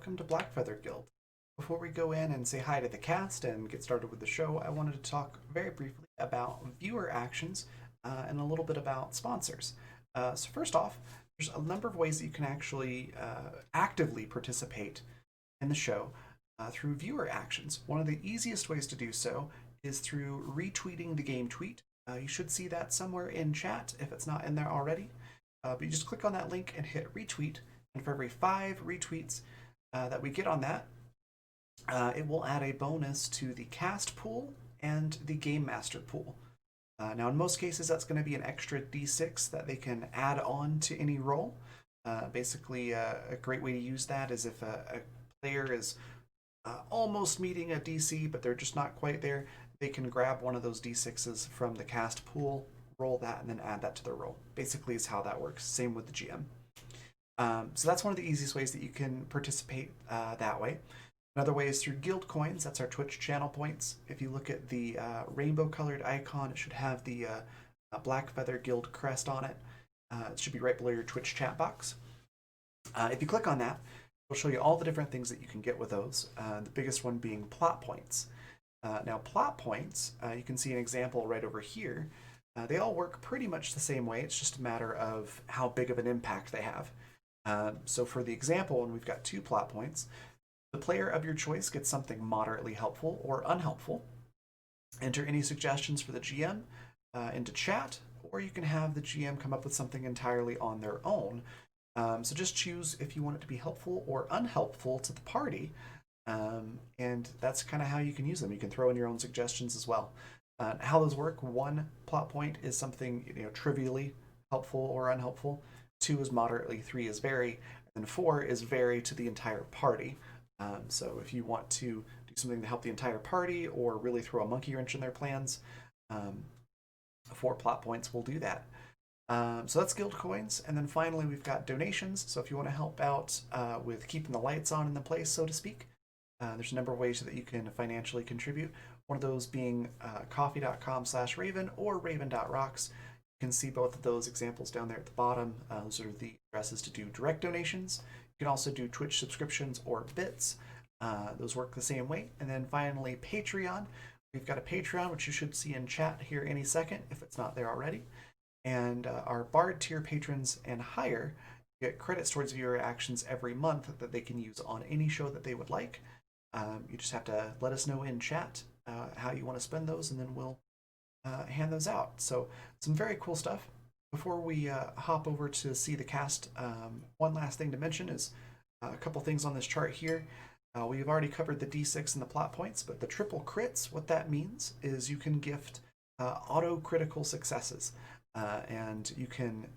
welcome to Blackfeather Guild. Before we go in and say hi to the cast and get started with the show, I wanted to talk very briefly about viewer actions and a little bit about sponsors. So first off, there's a number of ways that you can actually actively participate in the show through viewer actions. One of the easiest ways to do so is through retweeting the game tweet. You should see that somewhere in chat if it's not in there already. But you just click on that link and hit retweet, and for every 5 retweets that we get on that, it will add a bonus to the cast pool and the game master pool. Now, in most cases, that's going to be an extra d6 that they can add on to any roll. Basically, a great way to use that is if a player is almost meeting a DC, but they're just not quite there, they can grab one of those d6s from the cast pool, roll that, and then add that to their roll. Basically, is how that works. Same with the GM. So that's one of the easiest ways that you can participate that way. Another way is through guild coins. That's our Twitch channel points. If you look at the rainbow colored icon, it should have the Blackfeather Guild crest on it. It should be right below your Twitch chat box. If you click on that, it'll show you all the different things that you can get with those. The biggest one being plot points. Now, plot points, you can see an example right over here. They all work pretty much the same way. It's just a matter of how big of an impact they have. So for the example, when we've got 2 plot points, the player of your choice gets something moderately helpful or unhelpful. Enter any suggestions for the GM into chat, or you can have the GM come up with something entirely on their own. So just choose if you want it to be helpful or unhelpful to the party, and that's kind of how you can use them. You can throw in your own suggestions as well. How those work: 1 plot point is something trivially helpful or unhelpful. 2 is moderately. 3 is very, and 4 is very to the entire party. So if you want to do something to help the entire party or really throw a monkey wrench in their plans, 4 plot points will do that. So that's guild coins. And then finally, we've got donations. So if you want to help out with keeping the lights on in the place, so to speak, there's a number of ways that you can financially contribute. One of those being coffee.com/Raven or Raven.rocks. You can see both of those examples down there at the bottom. Those are the addresses to do direct donations. You can also do Twitch subscriptions or bits. Those work the same way. And then finally, Patreon. We've got a Patreon, which you should see in chat here any second if it's not there already. And our Bard tier patrons and higher get credits towards viewer actions every month that they can use on any show that they would like. You just have to let us know in chat how you want to spend those, and then we'll hand those out. So some very cool stuff. Before we hop over to see the cast, one last thing to mention is a couple things on this chart here. We've already covered the D6 and the plot points, but the triple crits, what that means is you can gift auto critical successes. And you can,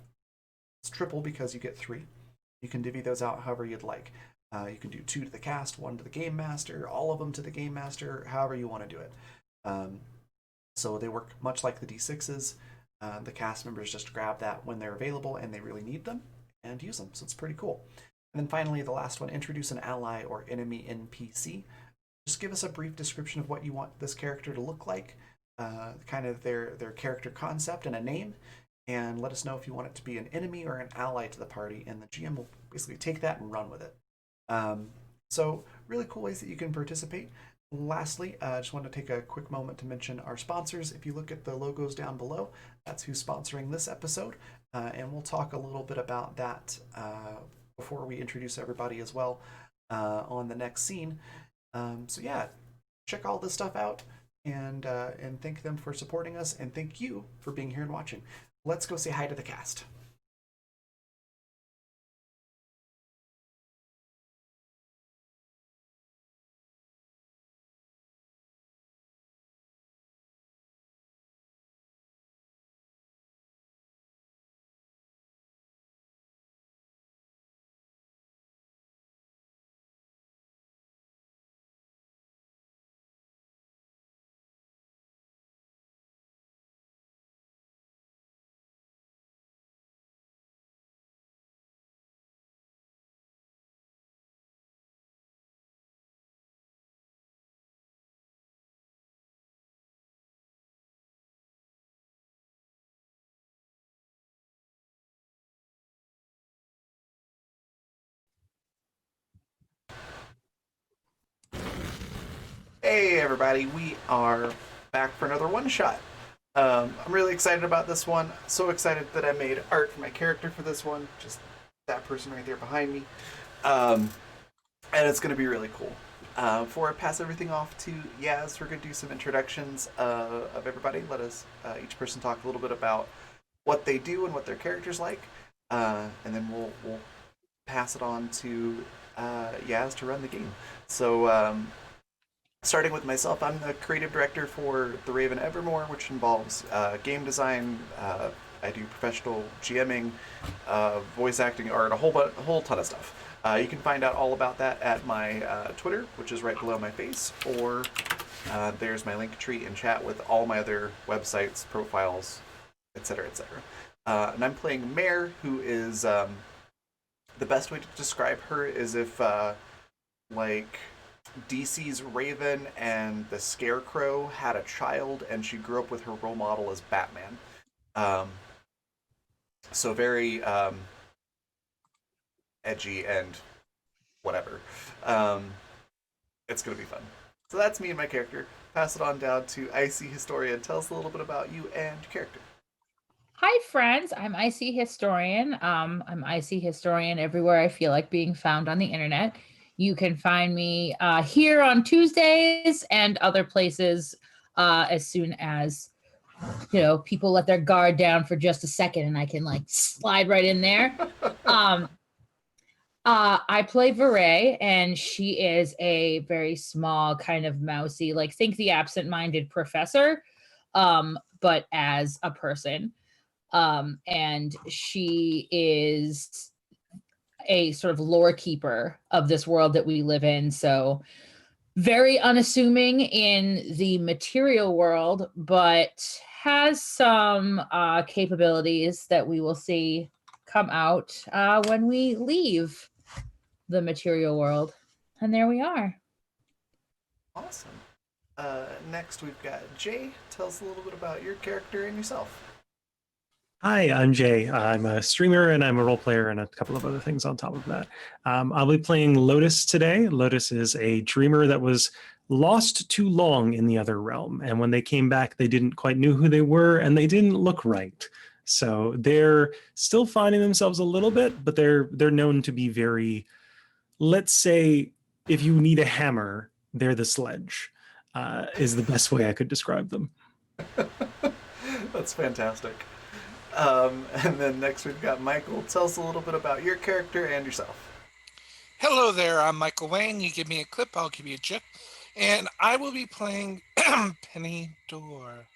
it's triple because you get 3. You can divvy those out however you'd like. You can do 2 to the cast, 1 to the game master, all of them to the game master, however you want to do it. So they work much like the D6s. The cast members just grab that when they're available and they really need them and use them. So it's pretty cool. And then finally, the last one, introduce an ally or enemy NPC. Just give us a brief description of what you want this character to look like, kind of their character concept and a name, and let us know if you want it to be an enemy or an ally to the party, and the GM will basically take that and run with it. So really cool ways that you can participate. Lastly, I just want to take a quick moment to mention our sponsors. If you look at the logos down below, that's who's sponsoring this episode, and we'll talk a little bit about that before we introduce everybody as well on the next scene. So yeah, check all this stuff out and thank them for supporting us, and thank you for being here and watching. Let's go say hi to the cast. Hey everybody, we are back for another one shot. I'm really excited about this one. So excited that I made art for my character for this one. Just that person right there behind me. Um, and it's going to be really cool. Before I pass everything off to Yaz, we're going to do some introductions of everybody. Let us each person talk a little bit about what they do and what their character's like, and then we'll pass it on to Yaz to run the game. So starting with myself, I'm the creative director for The Raven Evermore, which involves game design. I do professional GMing, voice acting, art, a whole ton of stuff. You can find out all about that at my Twitter, which is right below my face, or there's my link tree in chat with all my other websites, profiles, etc., etc. And I'm playing Mare, who is the best way to describe her is if like DC's Raven and the Scarecrow had a child, and she grew up with her role model as Batman. Um, so very edgy and whatever. Um, it's gonna be fun. So that's me and my character. Pass it on down to Icy Historian. Tell us a little bit about you and your character. Hi, friends. I'm Icy Historian. I'm Icy Historian everywhere I feel like being found on the internet. You can find me here on Tuesdays and other places as soon as people let their guard down for just a second, and I can like slide right in there. Um, I play Veray, and she is a very small, kind of mousy, like think the absent-minded professor, but as a person. And she is a sort of lore keeper of this world that we live in. So very unassuming in the material world, but has some capabilities that we will see come out when we leave the material world. And there we are. Awesome. Next, we've got Jay. Tell us a little bit about your character and yourself. Hi, I'm Jay. I'm a streamer and I'm a role player and a couple of other things on top of that. I'll be playing Lotus today. Lotus is a dreamer that was lost too long in the other realm. And when they came back, they didn't quite know who they were and they didn't look right. So they're still finding themselves a little bit, but they're known to be very, let's say, if you need a hammer, they're the sledge, is the best way I could describe them. That's fantastic. And then next we've got Michael. Tell us a little bit about your character and yourself. Hello there, I'm Michael Wayne. You give me a clip, I'll give you a chip. And I will be playing Penny Door.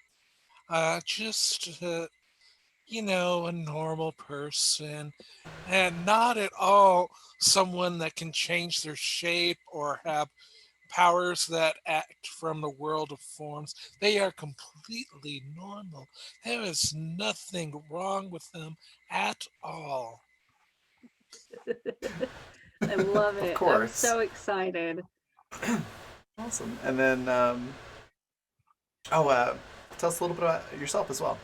Just, a normal person. And not at all someone that can change their shape or have powers that act from the world of forms. They are completely normal. There is nothing wrong with them at all. I love Of it. I'm course. so excited. Awesome. And then, tell us a little bit about yourself as well.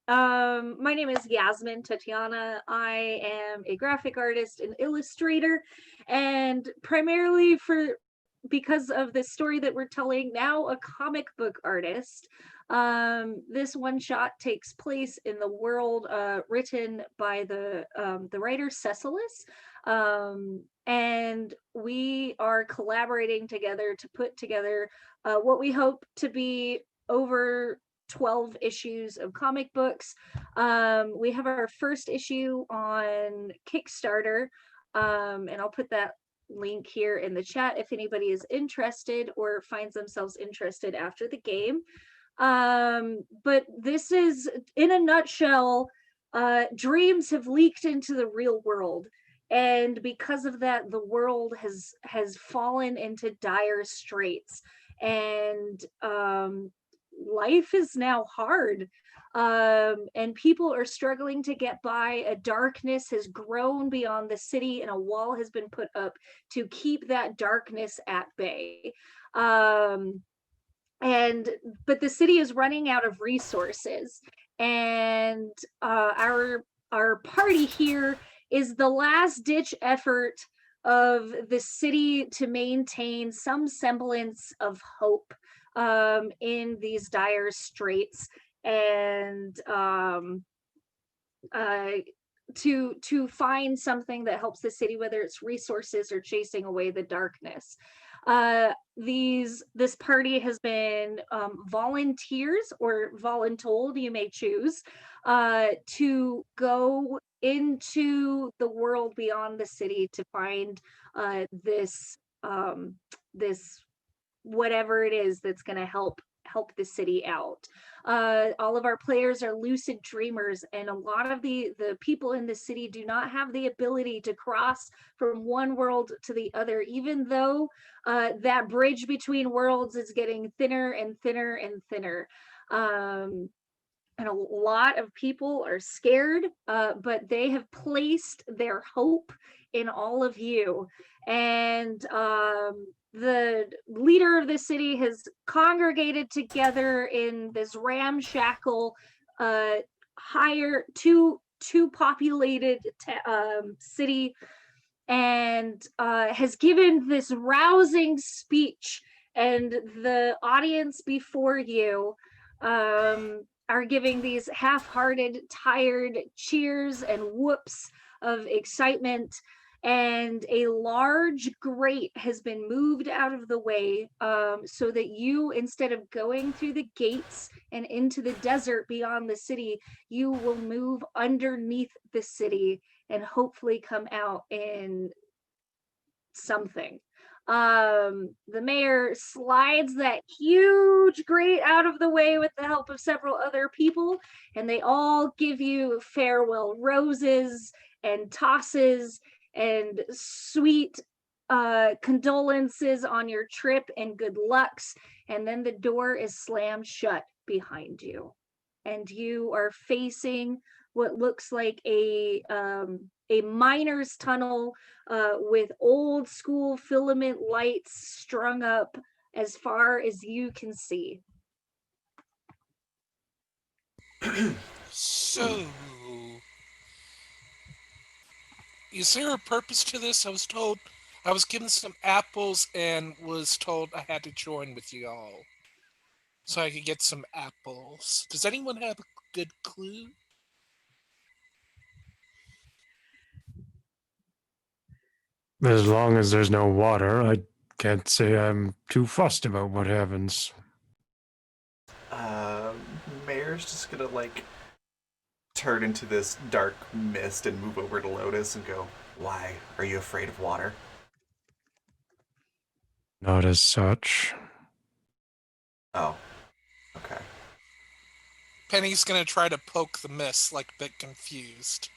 My name is Yasmin Tatiana. I am a graphic artist and illustrator, and primarily because of the story that we're telling now, a comic book artist. This one shot takes place in the world written by the writer Cecilis, and we are collaborating together to put together what we hope to be over 12 issues of comic books. We have our first issue on Kickstarter, and I'll put that link here in the chat if anybody is interested or finds themselves interested after the game. But this is, in a nutshell, dreams have leaked into the real world, and because of that, the world has fallen into dire straits, and life is now hard, and people are struggling to get by. A darkness has grown beyond the city, and a wall has been put up to keep that darkness at bay. But the city is running out of resources, and our party here is the last ditch effort of the city to maintain some semblance of hope in these dire straits, and to find something that helps the city, whether it's resources or chasing away the darkness. This party has been volunteers or voluntold, you may choose, to go into the world beyond the city to find this whatever it is that's going to help the city out. All of our players are lucid dreamers, and a lot of the people in the city do not have the ability to cross from one world to the other, even though that bridge between worlds is getting thinner and thinner and thinner. And a lot of people are scared, but they have placed their hope in all of you. And the leader of the city has congregated together in this ramshackle, higher, too populated city, and has given this rousing speech. And the audience before you are giving these half-hearted, tired cheers and whoops of excitement. And a large grate has been moved out of the way, so that you, instead of going through the gates and into the desert beyond the city, you will move underneath the city and hopefully come out in something. The mayor slides that huge grate out of the way with the help of several other people, and they all give you farewell roses and tosses and sweet condolences on your trip and good lucks. And then the door is slammed shut behind you, and you are facing what looks like a miner's tunnel with old school filament lights strung up as far as you can see. So, is there a purpose to this? I was given some apples and was told I had to join with you all so I could get some apples. Does anyone have a good clue? As long as there's no water, I can't say I'm too fussed about what happens. Mayor's just gonna like turn into this dark mist and move over to Lotus and go, "Why are you afraid of water?" Not as such. Oh, okay. Penny's gonna try to poke the mist, like a bit confused.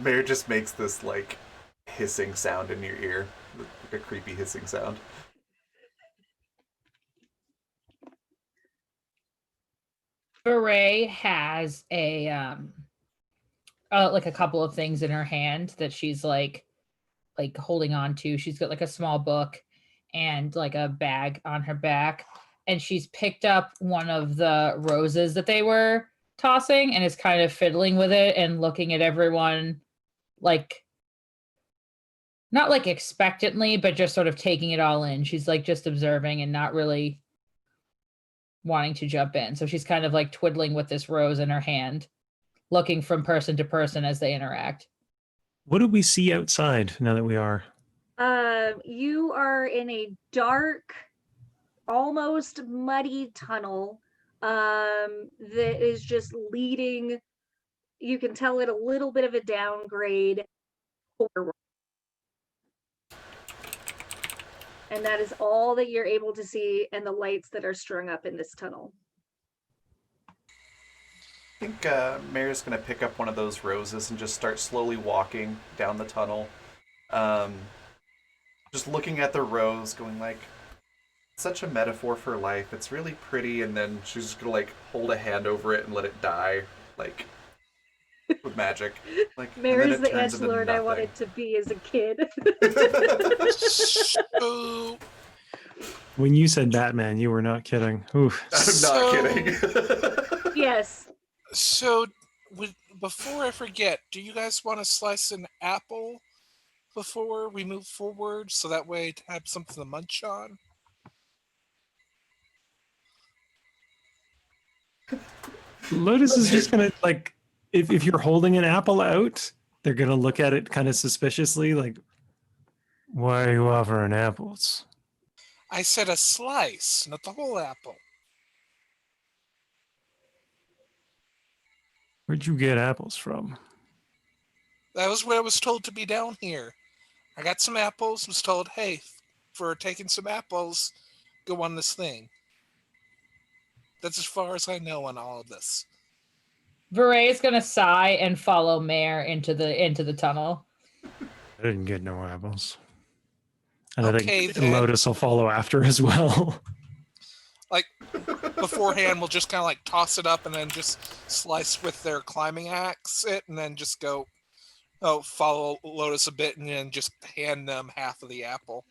Mayor just makes this like hissing sound in your ear, like a creepy hissing sound. Beret has like a couple of things in her hand that she's like holding on to. She's got like a small book and like a bag on her back, and she's picked up one of the roses that they were tossing and is kind of fiddling with it and looking at everyone like not like expectantly, but just sort of taking it all in. She's like just observing and not really wanting to jump in. So she's kind of like twiddling with this rose in her hand, looking from person to person as they interact. What do we see outside now that we are? You are in a dark, almost muddy tunnel that is just leading. You can tell it a little bit of a downgrade forward. And that is all that you're able to see, and the lights that are strung up in this tunnel. I think Mayor's gonna pick up one of those roses and just start slowly walking down the tunnel. Just looking at the rose, going like, such a metaphor for life. It's really pretty, and then she's just gonna like hold a hand over it and let it die, like with magic. Like Mary's the edgelord I wanted to be as a kid. So, When you said Batman, you were not kidding. Oof. I'm not kidding. Yes. so before I forget, do you guys want to slice an apple before we move forward, so that way to have something to munch on? Lotus is just gonna like, if you're holding an apple out, they're gonna look at it kind of suspiciously, like, why are you offering apples? I said a slice, not the whole apple. Where'd you get apples from? That was what I was told to be down here. I got some apples, was told, hey, for taking some apples, go on this thing. That's as far as I know on all of this. Veray is gonna sigh and follow Mare into the tunnel. I didn't get no apples. And Okay, I think then. Lotus will follow after as well. Like, beforehand, we'll just kind of like toss it up and then just slice with their climbing axe it, and then just go, follow Lotus a bit and then just hand them half of the apple.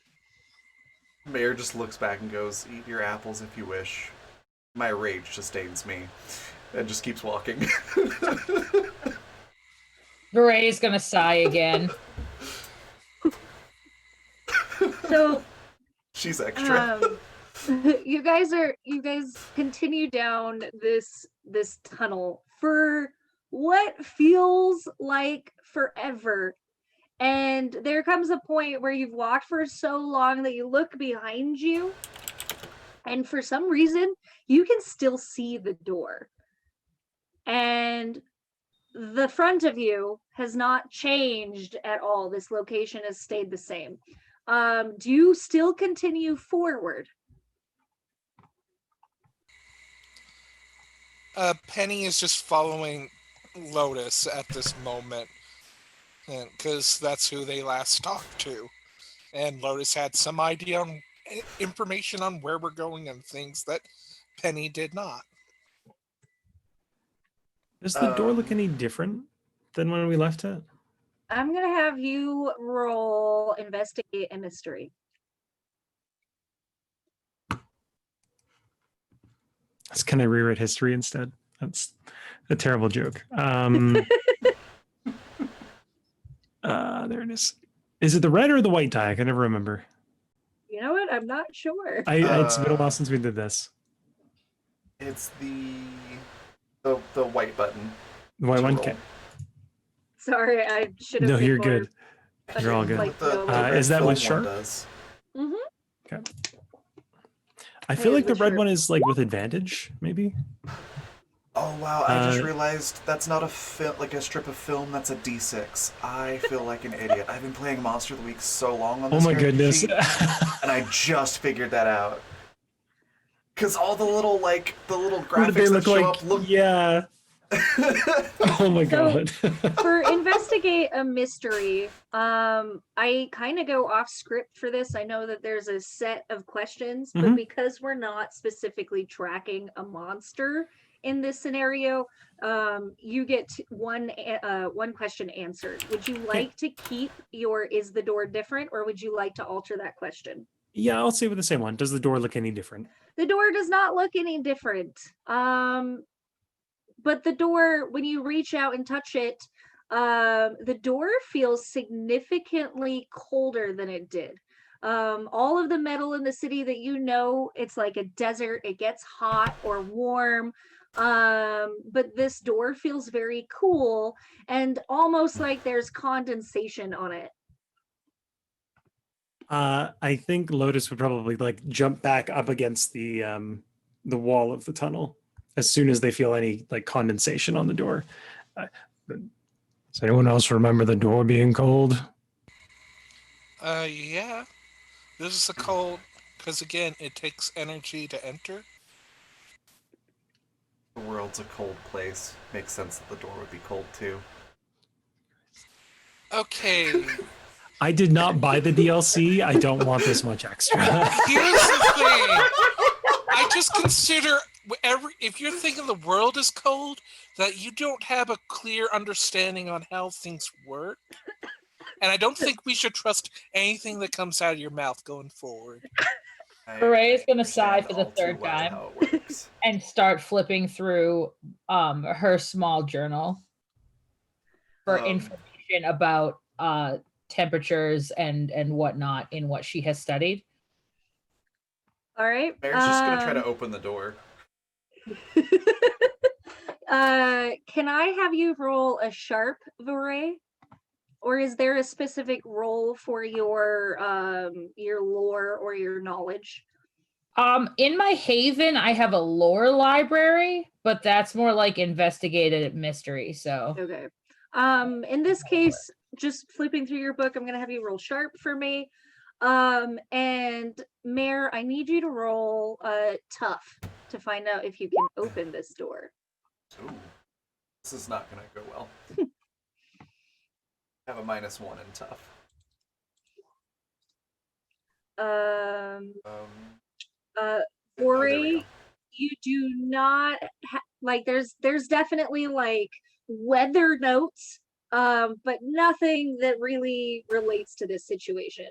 Mayor just looks back and goes, "Eat your apples if you wish. My rage sustains me." And just keeps walking. Veray is gonna sigh again. So She's extra. you guys continue down this tunnel for what feels like forever. And there comes a point where you've walked for so long that you look behind you, and for some reason you can still see the door. And the front of you has not changed at all. This location has stayed the same. Do you still continue forward? Penny is just following Lotus at this moment, because that's who they last talked to. And Lotus had some idea on information on where we're going and things that Penny did not. Does the door look any different than when we left it? I'm going to have you roll investigate a mystery. Can I rewrite history instead? That's a terrible joke. There it is. Is it the red or the white die? I can never remember. You know what? I'm not sure. It's been a while since we did this. It's the white button. The white one? Okay. Sorry, I should have. No, you're good. I You're all should good. have, like, Is that film with one sharp? does. Mhm. Okay. I feel is like the with red sharp. one is like with advantage, maybe. Oh wow! I just realized that's not like a strip of film. That's a D6. I feel like an idiot. I've been playing Monster of the Week so long on this. Oh my goodness! sheet, and I just figured that out. Because all the little graphics that show up look. Yeah. Oh my god. For investigate a mystery, I kind of go off script for this. I know that there's a set of questions, but because we're not specifically tracking a monster in this scenario, you get one question answered. Would you like to keep your "is the door different," or would you like to alter that question? Yeah, I'll say with the same one. Does the door look any different? The door does not look any different. But the door, when you reach out and touch it, the door feels significantly colder than it did. All of the metal in the city that you know, it's like a desert. It gets hot or warm. But this door feels very cool and almost like there's condensation on it. I think Lotus would probably like jump back up against the wall of the tunnel as soon as they feel any like condensation on the door. Does anyone else remember the door being cold? Yeah. This is a cold, because again, it takes energy to enter. The world's a cold place. Makes sense that the door would be cold too. Okay. I did not buy the DLC. I don't want this much extra. Here's the thing. I just consider if you're thinking the world is cold, that you don't have a clear understanding on how things work. And I don't think we should trust anything that comes out of your mouth going forward. Veray is going to sigh for the third time and start flipping through her small journal. for information about temperatures and whatnot in what she has studied. All right. Mary's just gonna try to open the door. Can I have you roll a sharp, Vore? Or is there a specific role for your lore or your knowledge? In my haven, I have a lore library, but that's more like investigative mystery. So Okay. In this case, just flipping through your book, I'm gonna have you roll sharp for me. And Mare, I need you to roll tough to find out if you can open this door. Ooh, this is not gonna go well. Have a -1 in tough. Ori, there we go. you do not like. There's definitely like weather notes, but nothing that really relates to this situation.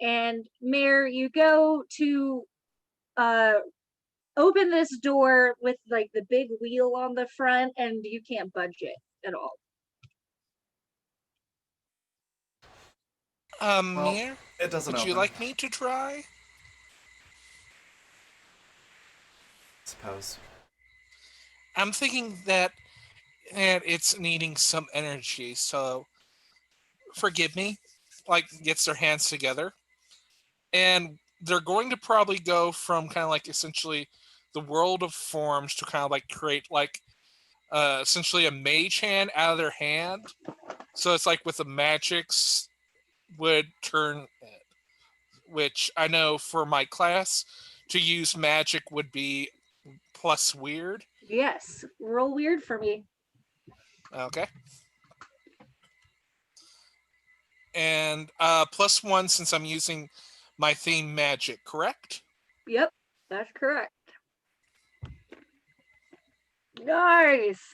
And Mare, you go to open this door with like the big wheel on the front, and you can't budge it at all. Mir, It doesn't would open. you like me to try? Suppose. I'm thinking that it's needing some energy, so forgive me. Like, gets their hands together. And they're going to probably go from kind of like essentially the world of forms to kind of like create like essentially a mage hand out of their hand. So it's like with the magics would turn it, which I know for my class to use magic would be plus weird. Yes, roll weird for me. Okay. And +1 since I'm using my theme magic, correct? Yep, that's correct. Nice.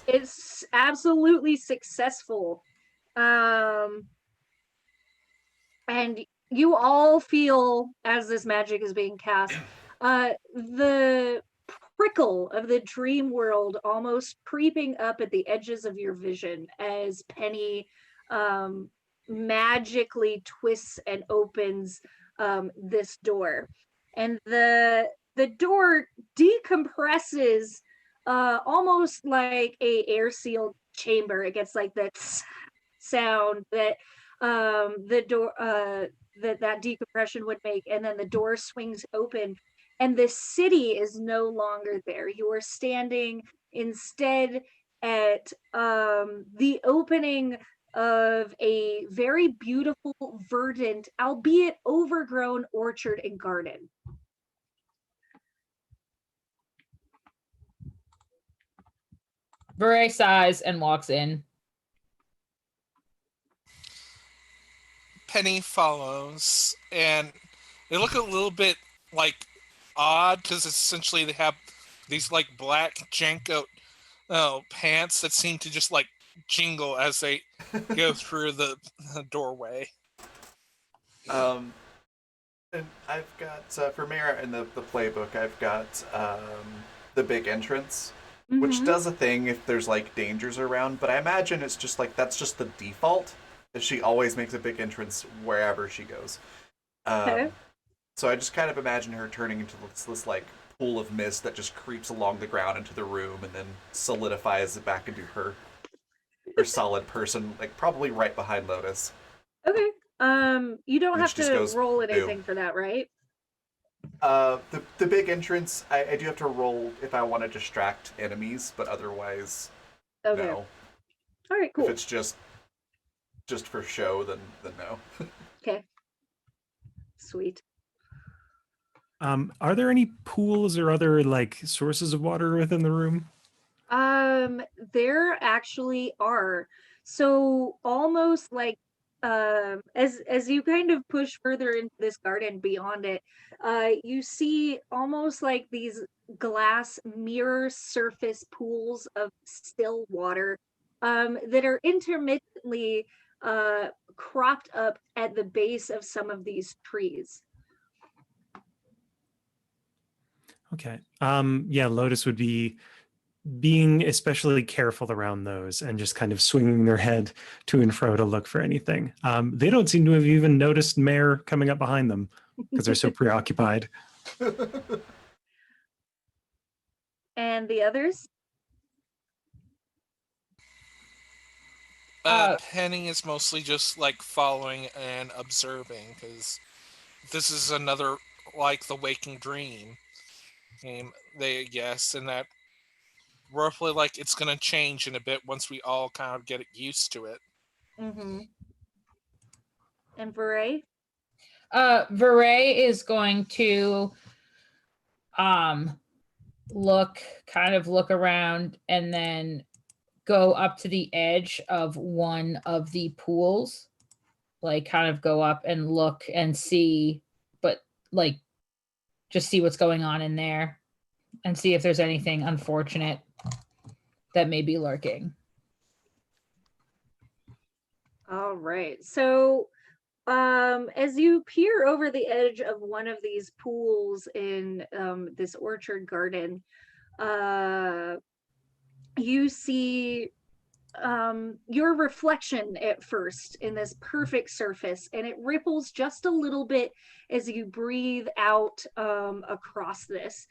It's absolutely successful. And you all feel as this magic is being cast, the prickle of the dream world almost creeping up at the edges of your vision as Penny magically twists and opens this door. And the door decompresses almost like a air sealed chamber. It gets like that sound that the door that decompression would make, and then the door swings open and the city is no longer there. You are standing instead at the opening of a very beautiful, verdant, albeit overgrown orchard and garden. Vure sighs and walks in. Penny follows, and they look a little bit like odd because essentially they have these like black Janko pants that seem to just like jingle as they go through the doorway. And I've got for Mara in the playbook, I've got the big entrance, which does a thing if there's like dangers around. But I imagine it's just like that's just the default. That she always makes a big entrance wherever she goes. Okay. So I just kind of imagine her turning into this like pool of mist that just creeps along the ground into the room and then solidifies it back into her solid person, like probably right behind Lotus. Okay. You don't And have she just to goes, roll "Boo." anything for that, right? The big entrance, I do have to roll if I want to distract enemies, but otherwise, Okay. no. All right, cool. If it's just for show, then no. Okay. Sweet. Are there any pools or other like sources of water within the room? There actually are. So almost like as you kind of push further into this garden beyond it, you see almost like these glass mirror surface pools of still water that are intermittently cropped up at the base of some of these trees. Okay. Yeah, Lotus would be being especially careful around those and just kind of swinging their head to and fro to look for anything. They don't seem to have even noticed Mare coming up behind them because they're so preoccupied. And the others? Penny is mostly just like following and observing because this is another like the waking dream game. They guess, and that roughly like it's gonna change in a bit once we all kind of get used to it. Mm-hmm. And Beret? Veray is going to look around and then go up to the edge of one of the pools, like kind of go up and look and see, but like just see what's going on in there and see if there's anything unfortunate that may be lurking. All right. So as you peer over the edge of one of these pools in this orchard garden, you see your reflection at first in this perfect surface, and it ripples just a little bit as you breathe out across this.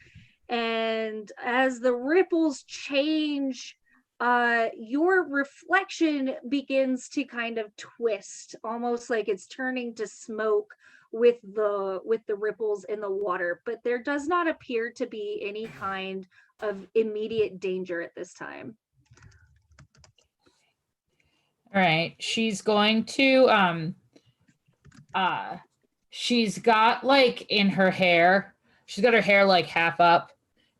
And as the ripples change, your reflection begins to kind of twist, almost like it's turning to smoke with the ripples in the water. But there does not appear to be any kind of immediate danger at this time. All right. She's going to she's got like in her hair, she's got her hair like half up,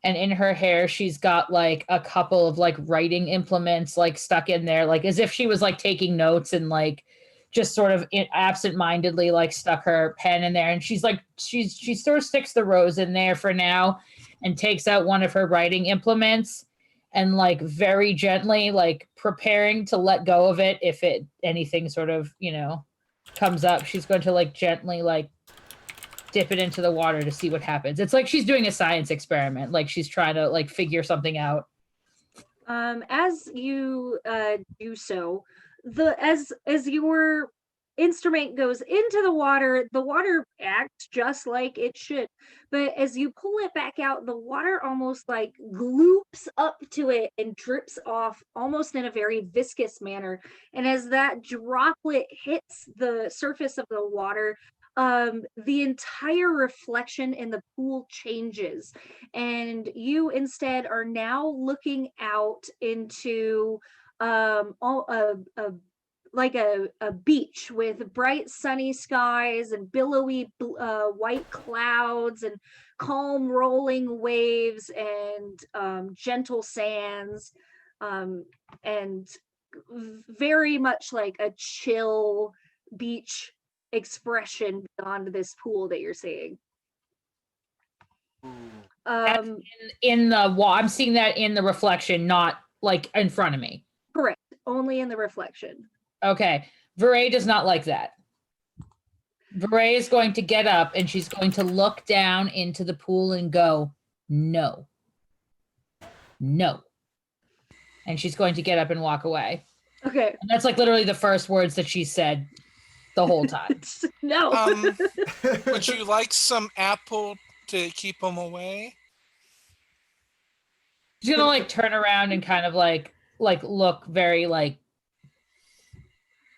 and in her hair she's got like a couple of like writing implements like stuck in there, like as if she was like taking notes and like just sort of absent-mindedly like stuck her pen in there. And she's like she sort of sticks the rose in there for now and takes out one of her writing implements and like very gently like preparing to let go of it if it anything sort of, you know, comes up. She's going to like gently like dip it into the water to see what happens. It's like she's doing a science experiment, like she's trying to like figure something out. As you do so, as your instrument goes into the water acts just like it should. But as you pull it back out, the water almost like gloops up to it and drips off almost in a very viscous manner. And as that droplet hits the surface of the water, the entire reflection in the pool changes, and you instead are now looking out into like a beach with bright sunny skies and billowy white clouds and calm rolling waves and gentle sands, and very much like a chill beach expression beyond this pool that you're seeing. In the wall, I'm seeing that in the reflection, not like in front of me. Correct. Only in the reflection. Okay. Veray does not like that. Veray is going to get up and she's going to look down into the pool and go, no. No. And she's going to get up and walk away. Okay. And that's like literally the first words that she said the whole time. No. Would you like some apple to keep them away? She's gonna like turn around and kind of like look very like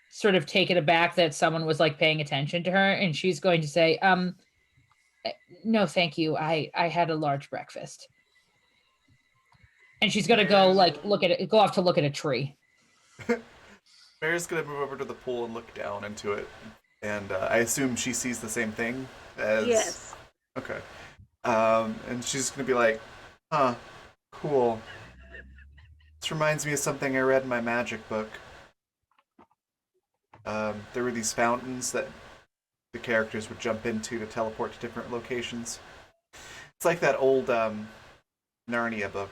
sort of taken aback that someone was like paying attention to her, and she's going to say, no, thank you. I had a large breakfast. And she's gonna go like go off to look at a tree. Mary's gonna move over to the pool and look down into it, and I assume she sees the same thing as. Yes. Okay. And she's gonna be like, "Huh, cool. This reminds me of something I read in my magic book. There were these fountains that the characters would jump into to teleport to different locations. It's like that old Narnia book,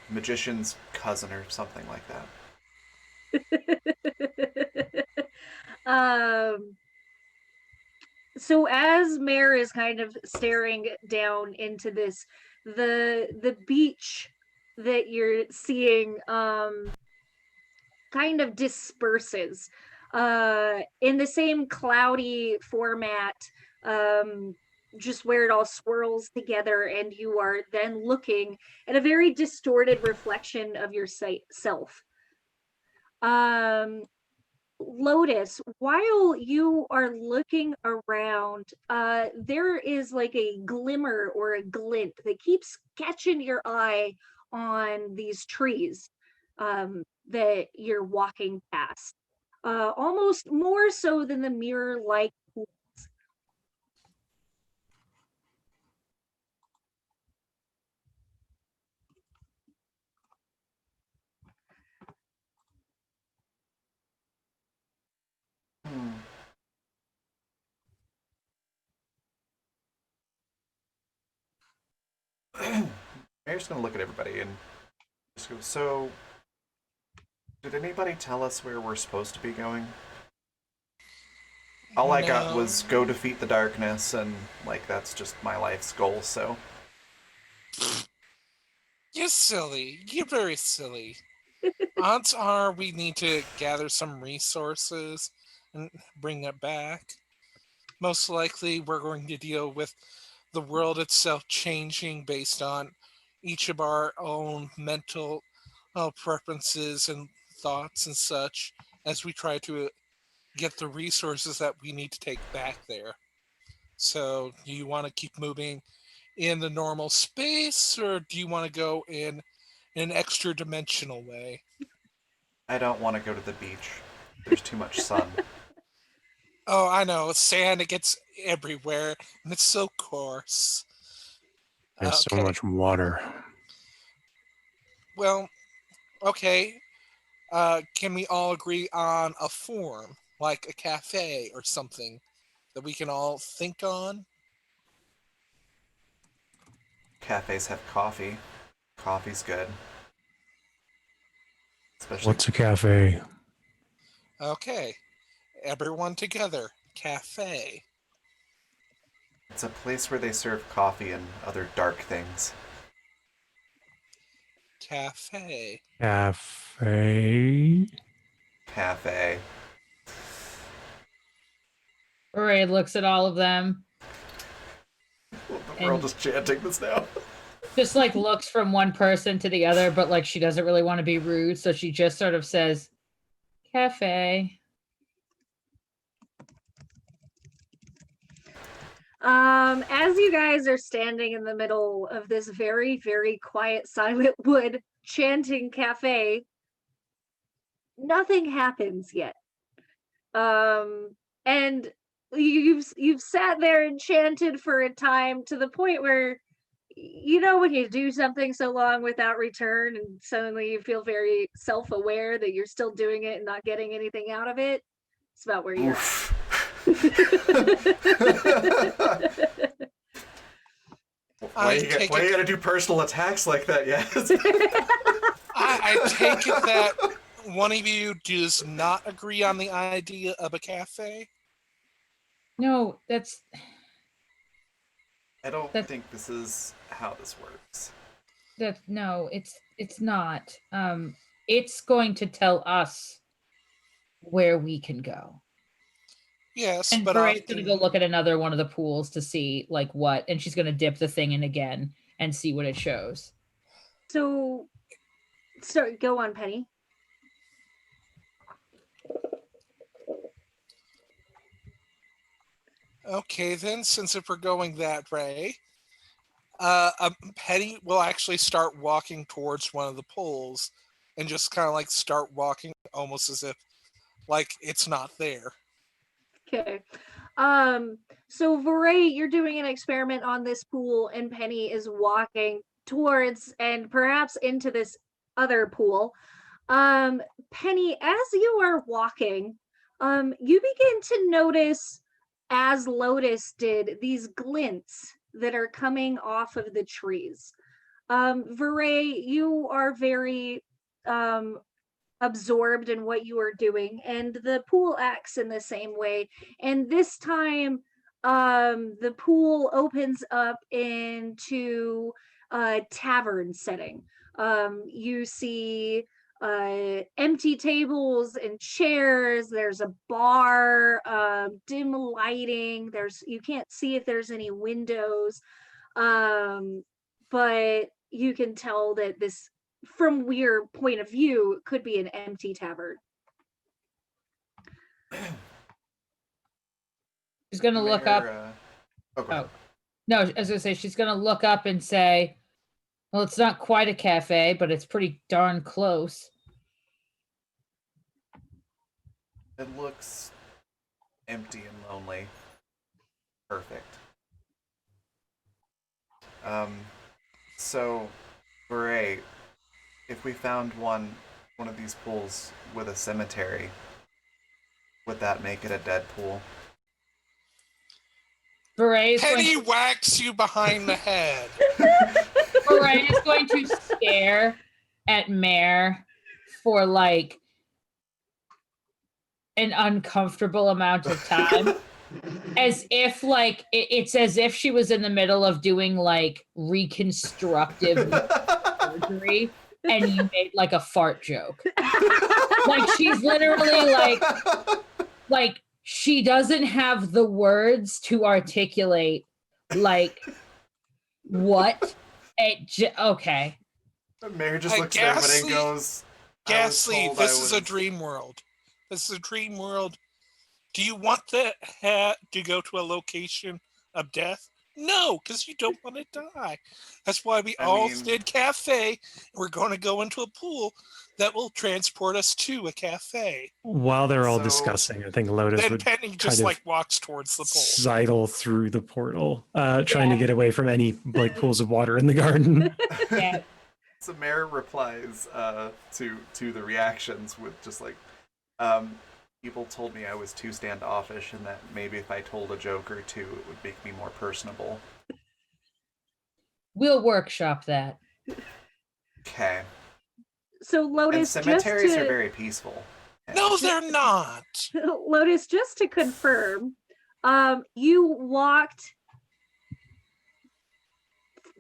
Magician's Cousin or something like that." So as Mare is kind of staring down into this the beach that you're seeing kind of disperses in the same cloudy format, just where it all swirls together, and you are then looking at a very distorted reflection of your self. Lotus, while you are looking around, there is like a glimmer or a glint that keeps catching your eye on these trees that you're walking past. Almost more so than the mirror-like pools. Hmm. I'm just gonna look at everybody and just go, so, did anybody tell us where we're supposed to be going? All I got No. was go defeat the darkness, and, like, that's just my life's goal, so. You're silly. You're very silly. Odds are we need to gather some resources and bring it back. Most likely, we're going to deal with the world itself changing based on each of our own mental preferences and thoughts and such as we try to get the resources that we need to take back there. So, do you want to keep moving in the normal space, or do you want to go in an extra dimensional way? I don't want to go to the beach. There's too much sun. Oh, I know. Sand, it gets everywhere, and it's so coarse. There's so Okay. much water. Well, okay. Can we all agree on a form, like a cafe or something, that we can all think on? Cafes have coffee. Coffee's good. Especially, What's a cafe? Okay. Everyone together. Cafe. it's a place where they serve coffee and other dark things. Cafe. Cafe. Cafe. Ray looks at all of them, We're all and just chanting this now. just like looks from one person to the other, but like she doesn't really want to be rude, so she just sort of says, "Cafe." As you guys are standing in the middle of this very, very quiet, silent wood chanting cafe, nothing happens yet. And you've sat there and chanted for a time to the point where you know when you do something so long without return and suddenly you feel very self-aware that you're still doing it and not getting anything out of it. It's about where you're Oof. Why you gotta do personal attacks like that, yes? I take it that one of you does not agree on the idea of a cafe. No, that's I don't That's- think this is how this works. no, it's not. It's going to tell us where we can go. Yes, And but Barrett's gonna often go look at another one of the pools to see like what, and she's gonna dip the thing in again and see what it shows. So go on, Penny. okay then, since if we're going that way, Penny will actually start walking towards one of the poles and just kind of like start walking almost as if like it's not there. Okay. So Varay, you're doing an experiment on this pool, and Penny is walking towards and perhaps into this other pool. Penny, as you are walking, you begin to notice, as Lotus did, these glints that are coming off of the trees. Varay, you are very absorbed in what you are doing, and the pool acts in the same way, and this time the pool opens up into tavern setting. You see empty tables and chairs. There's a bar, dim lighting. You can't see if there's any windows, but you can tell that this, from your point of view, could be an empty tavern. She's gonna look up. Okay. Oh, no, I was gonna say she's gonna look up and say, "Well, it's not quite a cafe, but it's pretty darn close." It looks empty and lonely. Perfect. So, Beret, if we found one of these pools with a cemetery, would that make it a dead pool? Beret is Penny going to, whacks you behind the head. Beret is going to stare at Mare for like an uncomfortable amount of time. As if like it's as if she was in the middle of doing like reconstructive surgery and you made like a fart joke. Like she's literally like she doesn't have the words to articulate like what okay. Mary just looks at everybody and goes, Ghastly, this is a dream world. This is a dream world. Do you want the hat to go to a location of death? No, because you don't want to die. That's why we did cafe. We're going to go into a pool that will transport us to a cafe. While they're all discussing, I think Lotus Then would Penny just kind of walks towards the pool. sidle through the portal, trying to get away from any like pools of water in the garden. Yeah. So Mare replies to the reactions with just like, people told me I was too standoffish and that maybe if I told a joke or two, it would make me more personable. We'll workshop that. Okay. So Lotus, and cemeteries are very peaceful. No, they're not. Lotus, just to confirm, you walked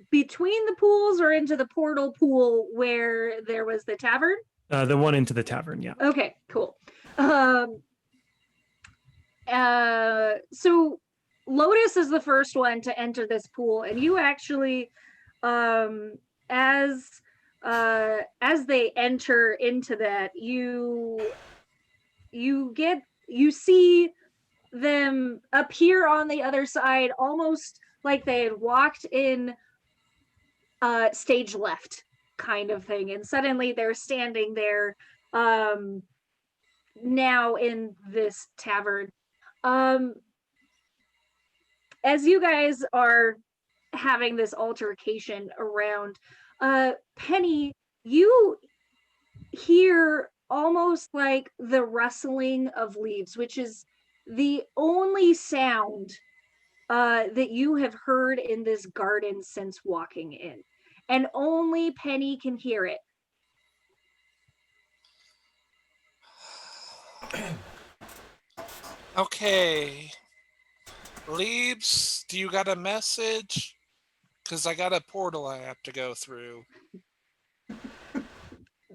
between the pools or into the portal pool where there was the tavern? The one into the tavern, yeah. Okay, cool. So Lotus is the first one to enter this pool, and you actually, as they enter into that, you see them appear on the other side, almost like they had walked in stage left kind of thing, and suddenly they're standing there now in this tavern. As you guys are having this altercation around, Penny, you hear almost like the rustling of leaves, which is the only sound that you have heard in this garden since walking in, and only Penny can hear it. Okay. Leaves, do you got a message? Because I got a portal I have to go through.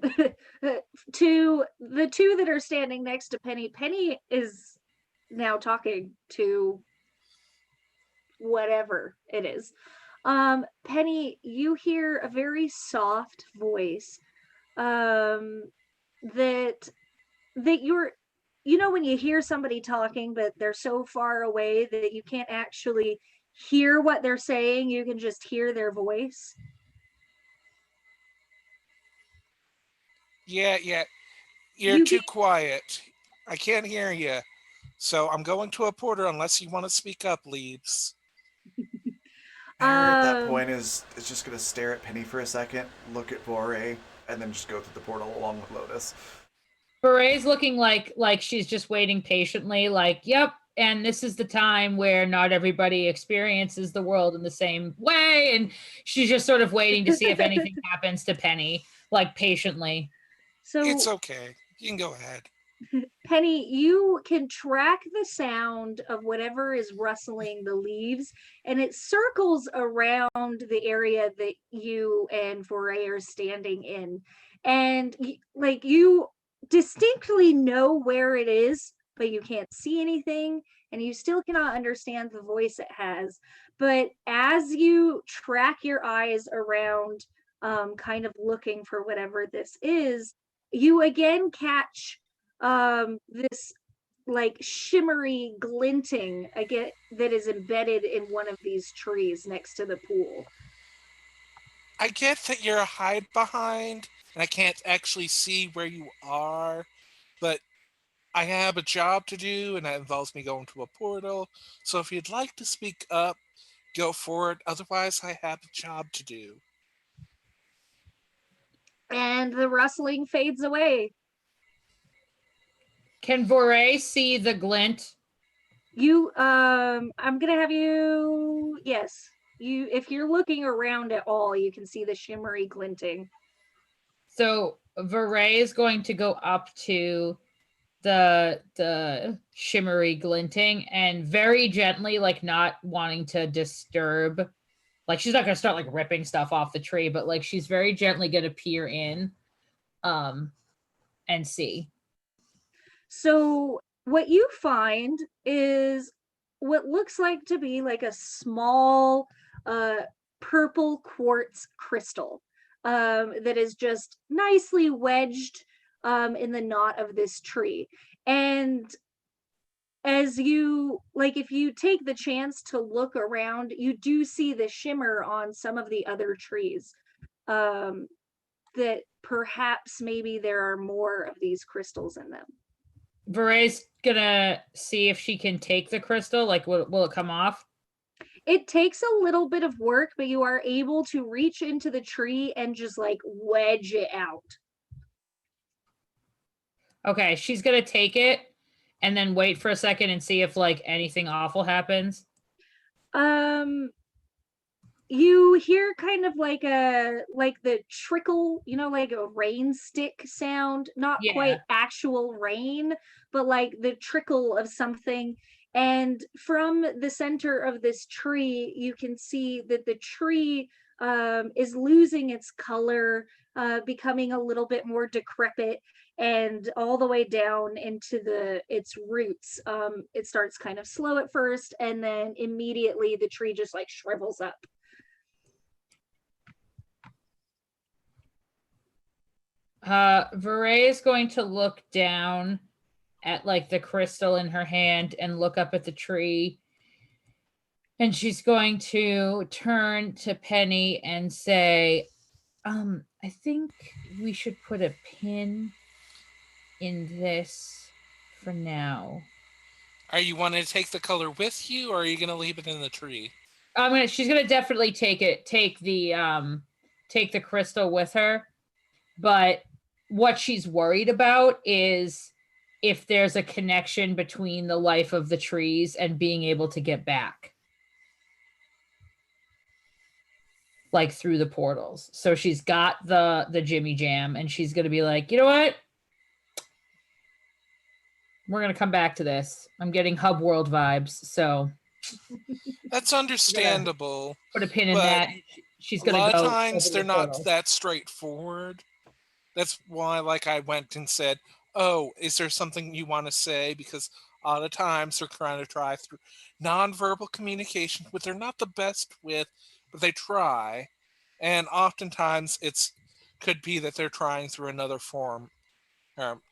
To the two that are standing next to Penny, Penny is now talking to whatever it is. Penny, you hear a very soft voice that you're, you know, when you hear somebody talking but they're so far away that you can't actually hear what they're saying, you can just hear their voice. Yeah, you're too quiet. I can't hear you. So I'm going to a porter unless you want to speak up, Leaves. At that point is just going to stare at Penny for a second, look at Bore, and then just go through the portal along with Lotus. Beret's looking like she's just waiting patiently, like, yep, and this is the time where not everybody experiences the world in the same way, and she's just sort of waiting to see if anything happens to Penny, like patiently. So it's okay. You can go ahead. Penny, you can track the sound of whatever is rustling the leaves, and it circles around the area that you and Foray are standing in. And like you distinctly know where it is, but you can't see anything, and you still cannot understand the voice it has. But as you track your eyes around, kind of looking for whatever this is, you again catch this like shimmery glinting again that is embedded in one of these trees next to the pool. I get that you're a hide behind, and I can't actually see where you are, but I have a job to do, and that involves me going to a portal. So if you'd like to speak up, go for it. Otherwise, I have a job to do. And the rustling fades away. Can Voray see the glint? You I'm gonna have you, yes, you, if you're looking around at all, you can see the shimmery glinting. So Voray is going to go up to the shimmery glinting and very gently, like not wanting to disturb, like she's not gonna start like ripping stuff off the tree, but like she's very gently gonna peer in and see. So what you find is what looks like to be like a small uh, purple quartz crystal that is just nicely wedged in the knot of this tree. And as you like, if you take the chance to look around, you do see the shimmer on some of the other trees, that perhaps maybe there are more of these crystals in them. Voray's gonna see if she can take the crystal. Like, will it come off? It takes a little bit of work, but you are able to reach into the tree and just like wedge it out. Okay, she's gonna take it and then wait for a second and see if like anything awful happens. You hear kind of like the trickle, like a rain stick sound, not quite Yeah. actual rain, but like the trickle of something. And from the center of this tree, you can see that the tree is losing its color, becoming a little bit more decrepit, and all the way down into its roots. It starts kind of slow at first, and then immediately the tree just like shrivels up. Voray is going to look down at like the crystal in her hand and look up at the tree. And she's going to turn to Penny and say, I think we should put a pin in this for now. Are you wanting to take the color with you, or are you going to leave it in the tree? She's gonna definitely take the crystal with her. But what she's worried about is if there's a connection between the life of the trees and being able to get back, like through the portals. So she's got the Jimmy Jam, and she's gonna be like, you know what? We're gonna come back to this. I'm getting Hub World vibes, so That's understandable. put a pin in But that. She's a gonna lot of go times over they're the not portals. that straightforward. That's why, like, I went and said, "Oh, is there something you want to say?" Because a lot of times they're trying to try through nonverbal communication, which they're not the best with, but they try. And oftentimes it's could be that they're trying through another form.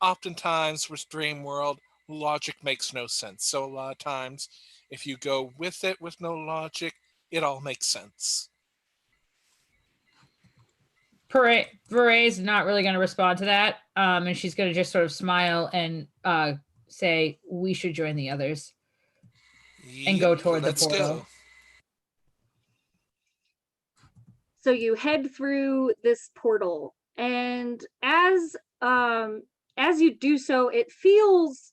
Oftentimes with Dream World, logic makes no sense. So a lot of times, if you go with it with no logic, it all makes sense. Veray's not really going to respond to that, and she's going to just sort of smile and say, "We should join the others," and Yep, go toward the let's portal. go. So you head through this portal, and as you do so, it feels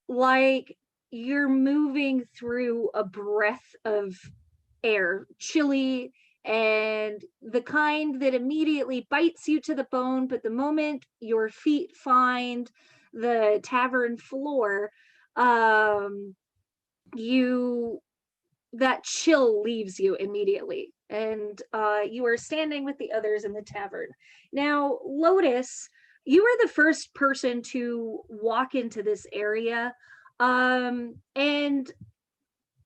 like you're moving through a breath of air, chilly, and the kind that immediately bites you to the bone. But the moment your feet find the tavern floor, you that chill leaves you immediately, and you are standing with the others in the tavern. Now, Lotus, you were the first person to walk into this area, and in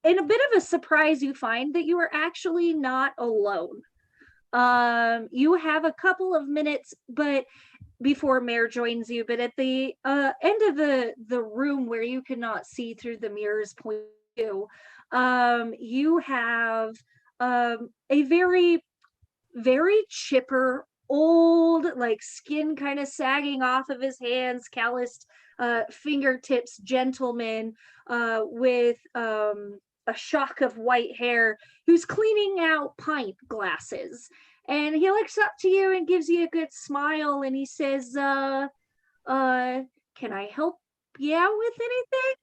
a bit of a surprise, you find that you are actually not alone. You have a couple of minutes, but before Mare joins you, but at the end of the room where you cannot see through the mirror's point of view, you have a very, very chipper, old, like skin kind of sagging off of his hands, calloused fingertips gentleman with a shock of white hair who's cleaning out pint glasses. And he looks up to you and gives you a good smile, and he says, can I help you out with anything?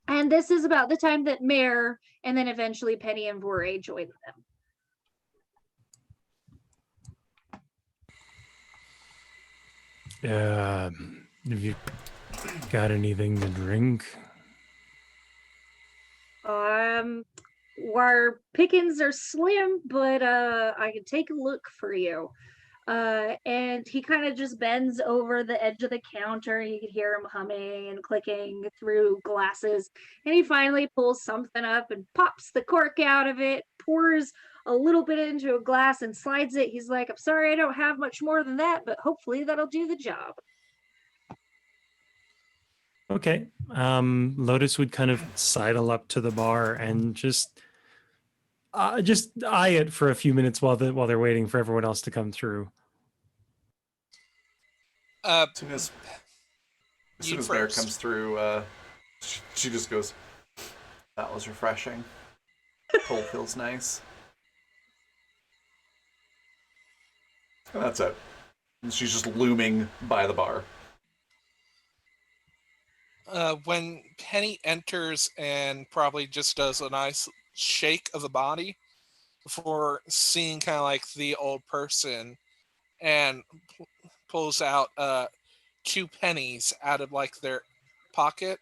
And this is about the time that Mare and then eventually Penny and Vore join them. Have you got anything to drink? Our pickings are slim, but I can take a look for you. And he kind of just bends over the edge of the counter. You can hear him humming and clicking through glasses. And he finally pulls something up and pops the cork out of it, pours a little bit into a glass and slides it. He's like, I'm sorry, I don't have much more than that, but hopefully that'll do the job. Okay. Lotus would kind of sidle up to the bar and just eye it for a few minutes while they're waiting for everyone else to come through. As soon as Bear comes through, she just goes, "That was refreshing. Cold feels nice." And that's it. And she's just looming by the bar. When Penny enters and probably just does a nice shake of the body before seeing kind of like the old person, and pulls out 2 pennies out of like their pocket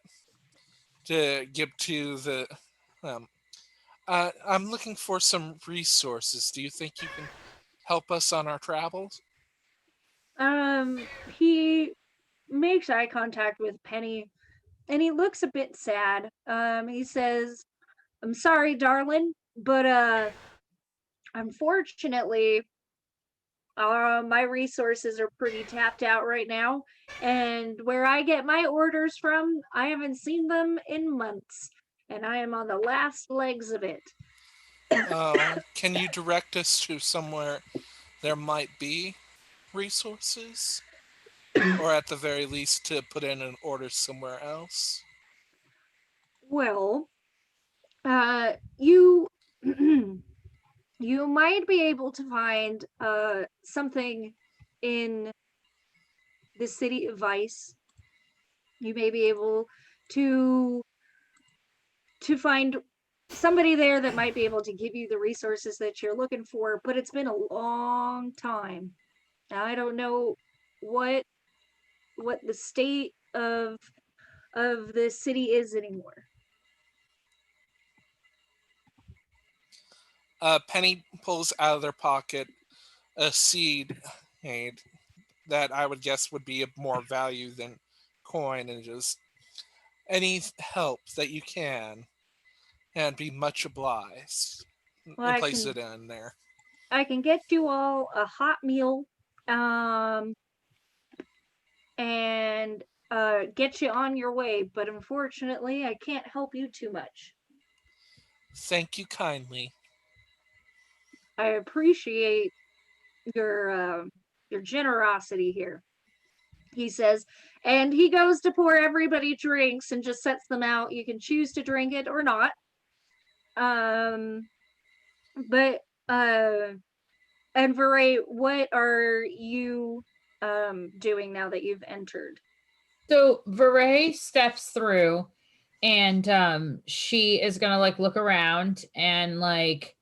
to give to the I'm looking for some resources. Do you think you can help us on our travels? He makes eye contact with Penny and he looks a bit sad. He says, I'm sorry, darling, but unfortunately, my resources are pretty tapped out right now, and where I get my orders from, I haven't seen them in months, and I am on the last legs of it. Can you direct us to somewhere there might be resources? Or at the very least to put in an order somewhere else? Well, you you might be able to find something in the city of Vice. You may be able to find somebody there that might be able to give you the resources that you're looking for, but it's been a long time. I don't know what the state of the city is anymore. Penny pulls out of their pocket a seed that I would guess would be of more value than coin, and just any help that you can, and be much obliged. Well, And place it in there. I can get you all a hot meal, and get you on your way, but unfortunately, I can't help you too much. Thank you kindly. I appreciate your generosity here, he says, and he goes to pour everybody drinks and just sets them out. You can choose to drink it or not. But and Vore, what are you doing now that you've entered? So Vore steps through, and she is gonna like look around and like,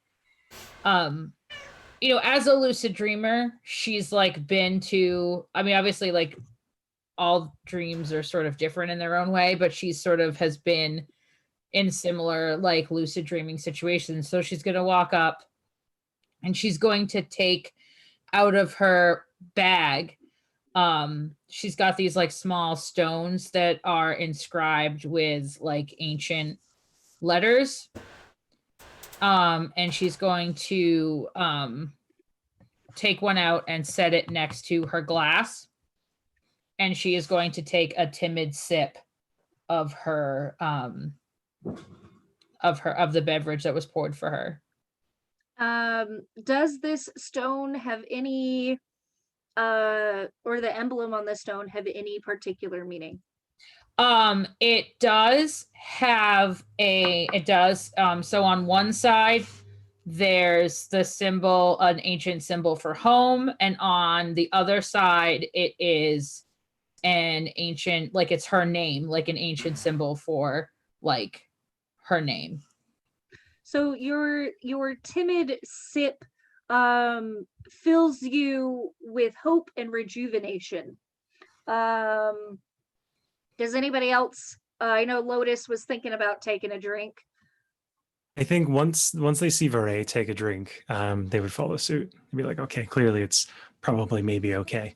as a lucid dreamer, she's like been to. I mean, obviously, like all dreams are sort of different in their own way, but she sort of has been in similar like lucid dreaming situations. So she's going to walk up and she's going to take out of her bag, she's got these like small stones that are inscribed with like ancient letters, and she's going to take one out and set it next to her glass, and she is going to take a timid sip of her of the beverage that was poured for her. Does this stone have any or the emblem on the stone have any particular meaning? It does have so on one side there's the symbol, an ancient symbol for home, and on the other side it is an ancient, like it's her name, like an ancient symbol for like her name. So your timid sip fills you with hope and rejuvenation. Does anybody else? I know Lotus was thinking about taking a drink. I think once they see Varay take a drink, they would follow suit and be like, okay, clearly it's probably maybe okay.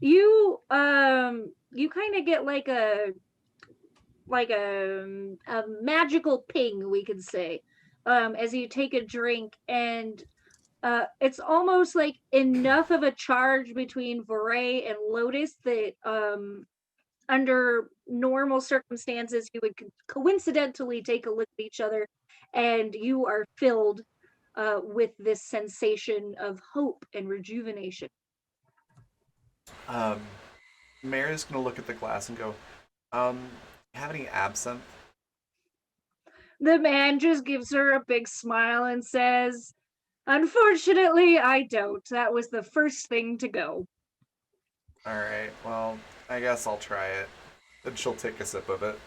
You kind of get like a magical ping, we could say, as you take a drink, and it's almost like enough of a charge between Varay and Lotus that under normal circumstances you would coincidentally take a look at each other, and you are filled with this sensation of hope and rejuvenation. Mary's gonna look at the glass and go, have any absinthe? The man just gives her a big smile and says, unfortunately, I don't. That was the first thing to go. Alright, well, I guess I'll try it. Then she'll take a sip of it.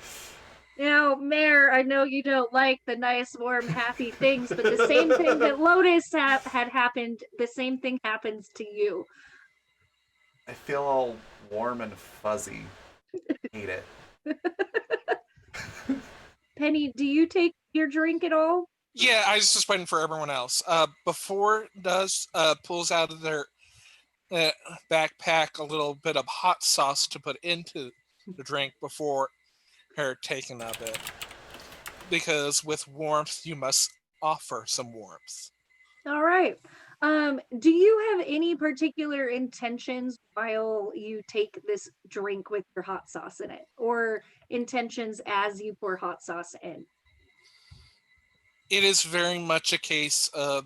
Now, Mare, I know you don't like the nice, warm, happy things, but the same thing that Lotus had happened, the same thing happens to you. I feel all warm and fuzzy. Hate it. Penny, do you take your drink at all? Yeah, I was just waiting for everyone else. Before does pulls out of their backpack a little bit of hot sauce to put into the drink before her taking of it, because with warmth you must offer some warmth. All right. Do you have any particular intentions while you take this drink with your hot sauce in it, or intentions as you pour hot sauce in? It is very much a case of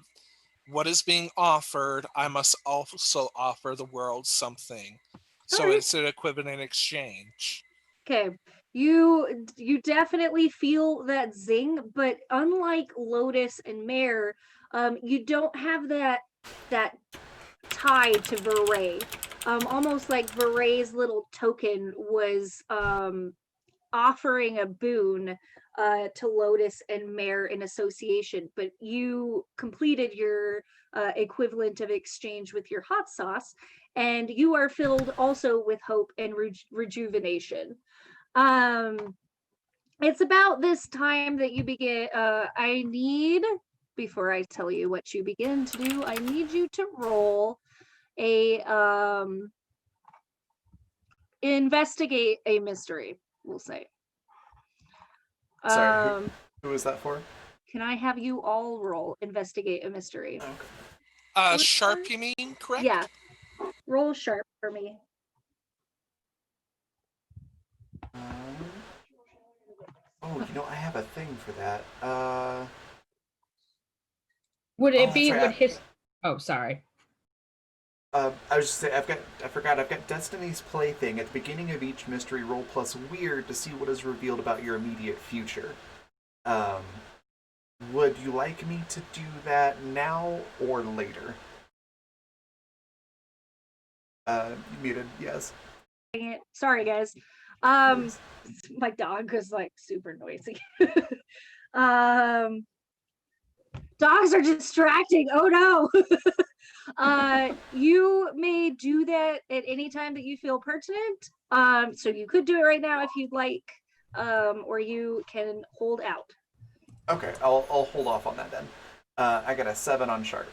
what is being offered, I must also offer the world something. So Alright. it's an equivalent exchange. Okay. You definitely feel that zing, but unlike Lotus and Mare, you don't have that tie to Varay. Almost like Varay's little token was offering a boon to Lotus and Mare in association, but you completed your equivalent of exchange with your hot sauce, and you are filled also with hope and rejuvenation. It's about this time that you begin. I need, before I tell you what you begin to do, I need you to roll a investigate a mystery, we'll say. Sorry, who is that for? Can I have you all roll investigate a mystery? Okay. Sharp, you mean, correct? Yeah. Roll sharp for me. Oh, I have a thing for that. Would it be right. would his Oh, sorry. I was just saying, I forgot, I've got Destiny's Plaything. At the beginning of each mystery, roll plus weird to see what is revealed about your immediate future. Would you like me to do that now or later? You muted, yes. Sorry, guys. My dog was like super noisy. Dogs are distracting. Oh no. You may do that at any time that you feel pertinent. So you could do it right now if you'd like, or you can hold out. Okay, I'll hold off on that then. I got a 7 on sharp.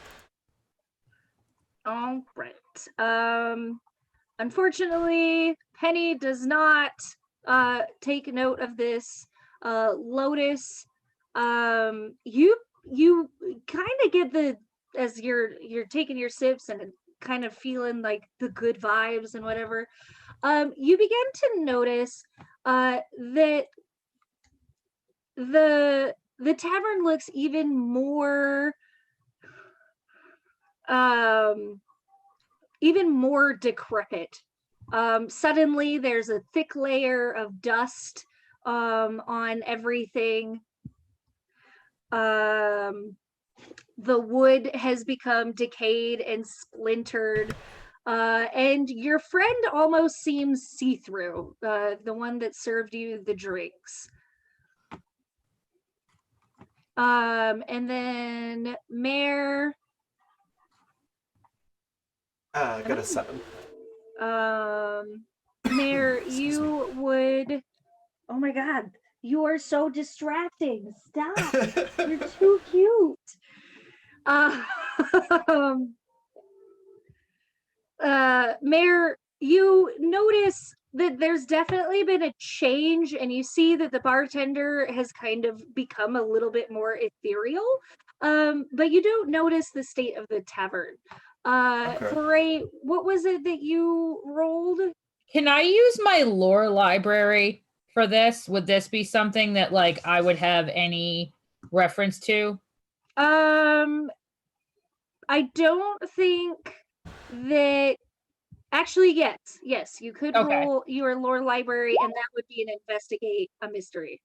All right. Unfortunately, Penny does not take note of this. Lotus, you kind of get the, as you're taking your sips and kind of feeling like the good vibes and whatever. You begin to notice that the tavern looks even more decrepit. Suddenly there's a thick layer of dust on everything. The wood has become decayed and splintered. And your friend almost seems see-through, the one that served you the drinks. And then Mare. I got a 7. Mare, Excuse you would. Oh my God, you are so distracting. Stop. You're too cute. Mayor, you notice that there's definitely been a change, and you see that the bartender has kind of become a little bit more ethereal. But you don't notice the state of the tavern. Okay. Foray, what was it that you rolled? Can I use my lore library for this? Would this be something that like I would have any reference to? I don't think that. Actually, yes, you could roll your lore library, and that would be an investigate a mystery.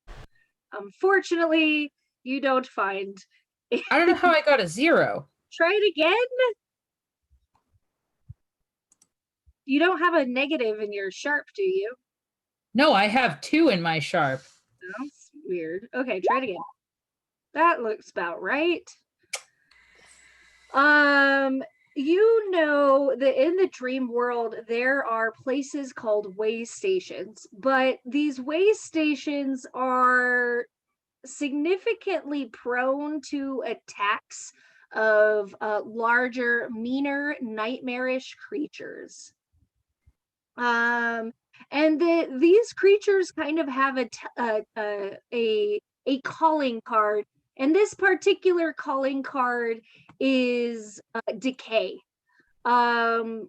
Unfortunately, you don't find. I don't know how I got a 0. Try it again. You don't have a negative in your sharp, do you? No, I have 2 in my sharp. That's weird. Okay, try it again. That looks about right. You know that in the dream world there are places called way stations, but these way stations are significantly prone to attacks of larger, meaner, nightmarish creatures. And these creatures kind of have a calling card, and this particular calling card is decay,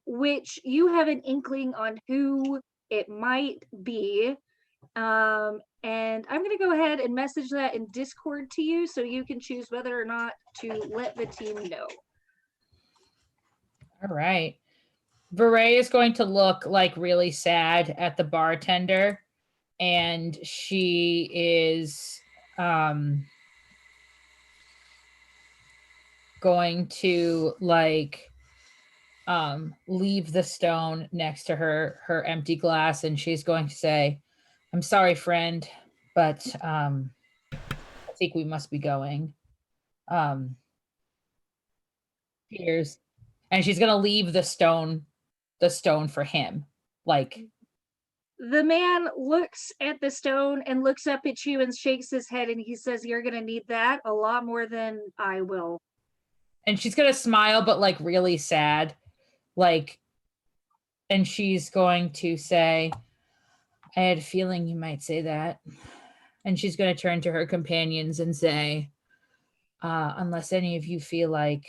which you have an inkling on who it might be. And I'm going to go ahead and message that in Discord to you so you can choose whether or not to let the team know. All right. Veray is going to look like really sad at the bartender, and she is going to like leave the stone next to her empty glass, and she's going to say, "I'm sorry, friend, but I think we must be going. Cheers." And she's gonna leave the stone for him. Like, the man looks at the stone and looks up at you and shakes his head, and he says, "You're gonna need that a lot more than I will." and she's gonna smile, but like really sad. Like, and she's going to say, "I had a feeling you might say that." And she's going to turn to her companions and say, unless any of you feel like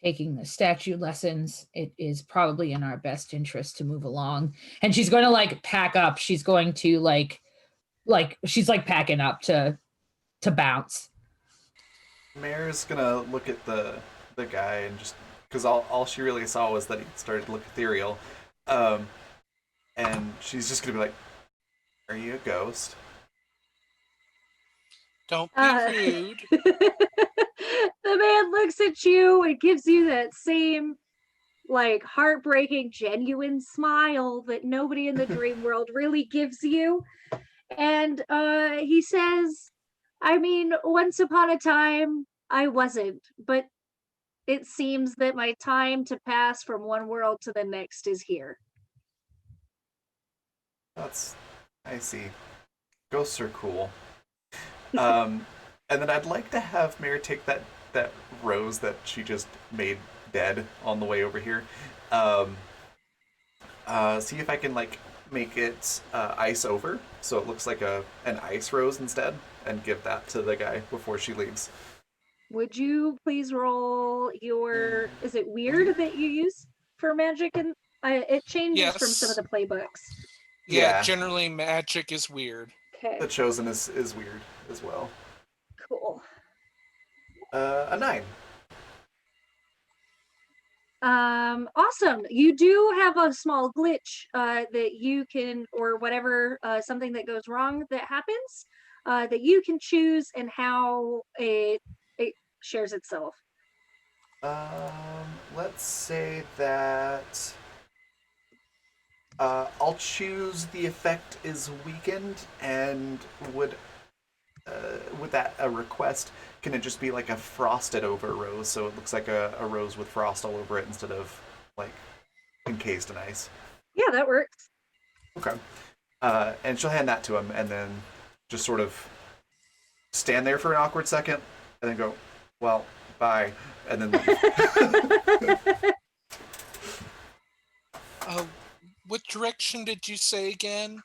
taking the statue lessons, it is probably in our best interest to move along. And she's going to like pack up. She's going to like she's like packing up to bounce. Mare's gonna look at the guy and just because all she really saw was that he started to look ethereal, and she's just gonna be like, "Are you a ghost?" Don't be rude. The man looks at you and gives you that same like heartbreaking, genuine smile that nobody in the dream world really gives you. And he says, I mean, once upon a time, I wasn't, but it seems that my time to pass from one world to the next is here. I see. Ghosts are cool. And then I'd like to have Mary take that rose that she just made dead on the way over here. Um, See if I can like make it ice over, so it looks like an ice rose instead, and give that to the guy before she leaves. Would you please roll your? Is it weird that you use for magic? And it changes from some of Yes. the playbooks. Yeah, Yeah. generally magic is weird. Okay, The chosen is weird as well. cool. A 9. Awesome. You do have a small glitch that you can, or whatever, something that goes wrong that happens, that you can choose and how it shares itself. Let's say that I'll choose the effect is weakened, and would that a request? Can it just be like a frosted over rose, so it looks like a rose with frost all over it instead of like encased in ice? Yeah, that works. Okay. And she'll hand that to him, and then just sort of stand there for an awkward second, and then go, "Well, bye," and then leave. What direction did you say again?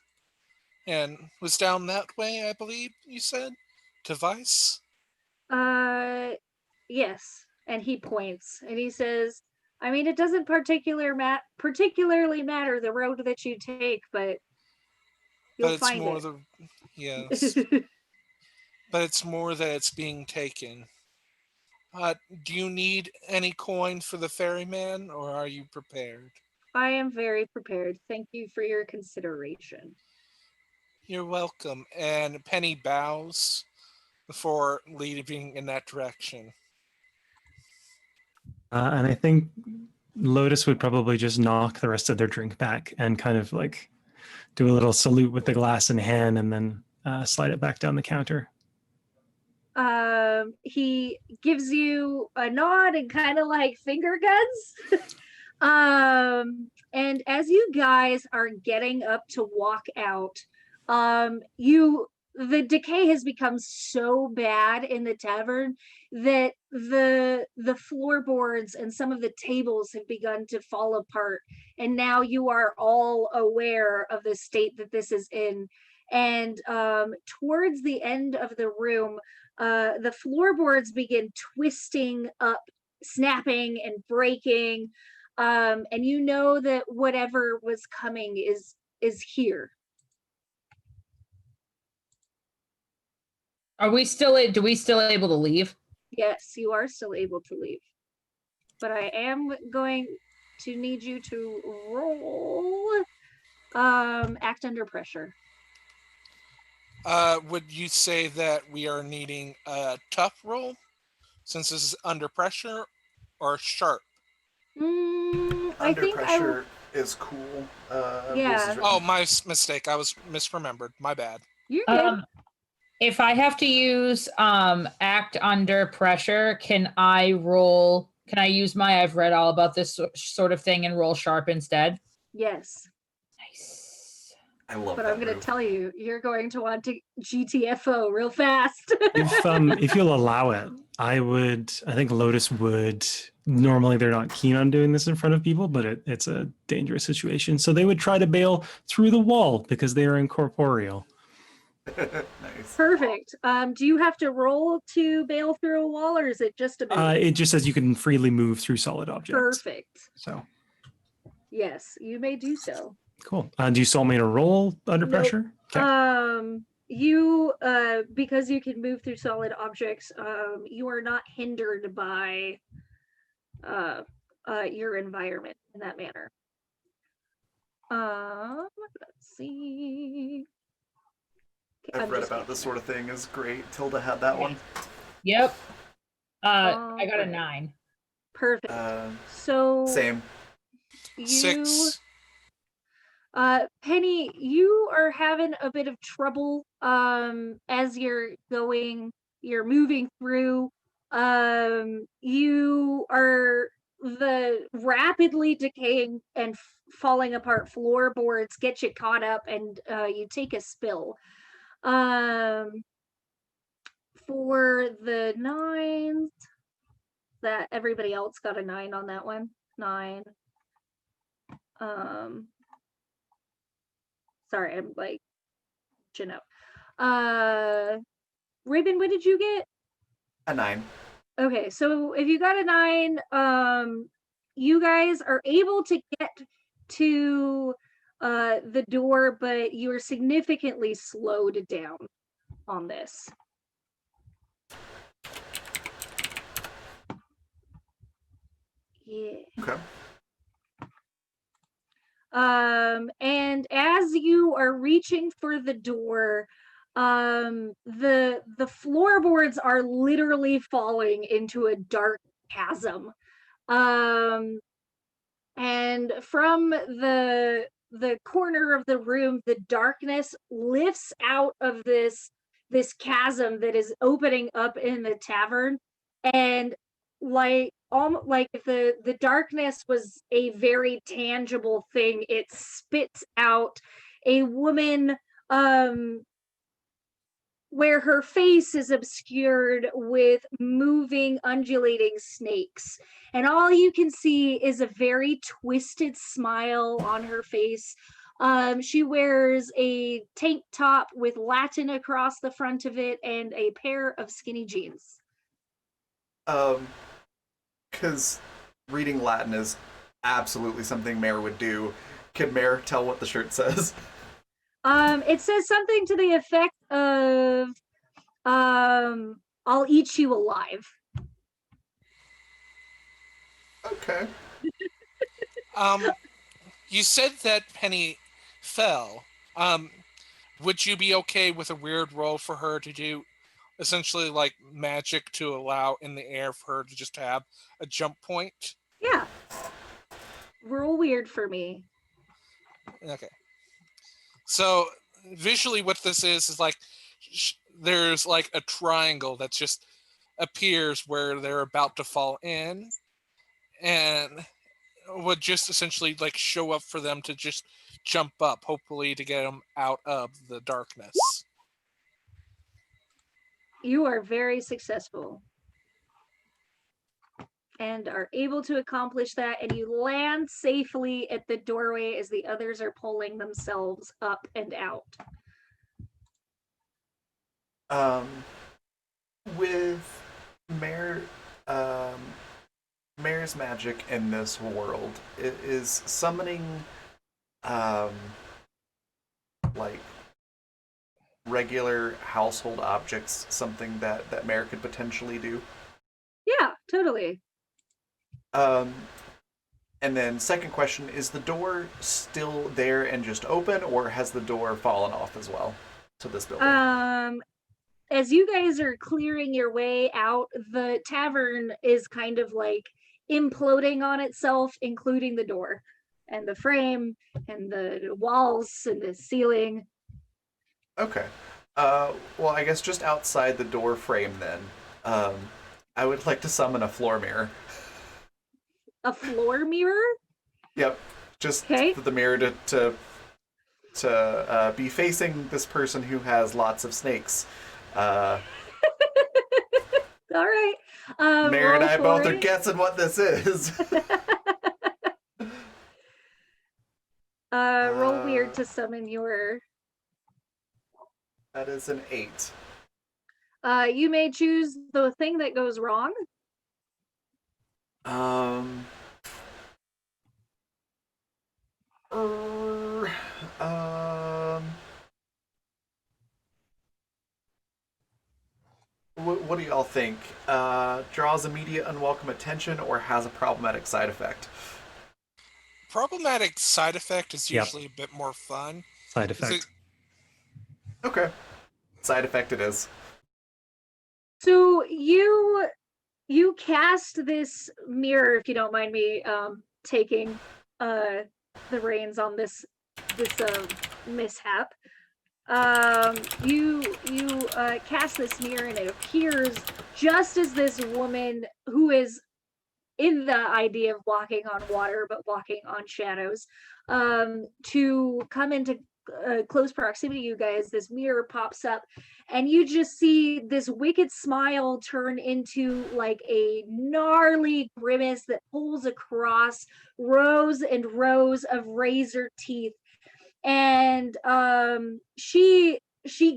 And was down that way, I believe you said? To Vice? Yes. And he points and he says, I mean, it doesn't particularly matter the road that you take, but you'll But it's find more it. the. Yes. But it's more that it's being taken. Do you need any coin for the ferryman, or are you prepared? I am very prepared. Thank you for your consideration. You're welcome. And Penny bows before leaving in that direction. And I think Lotus would probably just knock the rest of their drink back and kind of like do a little salute with the glass in hand and then slide it back down the counter. He gives you a nod and kind of like finger guns. And as you guys are getting up to walk out, the decay has become so bad in the tavern that the floorboards and some of the tables have begun to fall apart, and now you are all aware of the state that this is in. And towards the end of the room, the floorboards begin twisting up, snapping and breaking, and you know that whatever was coming is here. Are we still? Do we still able to leave? Yes, you are still able to leave, but I am going to need you to roll act under pressure. Would you say that we are needing a tough roll since this is under pressure, or sharp? I Under think pressure is cool. Yeah. Oh, my mistake. I was misremembered. My bad. You're good. If I have to use act under pressure, can I roll? Can I use my I've read all about this sort of thing and roll sharp instead? Yes. Nice. I love But that I'm going to move. tell you, you're going to want to GTFO real fast. If you'll allow it, I think Lotus would. Normally, they're not keen on doing this in front of people, but it's a dangerous situation. So they would try to bail through the wall because they are incorporeal. Nice. Perfect. Do you have to roll to bail through a wall, or is it just a move? It just says you can freely move through solid objects. Perfect. So Yes, you may do so. cool. Do you still want me to roll under Nope. pressure? Okay. You because you can move through solid objects, you are not hindered by your environment in that manner. Let's see. I've read about this sort of thing. Is great. Tilda had that one. Yep. I got a Alright. 9. Perfect. So Same. you 6. Penny, you are having a bit of trouble as you're moving through. You are the rapidly decaying and falling apart floorboards get you caught up, and you take a spill. For the nines, that everybody else got a 9 on that one. 9. Sorry, I'm like, Raven, what did you get? A 9. Okay, so if you got a 9, you guys are able to get to the door, but you are significantly slowed down on this. Yeah. Okay. And as you are reaching for the door, the floorboards are literally falling into a dark chasm. And from the corner of the room, the darkness lifts out of this chasm that is opening up in the tavern, and like almost like if the darkness was a very tangible thing, it spits out a woman where her face is obscured with moving, undulating snakes. And all you can see is a very twisted smile on her face. She wears a tank top with Latin across the front of it and a pair of skinny jeans. Because reading Latin is absolutely something Mare would do. Can Mare tell what the shirt says? It says something to the effect of, I'll eat you alive. Okay. You said that Penny fell. Would you be okay with a weird roll for her to do essentially like magic to allow in the air for her to just have a jump point? Yeah. Roll weird for me. Okay. So visually what this is like there's like a triangle that just appears where they're about to fall in, and would just essentially like show up for them to just jump up, hopefully to get them out of the darkness. You are very successful and are able to accomplish that, and you land safely at the doorway as the others are pulling themselves up and out. With Mare, Mare's magic in this world is summoning, like regular household objects something that Mare could potentially do? Yeah, totally. And then second question, is the door still there and just open, or has the door fallen off as well to this building? As you guys are clearing your way out, the tavern is kind of like imploding on itself, including the door and the frame and the walls and the ceiling. Okay. Well, I guess just outside the door frame then, I would like to summon a floor mirror. A floor mirror? Yep. Just okay. for the mirror to be facing this person who has lots of snakes. All right. Mare and I both are guessing what this is. Roll weird to summon your... That is an 8. You may choose the thing that goes wrong. What do y'all think? Draws immediate unwelcome attention or has a problematic side effect? Problematic side effect is usually a bit more fun. Side effect. Okay. Side effect it is. So you cast this mirror, if you don't mind me taking the reins on this mishap. You cast this mirror, and it appears just as this woman who is in the idea of walking on water but walking on shadows, to come into close proximity to you guys. This mirror pops up, and you just see this wicked smile turn into like a gnarly grimace that pulls across rows and rows of razor teeth. And she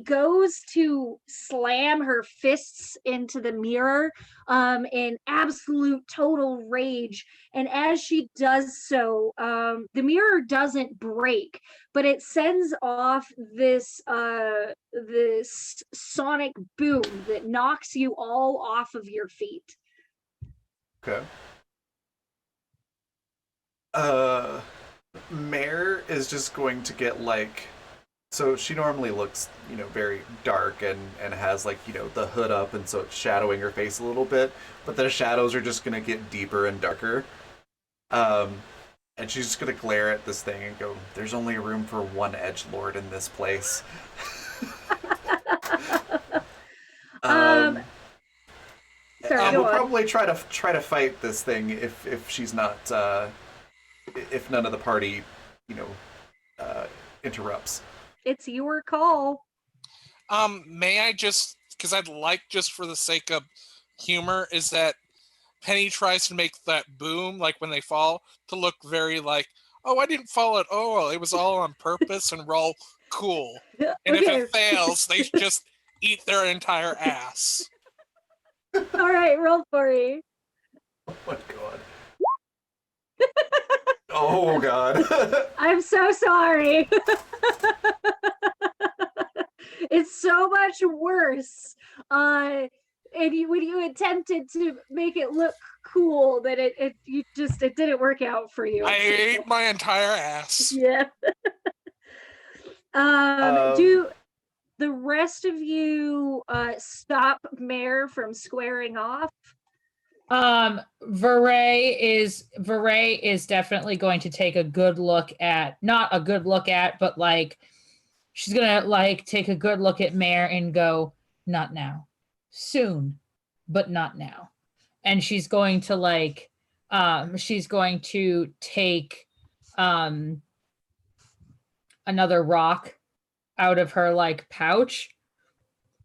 goes to slam her fists into the mirror, in absolute total rage. And as she does so, the mirror doesn't break, but it sends off this sonic boom that knocks you all off of your feet. Okay. Mare is just going to get like, so she normally looks, very dark and has like, the hood up, and so it's shadowing her face a little bit, but the shadows are just gonna get deeper and darker. And she's just gonna glare at this thing and go, "There's only room for one edgelord in this place." Sorry, And go we'll on. probably try to fight this thing if she's not if none of the party, interrupts. It's your call. May I just, because I'd like, just for the sake of humor, is that Penny tries to make that boom, like when they fall, to look very like, oh, I didn't fall at all. It was all on purpose, and roll cool. And if Okay. it fails, they just eat their entire ass. All right, roll for me. Oh my god. Oh god. I'm so sorry. It's so much worse. And when you attempted to make it look cool, that it didn't work out for you. I ate my entire ass. Yeah. Do the rest of you stop Mare from squaring off? Veray is definitely going to take a good look at, not a good look at, but like she's gonna like take a good look at Mare and go, not now. Soon, but not now. And she's going to like she's going to take another rock out of her like pouch,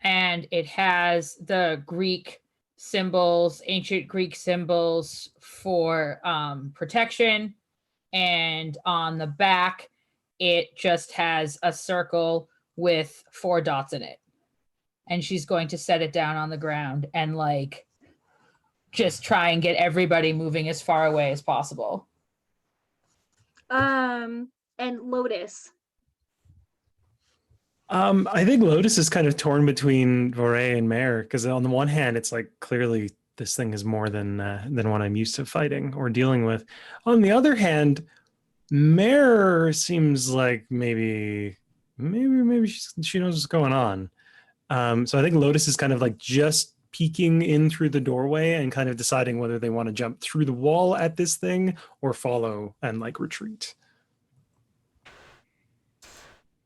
and it has the Greek symbols, ancient Greek symbols for protection, and on the back it just has a circle with 4 dots in it. And she's going to set it down on the ground and like just try and get everybody moving as far away as possible. And Lotus. I think Lotus is kind of torn between Voray and Mare, because on the one hand, it's like clearly this thing is more than what I'm used to fighting or dealing with. On the other hand, Mare seems like maybe she knows what's going on. So I think Lotus is kind of like just peeking in through the doorway and kind of deciding whether they want to jump through the wall at this thing or follow and like retreat.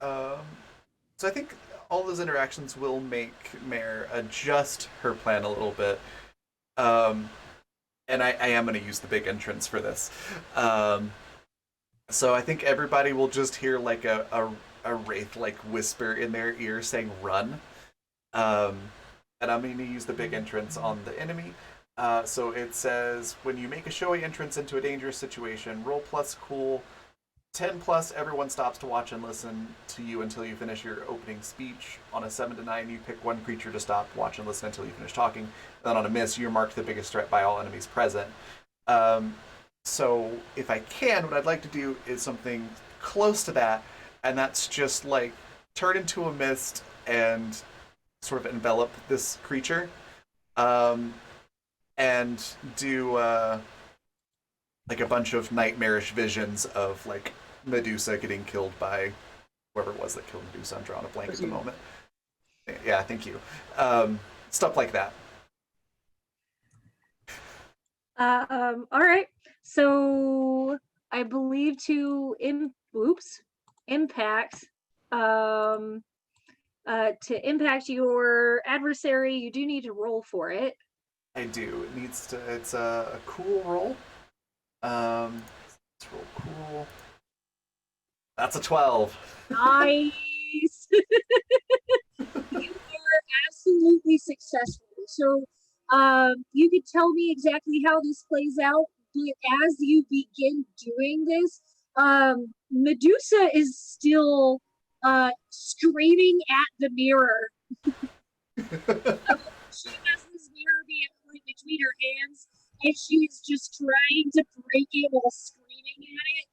So I think all those interactions will make Mare adjust her plan a little bit. And I am going to use the big entrance for this. So I think everybody will just hear like a wraith like whisper in their ear saying "run," and I'm going to use the big entrance on the enemy. So it says, when you make a showy entrance into a dangerous situation, roll plus cool 10 plus, everyone stops to watch and listen to you until you finish your opening speech. On a 7 to 9, you pick one creature to stop, watch, and listen until you finish talking. And then on a miss, you're marked the biggest threat by all enemies present. So if I can, what I'd like to do is something close to that, and that's just like turn into a mist and sort of envelop this creature, and do like a bunch of nightmarish visions of like Medusa getting killed by whoever it was that killed Medusa. I'm drawing a blank at the moment. Yeah, thank you. Stuff like that. All right. So I believe oops. impact, to impact your adversary, you do need to roll for it. I do. It needs to. It's a cool roll. Let's roll cool. That's a 12. Nice. You are absolutely successful. So, you could tell me exactly how this plays out, but as you begin doing this, Medusa is still screaming at the mirror. She has this mirror like between her hands, and she's just trying to break it while screaming at it.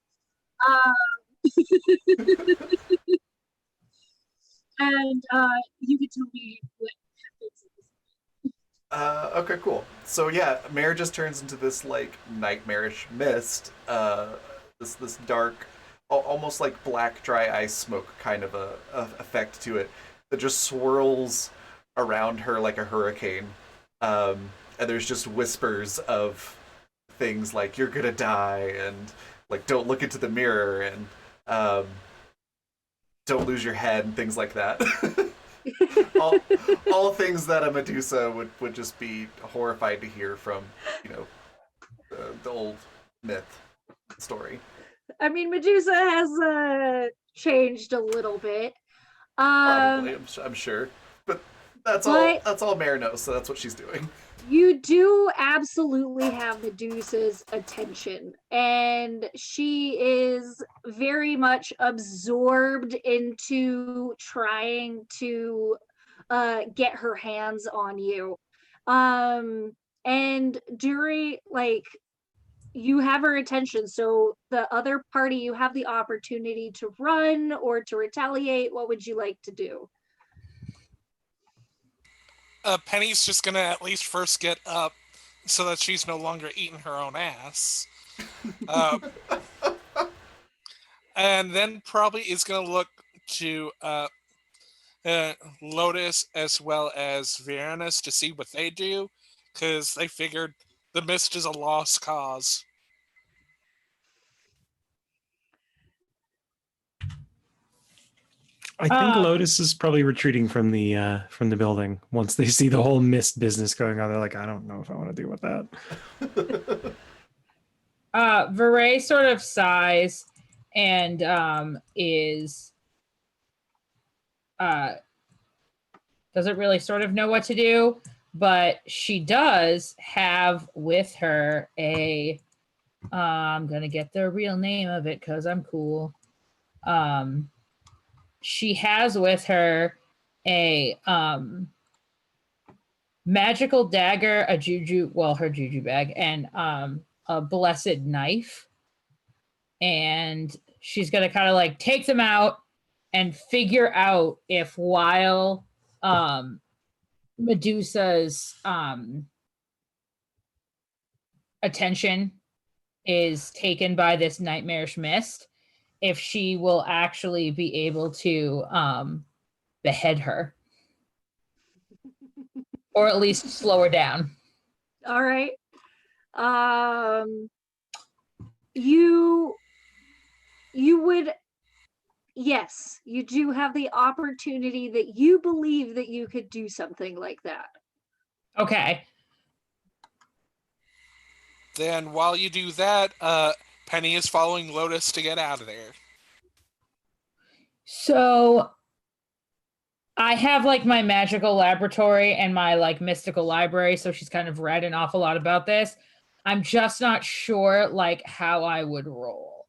And you can tell me what happens. Okay, cool. So yeah, Mare just turns into this like nightmarish mist. This dark, almost like black dry ice smoke kind of a effect to it that just swirls around her like a hurricane. And there's just whispers of things like "you're gonna die" and like "don't look into the mirror" and "don't lose your head" and things like that. all, all things that a Medusa would just be horrified to hear from, the old myth story. I mean, Medusa has changed a little bit. Probably, I'm sure, but that's all. But That's all Mare knows, so that's what she's doing. you do absolutely have Medusa's attention, and she is very much absorbed into trying to get her hands on you. And during, like, you have her attention, so the other party, you have the opportunity to run or to retaliate. What would you like to do? Penny's just gonna at least first get up so that she's no longer eating her own ass. And then probably is gonna look to Lotus as well as Virenus to see what they do, because they figured the mist is a lost cause. I think Lotus is probably retreating from the building once they see the whole mist business going on. They're like, I don't know if I want to deal with that. Veray sort of sighs and is doesn't really sort of know what to do, but she does have with her a I'm gonna get the real name of it because I'm cool. She has with her a magical dagger, a juju, well, her juju bag, and a blessed knife. And she's gonna kind of like take them out and figure out if while Medusa's attention is taken by this nightmarish mist, if she will actually be able to behead her. Or at least slow her down. All right. You would, yes, you do have the opportunity that you believe that you could do something like that. Okay. Then while you do that, Penny is following Lotus to get out of there. So I have like my magical laboratory and my like mystical library, so she's kind of read an awful lot about this. I'm just not sure like how I would roll.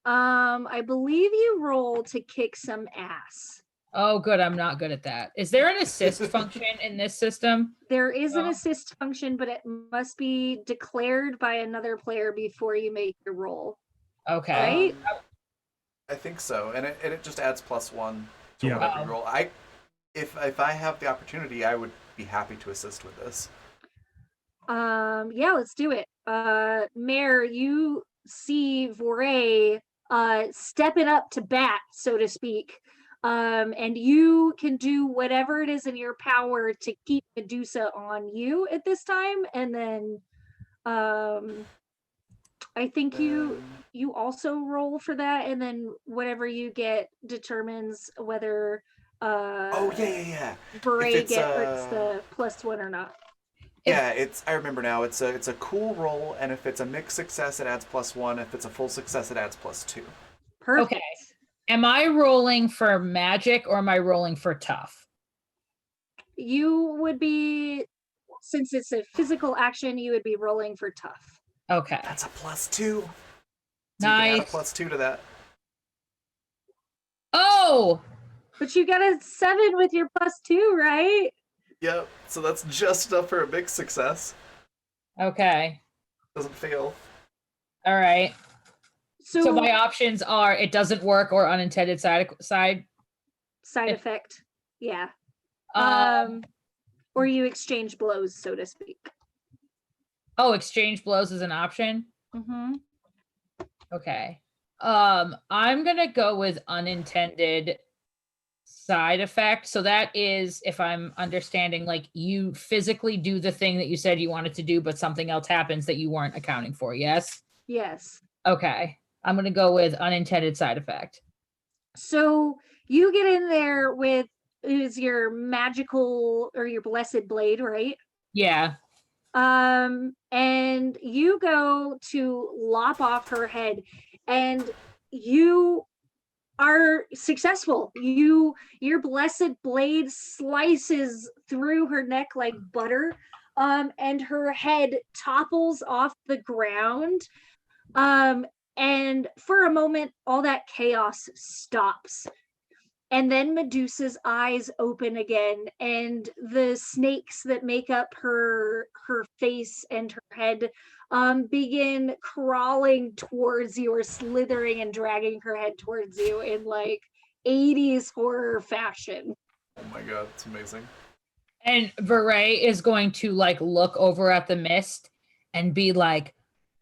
I believe you roll to kick some ass. Oh, good. I'm not good at that. Is there an assist function in this system? There is an assist function, but it must be declared by another player before you make your roll. Okay. Right? I think so, and it just adds +1 to Yeah. whatever you roll. If I have the opportunity, I would be happy to assist with this. Yeah, let's do it. Mare, you see Voray stepping up to bat, so to speak. And you can do whatever it is in your power to keep Medusa on you at this time. And then I I think you also roll for that, and then whatever you get determines whether Oh yeah. If Beret it's gets the +1 or not. yeah, I remember now. It's a cool roll, and if it's a mixed success, it adds +1. If it's a full success, it adds +2. Perfect. Okay. Am I rolling for magic or am I rolling for tough? You would be, since it's a physical action, you would be rolling for tough. Okay. That's a +2. So you can add a Nice. +2 to that. Oh, But you got a 7 with your +2, right? Yep. So that's just enough for a mixed success. okay. Doesn't fail. All right. So So my options are it doesn't work or unintended side. side if- effect. Yeah. Um, Or you exchange blows, so to speak. oh, exchange blows is an option. Mm-hmm. Okay. I'm gonna go with unintended side effect. So that is, if I'm understanding, like you physically do the thing that you said you wanted to do, but something else happens that you weren't accounting for. Yes. Yes. Okay. I'm gonna go with unintended side effect. So you get in there with is your magical or your blessed blade, right? Yeah. And you go to lop off her head, and you are successful. Your blessed blade slices through her neck like butter, and her head topples off the ground. And for a moment, all that chaos stops. And then Medusa's eyes open again, and the snakes that make up her face and her head begin crawling towards you, or slithering and dragging her head towards you in like 80s horror fashion. Oh my god, it's amazing. And Veray is going to like look over at the mist and be like,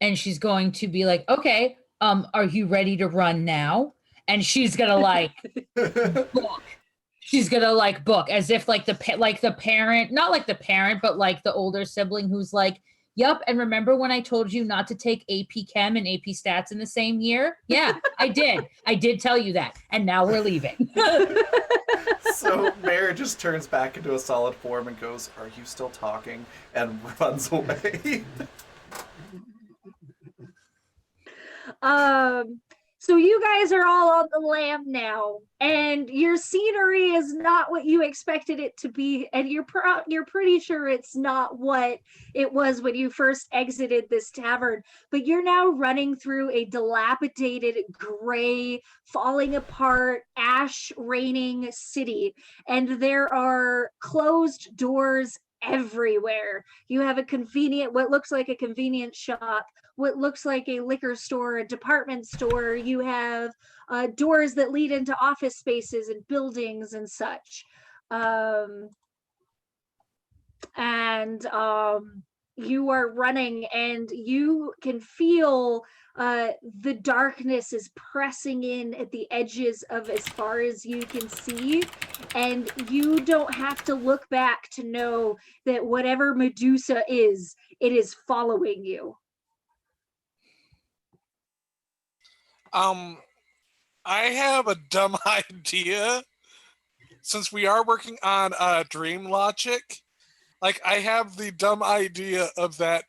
and she's going to be like, okay, are you ready to run now? And she's gonna like book. She's gonna like book as if like the parent, not like the parent, but like the older sibling who's like, yep. And remember when I told you not to take AP Chem and AP Stats in the same year? Yeah, I did. I did tell you that. And now we're leaving. So Mare just turns back into a solid form and goes, "Are you still talking?" and runs away. So you guys are all on the lam now, and your scenery is not what you expected it to be, and you're pretty sure it's not what it was when you first exited this tavern. But you're now running through a dilapidated, gray, falling apart, ash raining city, and there are closed doors everywhere. You have what looks like a convenience shop, what looks like a liquor store, a department store. You have doors that lead into office spaces and buildings and such. You are running, and you can feel the darkness is pressing in at the edges of as far as you can see, and you don't have to look back to know that whatever Medusa is, it is following you. I have a dumb idea. Since we are working on dream logic, like I have the dumb idea of that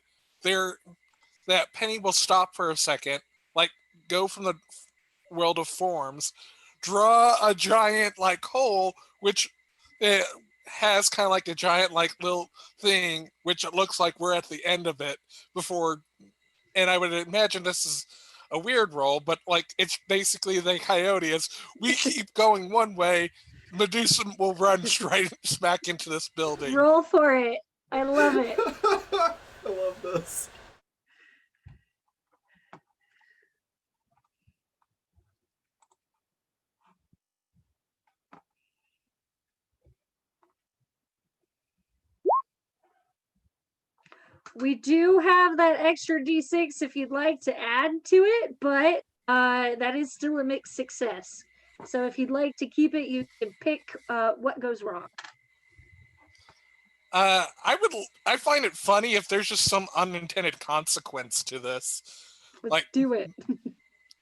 Penny will stop for a second, like go from the world of forms, draw a giant like hole, which it has kind of like a giant like little thing, which it looks like we're at the end of it before. And I would imagine this is a weird roll, but like it's basically the coyote. As we keep going one way, Medusa will run straight smack into this building. Roll for it. I love it. I love this. We do have that extra d6 if you'd like to add to it, but that is still a mixed success. So if you'd like to keep it, you can pick what goes wrong. I find it funny if there's just some unintended consequence to this. Let's Like, do it.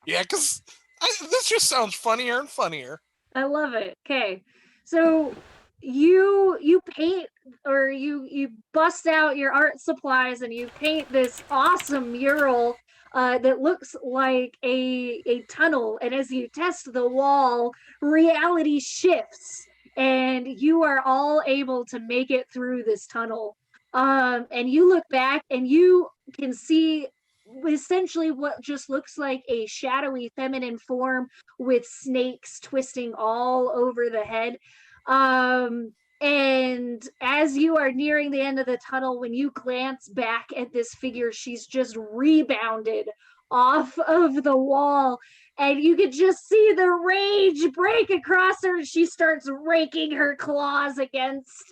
yeah, because this just sounds funnier and funnier. I love it. Okay. So you paint, or you bust out your art supplies and you paint this awesome mural that looks like a tunnel, and as you test the wall, reality shifts and you are all able to make it through this tunnel. And you look back and you can see essentially what just looks like a shadowy feminine form with snakes twisting all over the head. And as you are nearing the end of the tunnel, when you glance back at this figure, she's just rebounded off of the wall, and you can just see the rage break across her. She starts raking her claws against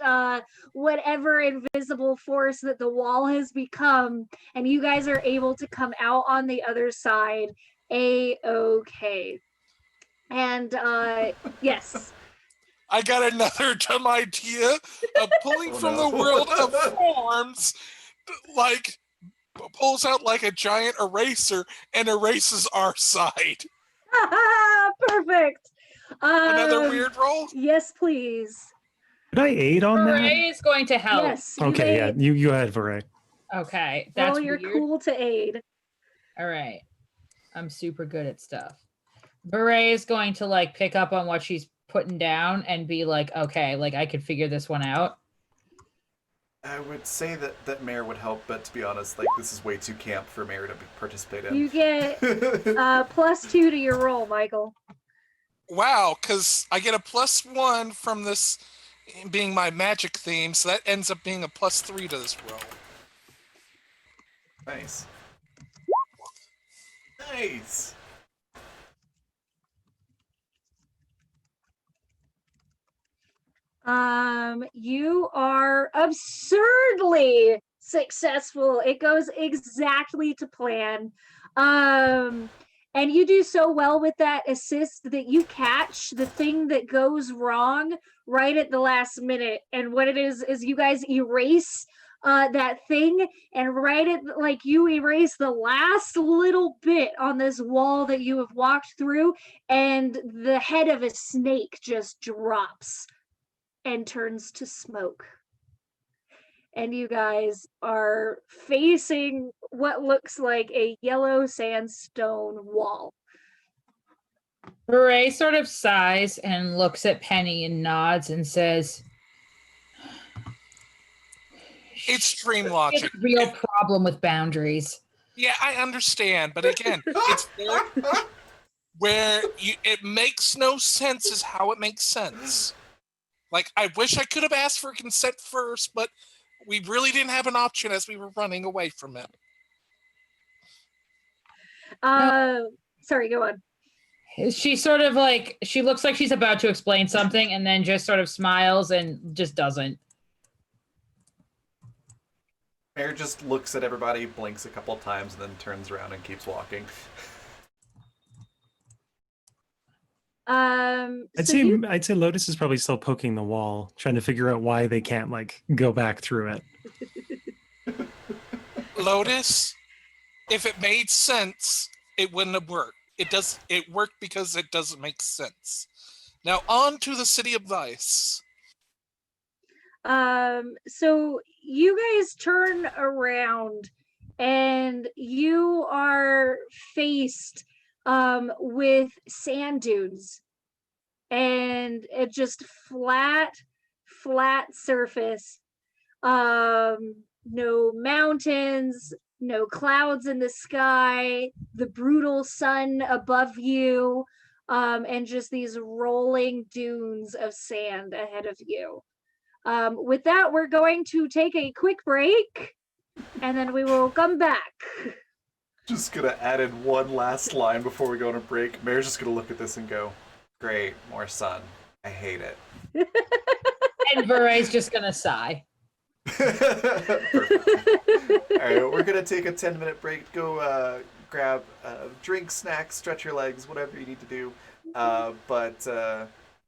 whatever invisible force that the wall has become, and you guys are able to come out on the other side a-okay. And yes. I got another dumb idea of pulling Oh, from no. the world of forms, like pulls out like a giant eraser and erases our side. Perfect. Another weird roll? Yes, please. Could I aid on that? Beret is going to help. Yes. Okay, yeah, you had Beret. Okay, that's Roll your weird. cool to aid. All right. I'm super good at stuff. Beret is going to like pick up on what she's putting down and be like, okay, like I could figure this one out. I would say that Mayor would help, but to be honest, like, this is way too camp for Mayor to participate in. You get +2 to your roll, Michael. Wow, because I get a +1 from this being my magic theme, so that ends up being a +3 to this roll. Nice. Nice. You are absurdly successful. It goes exactly to plan. And you do so well with that assist that you catch the thing that goes wrong right at the last minute. And what it is you guys erase that thing, and right at like you erase the last little bit on this wall that you have walked through, and the head of a snake just drops and turns to smoke. And you guys are facing what looks like a yellow sandstone wall. Beret sort of sighs and looks at Penny and nods and says, It's dream logic. "It's a real problem with boundaries." Yeah, I understand, but again, it's where it makes no sense is how it makes sense. Like, I wish I could have asked for consent first, but we really didn't have an option as we were running away from it. Sorry, go on. She sort of like, she looks like she's about to explain something and then just sort of smiles and just doesn't. Mayor just looks at everybody, blinks a couple times, and then turns around and keeps walking. I'd say Lotus is probably still poking the wall, trying to figure out why they can't like go back through it. Lotus, if it made sense, it wouldn't have worked. It worked because it doesn't make sense. Now on to the City of Vice. So you guys turn around and you are faced with sand dunes, and it just flat surface. No mountains, no clouds in the sky, the brutal sun above you, and just these rolling dunes of sand ahead of you. With that, we're going to take a quick break, and then we will come back. Just gonna add in one last line before we go on a break. Mayor's just gonna look at this and go, "Great, more sun. I hate it." And Beret's just gonna sigh. Perfect. All right, we're gonna take a 10-minute break. Go grab drink, snacks, stretch your legs, whatever you need to do.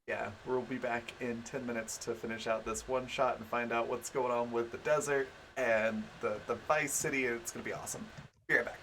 Yeah, we'll be back in 10 minutes to finish out this one shot and find out what's going on with the desert and the Vice City. It's gonna be awesome. Be right back.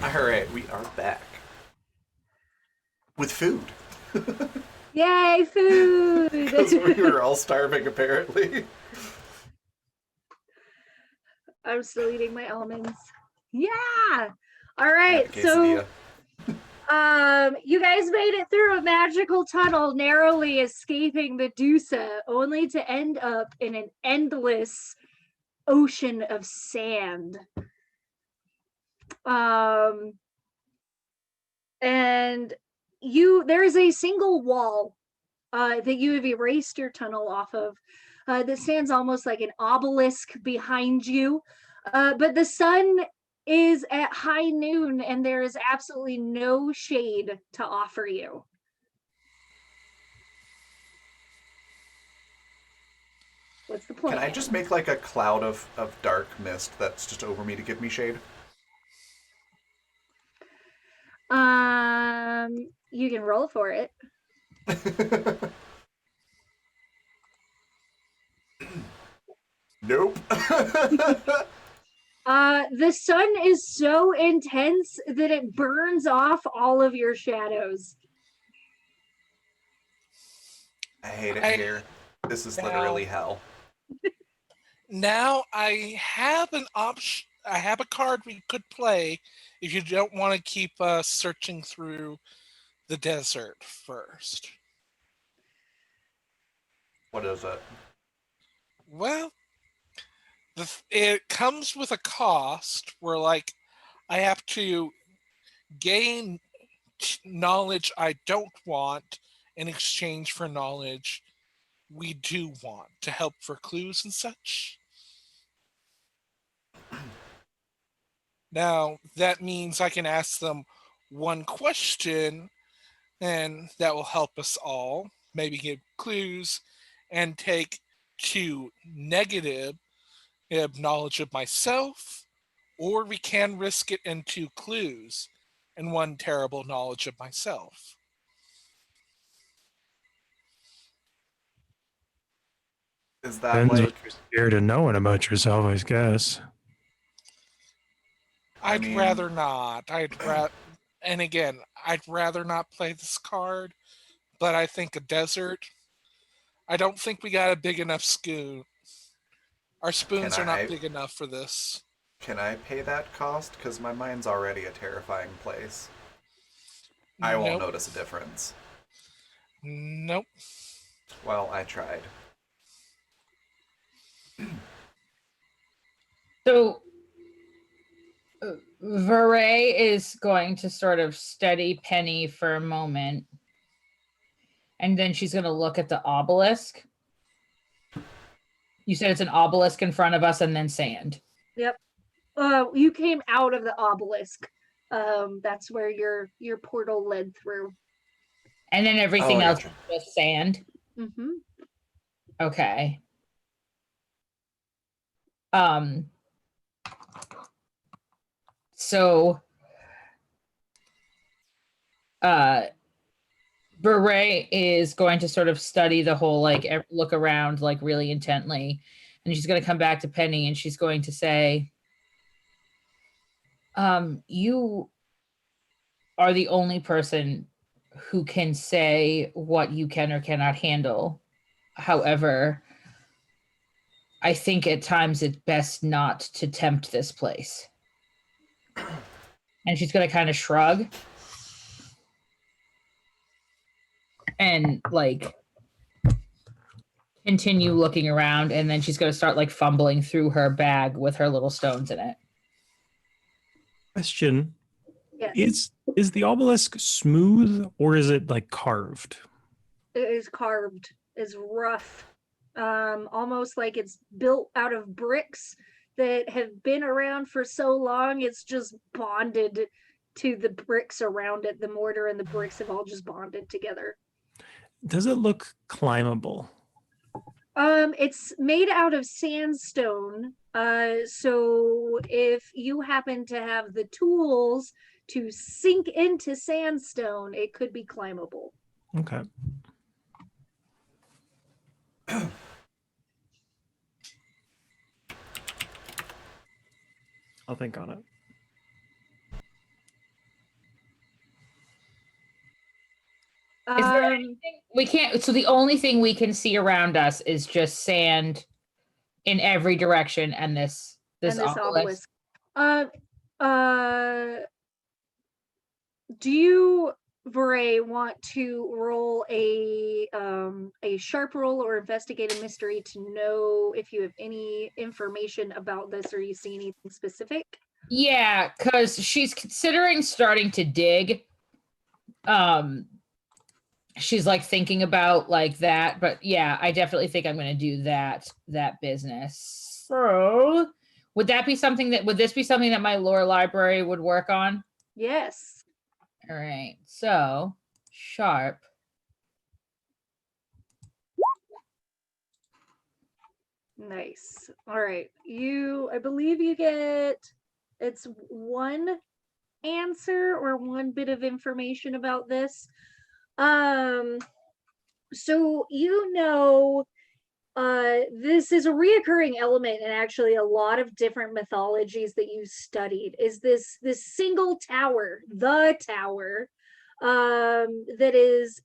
All right, we are back with food. Yay, food! Because we were all starving, apparently. I'm still eating my almonds. Yeah. All I right. have a So, quesadilla. you guys made it through a magical tunnel, narrowly escaping Medusa, only to end up in an endless ocean of sand. And there is a single wall that you have erased your tunnel off of that stands almost like an obelisk behind you. But the sun is at high noon and there is absolutely no shade to offer you. What's the plan? Can I just make like a cloud of dark mist that's just over me to give me shade? You can roll for it. Nope. The sun is so intense that it burns off all of your shadows. I hate it here. This is literally hell. Now I have an option. I have a card we could play if you don't want to keep searching through the desert first. What is it? Well, it comes with a cost where, like, I have to gain knowledge I don't want in exchange for knowledge we do want to help for clues and such. Now, that means I can ask them one question, and that will help us all, maybe give clues, and take two negative knowledge of myself, or we can risk it in two clues and one terrible knowledge of myself. Is that Depends like? what you're scared of knowing about yourself, I guess. I'd rather not. And again, I'd rather not play this card, but I think a desert. I don't think we got a big enough spoon. Our spoons are not big enough for this. Can I pay that cost? Because my mind's already a terrifying place. I won't notice a difference. Nope. Well, I tried. So Veray is going to sort of steady Penny for a moment. And then she's going to look at the obelisk. You said it's an obelisk in front of us and then sand. Yep. You came out of the obelisk. That's where your portal led through. And then everything else is just sand. Mm-hmm. Okay. So Beret is going to sort of study the whole, like, look around, like, really intently. And she's going to come back to Penny and she's going to say, you are the only person who can say what you can or cannot handle. However, I think at times it's best not to tempt this place. And she's going to kind of shrug and, like, continue looking around. And then she's going to start, like, fumbling through her bag with her little stones in it. Question. Yes. Is the obelisk smooth or is it like carved? It is carved. It's rough. Almost like it's built out of bricks that have been around for so long. It's just bonded to the bricks around it. The mortar and the bricks have all just bonded together. Does it look climbable? It's made out of sandstone. So if you happen to have the tools to sink into sandstone, it could be climbable. Okay. I'll think on it. Is there Um, anything we can't? So the only thing we can see around us is just sand in every direction, and this and this obelisk. obelisk. Uh, uh, do you, Beret, want to roll a sharp roll or investigate a mystery to know if you have any information about this or you see anything specific? Yeah, because she's considering starting to dig. Um, she's like thinking about like that, but yeah, I definitely think I'm going to do that business. So, would this be something that my lore library would work on? Yes. All right. So, sharp. Nice. All right. I believe you get, it's one answer or one bit of information about this. So this is a reoccurring element in actually a lot of different mythologies that you studied, is this single tower, the tower, that is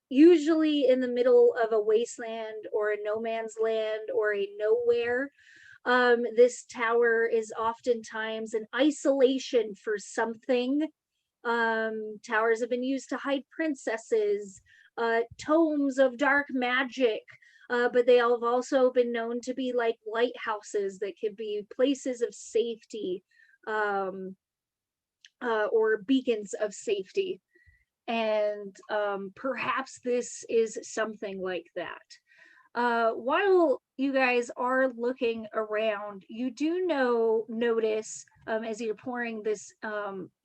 usually in the middle of a wasteland or a no man's land or a nowhere. This tower is oftentimes an isolation for something. Towers have been used to hide princesses, tomes of dark magic, but they have also been known to be like lighthouses that could be places of safety, or beacons of safety. And perhaps this is something like that. While you guys are looking around, you do notice, as you're pouring this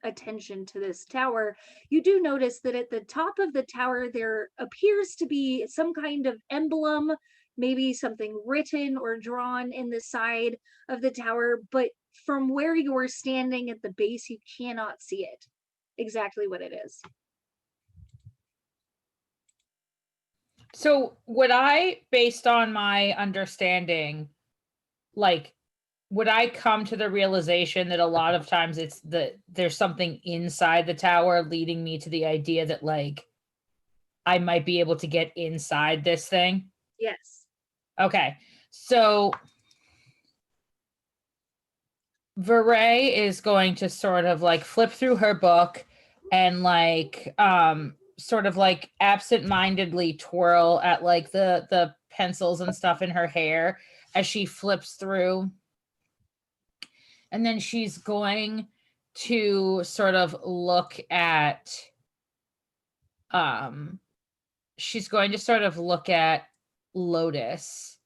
attention to this tower, you do notice that at the top of the tower there appears to be some kind of emblem, maybe something written or drawn in the side of the tower, but from where you're standing at the base, you cannot see it exactly what it is. So, would I, based on my understanding, like, would I come to the realization that a lot of times there's something inside the tower leading me to the idea that like I might be able to get inside this thing? Yes. Okay. So Veray is going to sort of like flip through her book and like sort of like absent-mindedly twirl at like the pencils and stuff in her hair as she flips through. And then she's going to sort of look at she's going to sort of look at Lotus,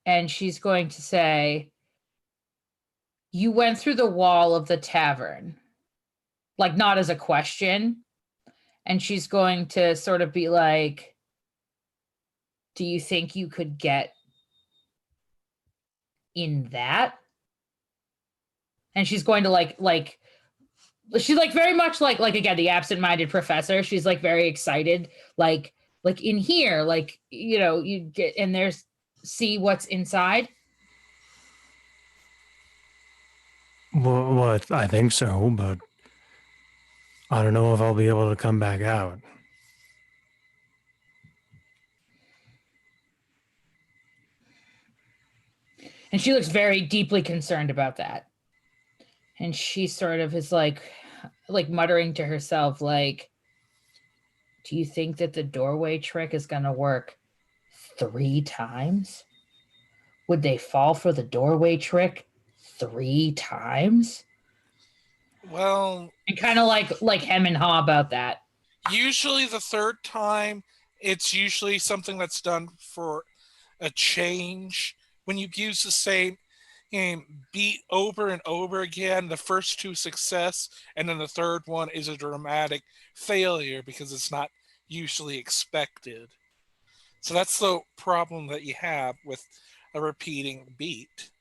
and she's going to say, "You went through the wall of the tavern." Like, not as a question. And she's going to sort of be like, "Do you think you could get in that?" And she's going to like she's like very much like again the absent-minded professor. She's like very excited, like in here, like you get and there's see what's inside. Well, I think so, but I don't know if I'll be able to come back out. And she looks very deeply concerned about that. And she sort of is like muttering to herself, like, "Do you think that the doorway trick is gonna work 3 times? Would they fall for the doorway trick 3 times?" Well, And kind of like hem and haw about that. usually the third time, it's usually something that's done for a change. When you use the same beat over and over again, the first two success, and then the third one is a dramatic failure because it's not usually expected. So that's the problem that you have with a repeating beat.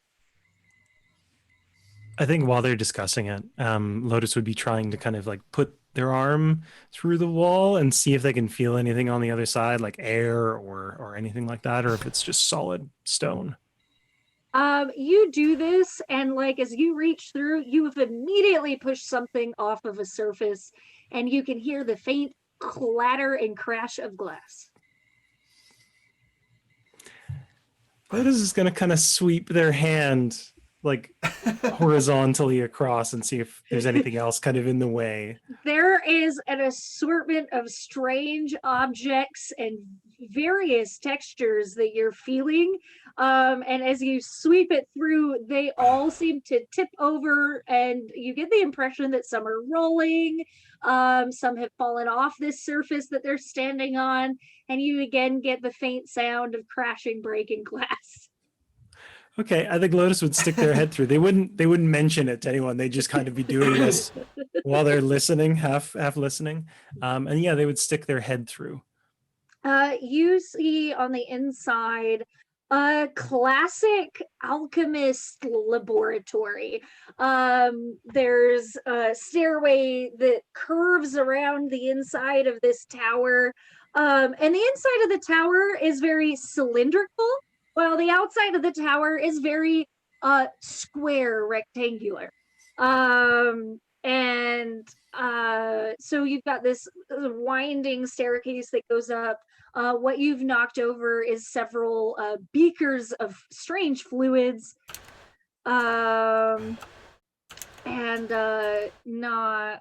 I think while they're discussing it, Lotus would be trying to kind of like put their arm through the wall and see if they can feel anything on the other side, like air or anything like that, or if it's just solid stone. You do this, and like as you reach through, you have immediately pushed something off of a surface, and you can hear the faint clatter and crash of glass. Lotus is going to kind of sweep their hand like horizontally across and see if there's anything else kind of in the way. There is an assortment of strange objects and various textures that you're feeling. And as you sweep it through, they all seem to tip over, and you get the impression that some are rolling, some have fallen off this surface that they're standing on, and you again get the faint sound of crashing, breaking glass. Okay, I think Lotus would stick their head through. They wouldn't mention it to anyone. They'd just kind of be doing this while they're listening, half listening. And yeah, they would stick their head through. You see on the inside a classic alchemist laboratory. There's a stairway that curves around the inside of this tower. And the inside of the tower is very cylindrical, while the outside of the tower is very square, rectangular. So you've got this winding staircase that goes up. What you've knocked over is several beakers of strange fluids, and not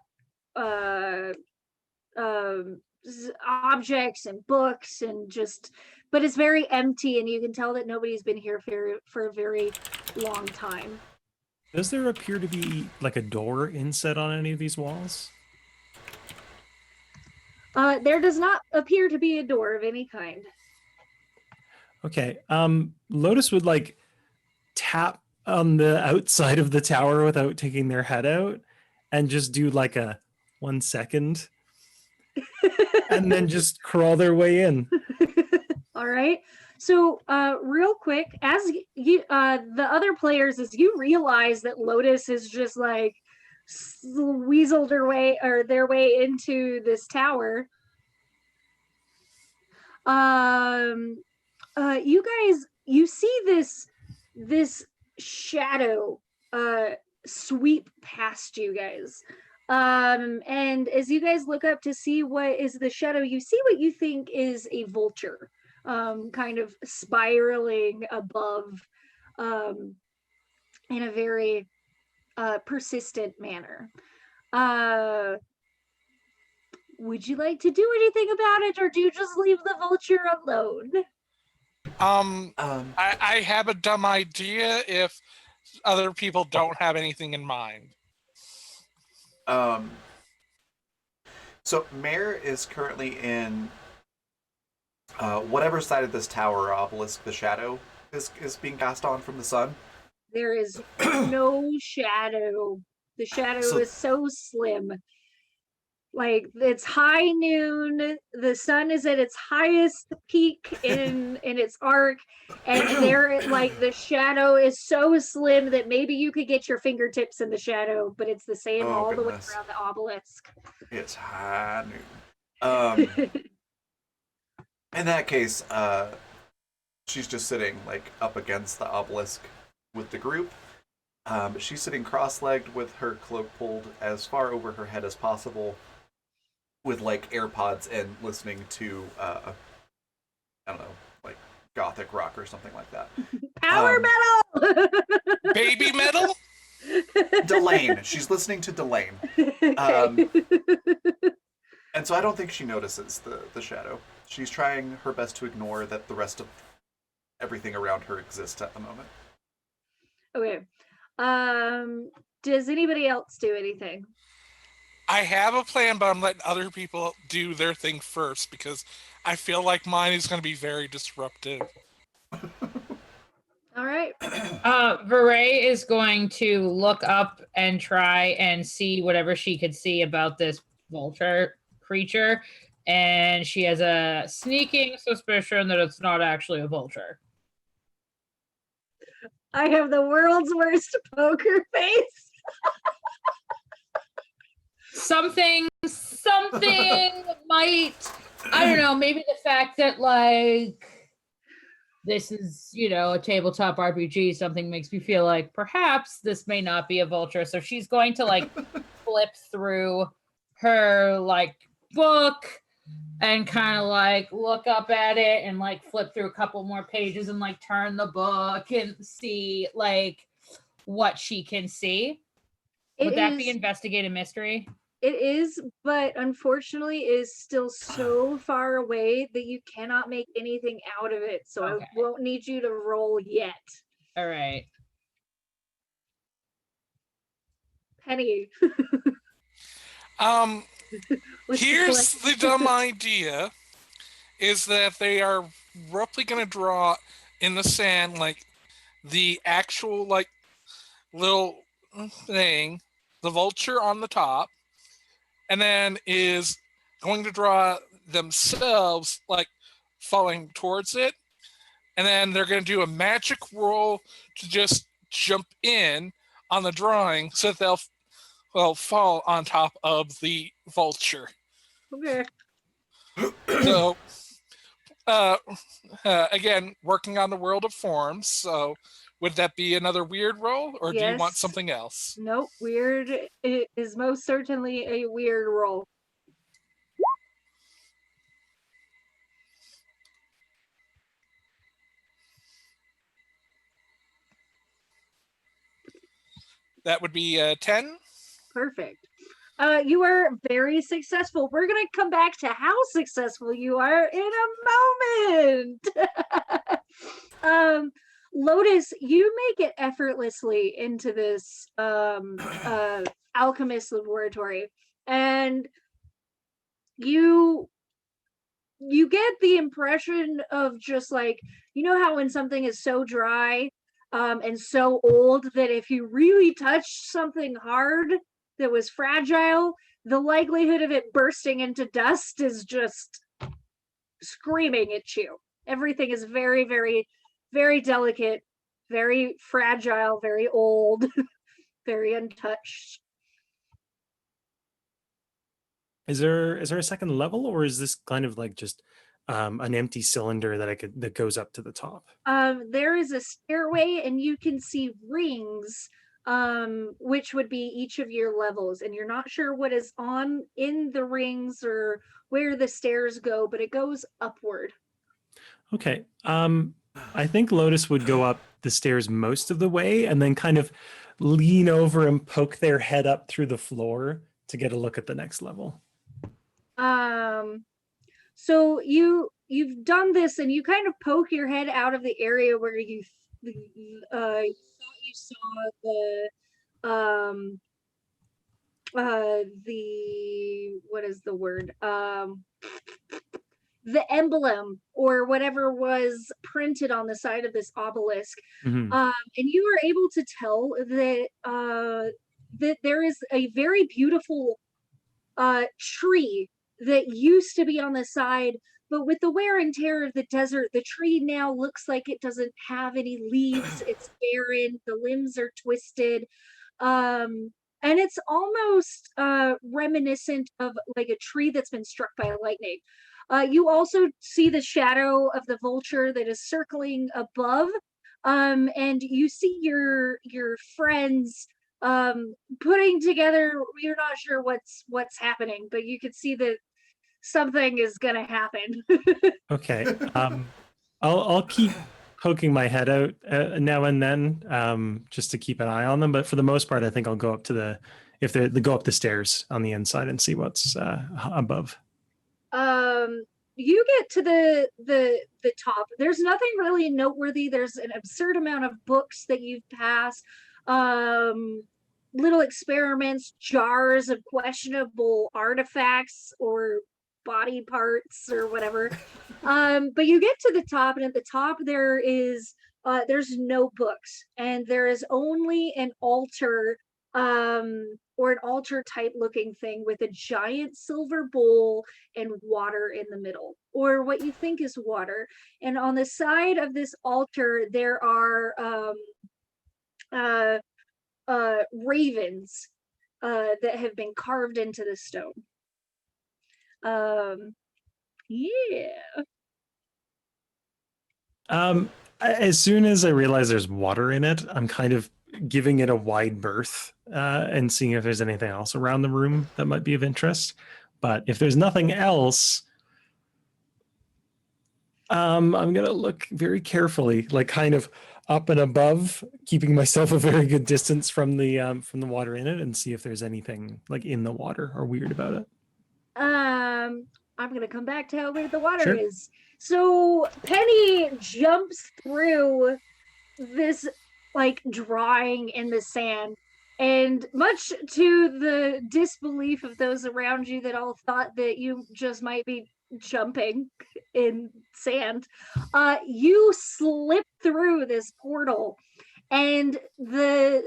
objects and books, and just, but it's very empty, and you can tell that nobody's been here for a very long time. Does there appear to be like a door inset on any of these walls? There does not appear to be a door of any kind. Okay. Lotus would like tap on the outside of the tower without taking their head out and just do like a 1 second and then just crawl their way in. All right. So real quick, as you the other players, as you realize that Lotus is just like weaseled their way into this tower, you see this shadow sweep past you guys, and as you guys look up to see what is the shadow, you see what you think is a vulture, kind of spiraling above, in a very persistent manner. Would you like to do anything about it, or do you just leave the vulture alone? I have a dumb idea if other people don't have anything in mind. So Mare is currently in whatever side of this tower or obelisk the shadow is being cast on from the sun. There is no shadow. The shadow is so slim. Like, it's high noon, the sun is at its highest peak in its arc, and there, like, the shadow is so slim that maybe you could get your fingertips in the shadow, but it's the same all the way around the obelisk. It's high noon. In that case, she's just sitting like up against the obelisk with the group. She's sitting cross-legged with her cloak pulled as far over her head as possible, with like AirPods and listening to I don't know, like gothic rock or something like that. Power metal. Baby metal. Delane. She's listening to Delane. And so I don't think she notices the shadow. She's trying her best to ignore that the rest of everything around her exists at the moment. Okay. Does anybody else do anything? I have a plan, but I'm letting other people do their thing first because I feel like mine is going to be very disruptive. All right. Veray is going to look up and try and see whatever she could see about this vulture creature, and she has a sneaking suspicion that it's not actually a vulture. I have the world's worst poker face. Something might, I don't know, maybe the fact that, like, this is, you know, a tabletop RPG, something makes me feel like perhaps this may not be a vulture. So she's going to, like, flip through her, like, book, and kind of like look up at it and like flip through a couple more pages and like turn the book and see like what she can see. Would that be investigative mystery? It is, but unfortunately is still so far away that you cannot make anything out of it. So Okay. I won't need you to roll yet. All right. Penny. What's Here's the the dumb idea: is that they are roughly going to draw in the sand like the actual like little thing, the vulture on the top, and then is going to draw themselves like falling towards it, and then they're going to do a magic roll to just jump in on the drawing so that they'll fall on top of the vulture. Okay. So again, working on the world of forms. So would that be another weird roll, or do you want Yes. something else? Nope. Weird is most certainly a weird roll. That would be 10. Perfect. You are very successful. We're gonna come back to how successful you are in a moment. Lotus, you make it effortlessly into this alchemist laboratory, and you get the impression of just like, you know how when something is so dry and so old that if you really touched something hard that was fragile, the likelihood of it bursting into dust is just screaming at you. Everything is very, very, very delicate, very fragile, very old, very untouched. Is there a second level, or is this kind of like just an empty cylinder that goes up to the top? There is a stairway, and you can see rings, which would be each of your levels, and you're not sure what is on in the rings or where the stairs go, but it goes upward. Okay. I think Lotus would go up the stairs most of the way and then kind of lean over and poke their head up through the floor to get a look at the next level. So you've done this, and you kind of poke your head out of the area where you thought you saw the what is the word, the emblem or whatever was printed on the side of this obelisk. Mm-hmm. And you were able to tell that that there is a very beautiful tree that used to be on the side, but with the wear and tear of the desert, the tree now looks like it doesn't have any leaves. It's barren, the limbs are twisted, and it's almost reminiscent of like a tree that's been struck by lightning. You also see the shadow of the vulture that is circling above, and you see your friends putting together. You're not sure what's happening, but you can see that something is gonna happen. Okay. I'll keep poking my head out now and then, just to keep an eye on them. But for the most part, I think I'll go up to they go up the stairs on the inside and see what's above. You get to the top. There's nothing really noteworthy. There's an absurd amount of books that you've passed. Little experiments, jars of questionable artifacts or body parts or whatever. But you get to the top, and at the top there's no books, and there is only an altar, or an altar type looking thing with a giant silver bowl and water in the middle, or what you think is water. And on the side of this altar there are ravens that have been carved into the stone. Yeah. As soon as I realize there's water in it, I'm kind of giving it a wide berth and seeing if there's anything else around the room that might be of interest. But if there's nothing else, I'm gonna look very carefully, like kind of up and above, keeping myself a very good distance from the water in it, and see if there's anything like in the water or weird about it. I'm gonna come back to how weird the water Sure. is. So Penny jumps through this like drawing in the sand, and much to the disbelief of those around you that all thought that you just might be jumping in sand, you slip through this portal, and the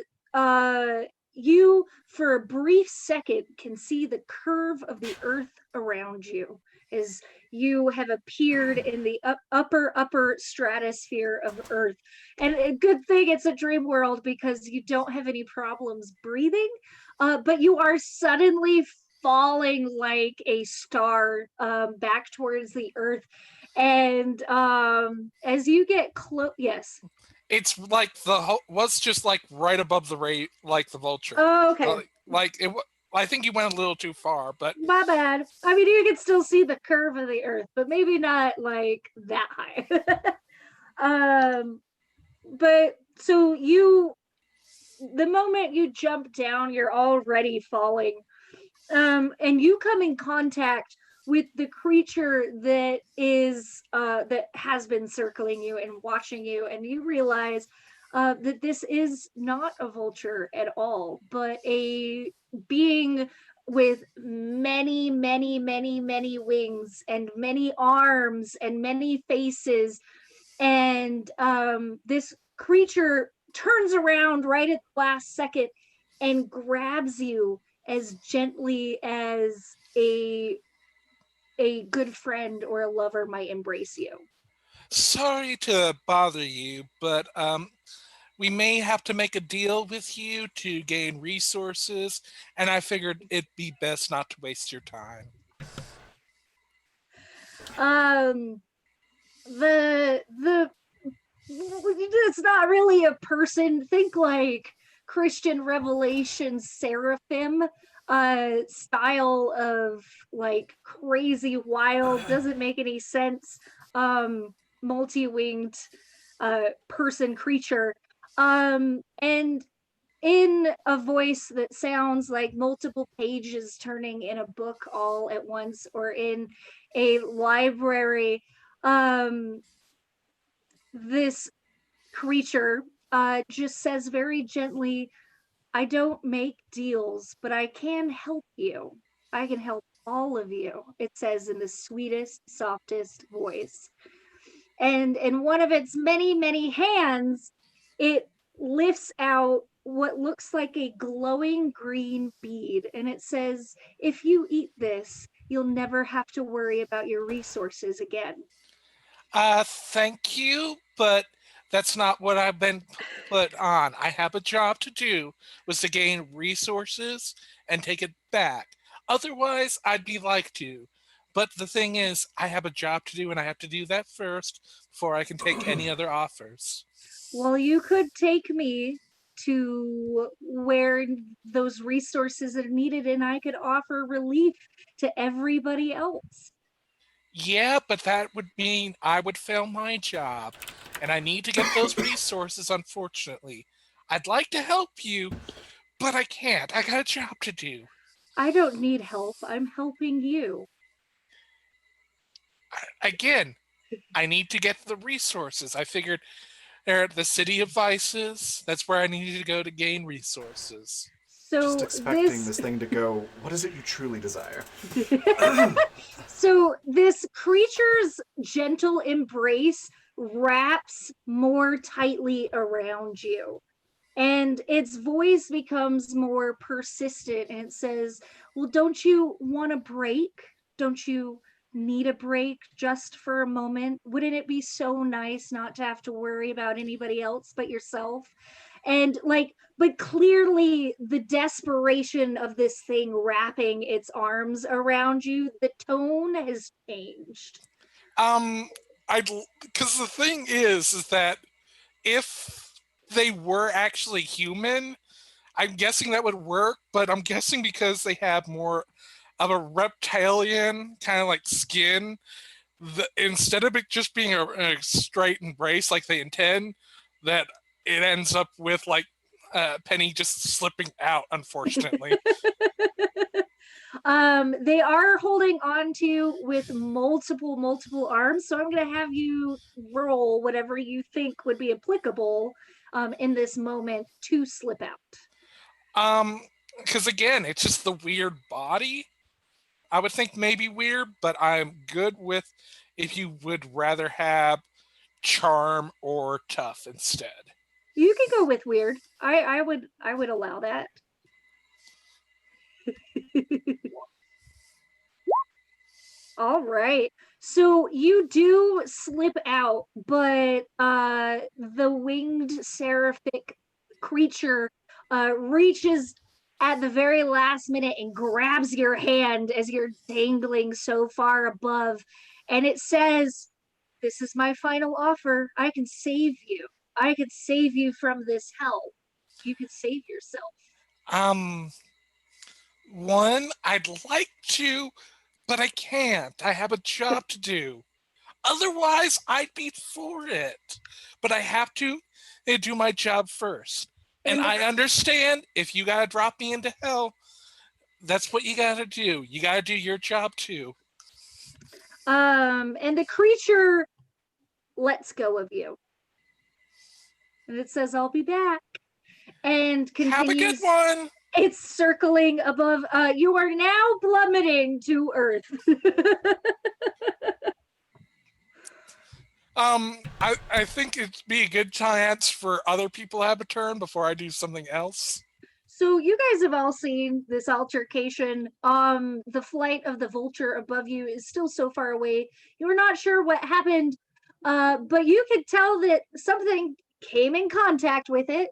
you for a brief second can see the curve of the earth around you as you have appeared in the upper stratosphere of earth. And a good thing it's a dream world because you don't have any problems breathing, but you are suddenly falling like a star back towards the earth. And as you get close, yes. It's like was just like right above the rate, like the vulture. Oh, okay. Like it. I think you went a little too far, but My bad. I mean, you can still see the curve of the earth, but maybe not like that high. But so the moment you jump down, you're already falling. And you come in contact with the creature that has been circling you and watching you, and you realize that this is not a vulture at all, but a being with many, many, many, many wings and many arms and many faces. And this creature turns around right at the last second and grabs you as gently as a good friend or a lover might embrace you. sorry to bother you, but we may have to make a deal with you to gain resources, and I figured it'd be best not to waste your time. The it's not really a person. Think like Christian Revelation seraphim style of like crazy wild, doesn't make any sense, multi-winged person creature, and in a voice that sounds like multiple pages turning in a book all at once or in a library. This creature just says very gently, I don't make deals, but I can help you. I can help all of you, it says in the sweetest, softest voice. And in one of its many, many hands, it lifts out what looks like a glowing green bead. And it says, if you eat this, you'll never have to worry about your resources again. Thank you, but that's not what I've been put on. I have a job to do, was to gain resources and take it back. Otherwise, I'd be like to. But the thing is, I have a job to do, and I have to do that first before I can take any other offers. Well, you could take me to where those resources are needed, and I could offer relief to everybody else. Yeah, but that would mean I would fail my job, and I need to get those resources, unfortunately. I'd like to help you, but I can't. I got a job to do. I don't need help. I'm helping you. Again, I need to get the resources. I figured they're at the City of Vices. That's where I needed to go to gain resources. So Just expecting this thing to go, what is it you truly desire? So this creature's gentle embrace wraps more tightly around you. And its voice becomes more persistent and it says, well, don't you want a break? Don't you need a break just for a moment? Wouldn't it be so nice not to have to worry about anybody else but yourself? And like, but clearly the desperation of this thing wrapping its arms around you, the tone has changed. Because the thing is that if they were actually human, I'm guessing that would work, but I'm guessing because they have more of a reptilian kind of like skin, instead of it just being a straight embrace like they intend, that it ends up with like Penny just slipping out, unfortunately. They are holding on to you with multiple arms, so I'm going to have you roll whatever you think would be applicable in this moment to slip out. Because again, it's just the weird body. I would think maybe weird, but I'm good with if you would rather have charm or tough instead. You can go with weird. I would allow that. All right. So you do slip out, but the winged seraphic creature reaches at the very last minute and grabs your hand as you're dangling so far above. And it says, "This is my final offer. I can save you. I can save you from this hell. You can save yourself." One, I'd like to, but I can't. I have a job to do. Otherwise, I'd be for it. But I have to do my job first. And I understand if you gotta drop me into hell, that's what you gotta do. You gotta do your job too. And the creature lets go of you. And it says, "I'll be back." And Have a good continues. one. It's circling above. You are now plummeting to Earth. I think it'd be a good chance for other people to have a turn before I do something else. So you guys have all seen this altercation. The flight of the vulture above you is still so far away. You're not sure what happened, but you could tell that something came in contact with it,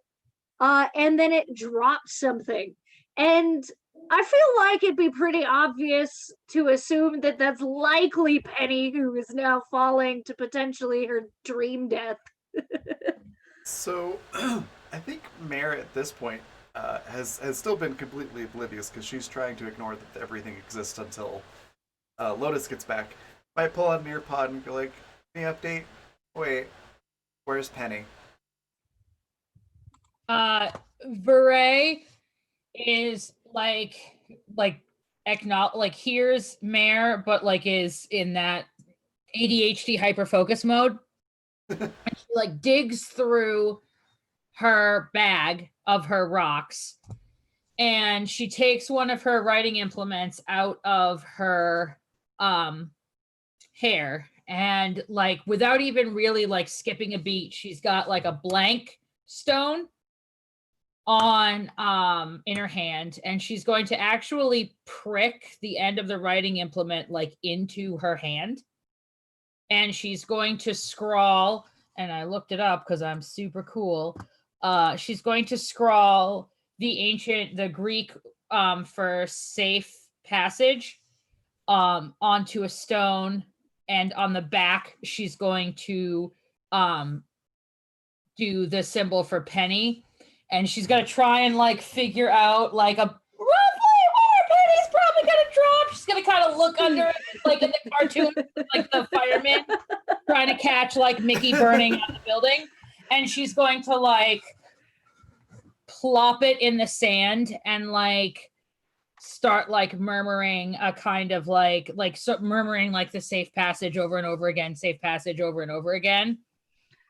and then it dropped something. And I feel like it'd be pretty obvious to assume that that's likely Penny, who is now falling to potentially her dream death. So, I think Mare at this point has still been completely oblivious because she's trying to ignore that everything exists until Lotus gets back. Might pull out an earpod and be like, "Any update? Wait, where's Penny?" Veray is hears Mare, but like is in that ADHD hyper focus mode. And she like digs through her bag of her rocks, and she takes one of her writing implements out of her hair, and like without even really like skipping a beat, she's got like a blank stone on in her hand, and she's going to actually prick the end of the writing implement like into her hand, and she's going to scrawl, and I looked it up because I'm super cool. She's going to scrawl the Greek for safe passage onto a stone, and on the back she's going to do the symbol for Penny, and she's gonna try and like figure out like a roughly where Penny's probably gonna drop. She's gonna kind of look under it, like in the cartoon, like the fireman trying to catch like Mickey burning on the building, and she's going to like plop it in the sand and like start like murmuring a kind of murmuring like the safe passage over and over again, safe passage over and over again.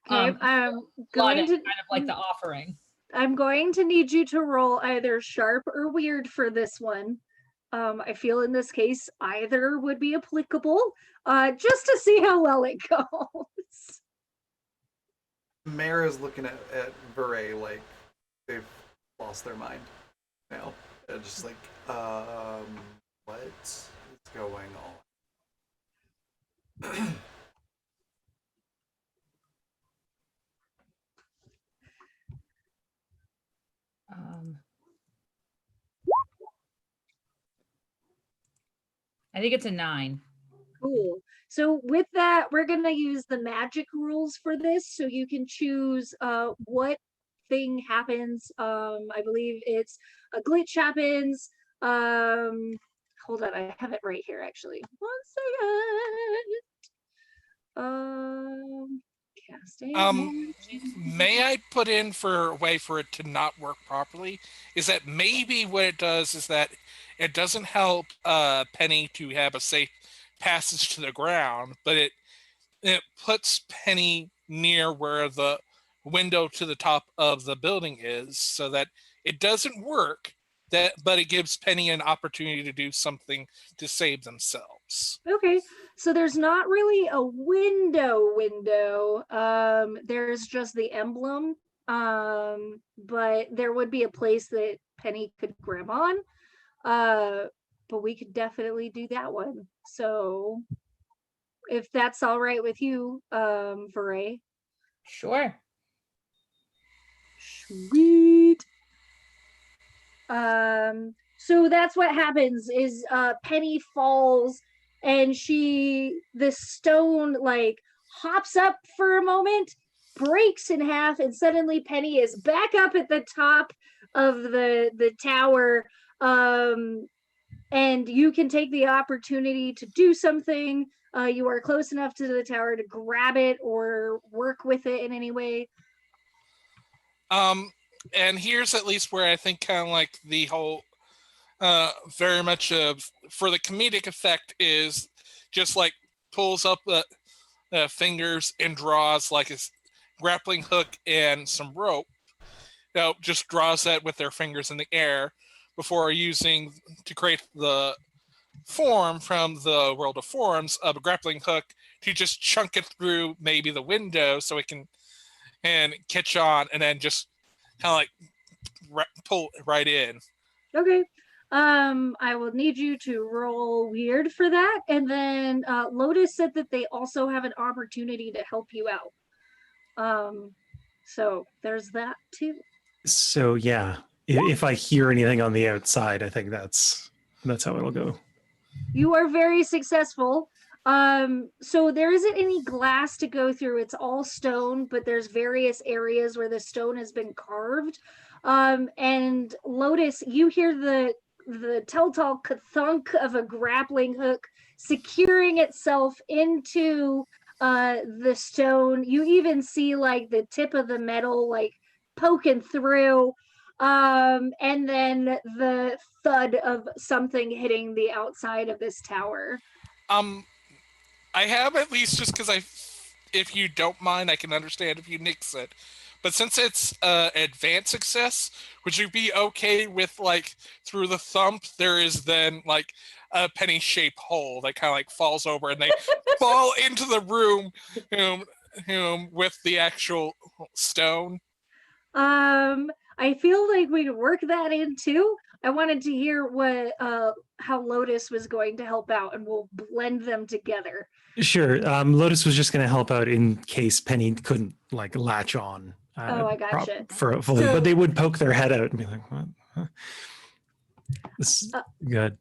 Okay, I'm going to kind of like the offering. I'm going to need you to roll either sharp or weird for this one. I feel in this case either would be applicable, just to see how well it goes. Mare is looking at Beret like they've lost their mind now. Just like, what is going on? I think it's a 9. Cool. So with that, we're going to use the magic rules for this. So you can choose what thing happens. I believe it's a glitch happens. Hold on, I have it right here actually. 1 second. May I put in for a way for it to not work properly? Is that maybe what it does is that it doesn't help Penny to have a safe passage to the ground, but it puts Penny near where the window to the top of the building is, so that it doesn't work. But it gives Penny an opportunity to do something to save themselves. Okay, so there's not really a window. There's just the emblem. But there would be a place that Penny could grab on. But we could definitely do that one. So if that's all right with you, Veray. Sure. Sweet. So that's what happens is Penny falls and the stone like hops up for a moment, breaks in half, and suddenly Penny is back up at the top of the tower. And you can take the opportunity to do something. You are close enough to the tower to grab it or work with it in any way. And here's at least where I think kind of like the whole very much of for the comedic effect is just like pulls up the fingers and draws like a grappling hook and some rope. Just draws that with their fingers in the air before using to create the form from the world of forms of a grappling hook to just chunk it through maybe the window so it can and catch on and then just kind of like pull right in. Okay. I will need you to roll weird for that. And then Lotus said that they also have an opportunity to help you out. So there's that too. So yeah, if I hear anything on the outside, I think that's how it'll go. You are very successful. So there isn't any glass to go through. It's all stone, but there's various areas where the stone has been carved. And Lotus, you hear the telltale thunk of a grappling hook securing itself into the stone. You even see like the tip of the metal like poking through. And then the thud of something hitting the outside of this tower. I have at least just because if you don't mind, I can understand if you nix it. But since it's advanced success, would you be okay with like through the thump there is then like a penny-shaped hole that kind of like falls over and they fall into the room with the actual stone? I feel like we could work that in too. I wanted to hear what how Lotus was going to help out, and we'll blend them together. Sure. Lotus was just going to help out in case Penny couldn't like latch on. I gotcha. Fully, but they would poke their head out and be like, "What? Huh? This is good."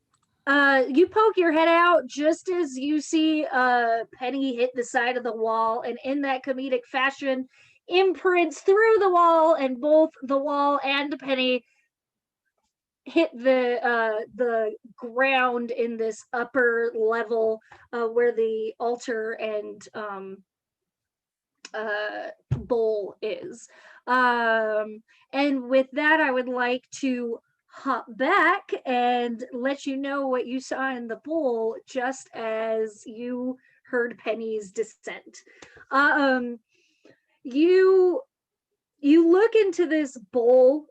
You poke your head out just as you see Penny hit the side of the wall, and in that comedic fashion, imprints through the wall, and both the wall and Penny hit the ground in this upper level where the altar and bowl is. And with that, I would like to hop back and let you know what you saw in the bowl just as you heard Penny's descent. You look into this bowl,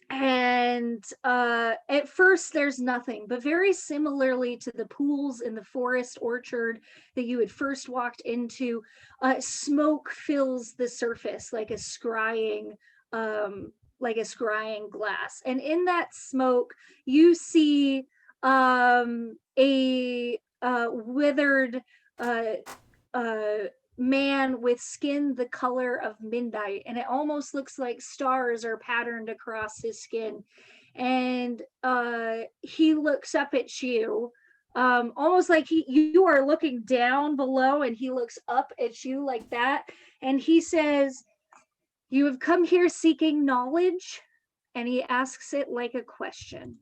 and at first there's nothing, but very similarly to the pools in the forest orchard that you had first walked into, smoke fills the surface like a scrying glass, and in that smoke you see a withered man with skin the color of midnight, and it almost looks like stars are patterned across his skin, and he looks up at you, almost like you are looking down below and he looks up at you like that, and he says, "You have come here seeking knowledge," and he asks it like a question.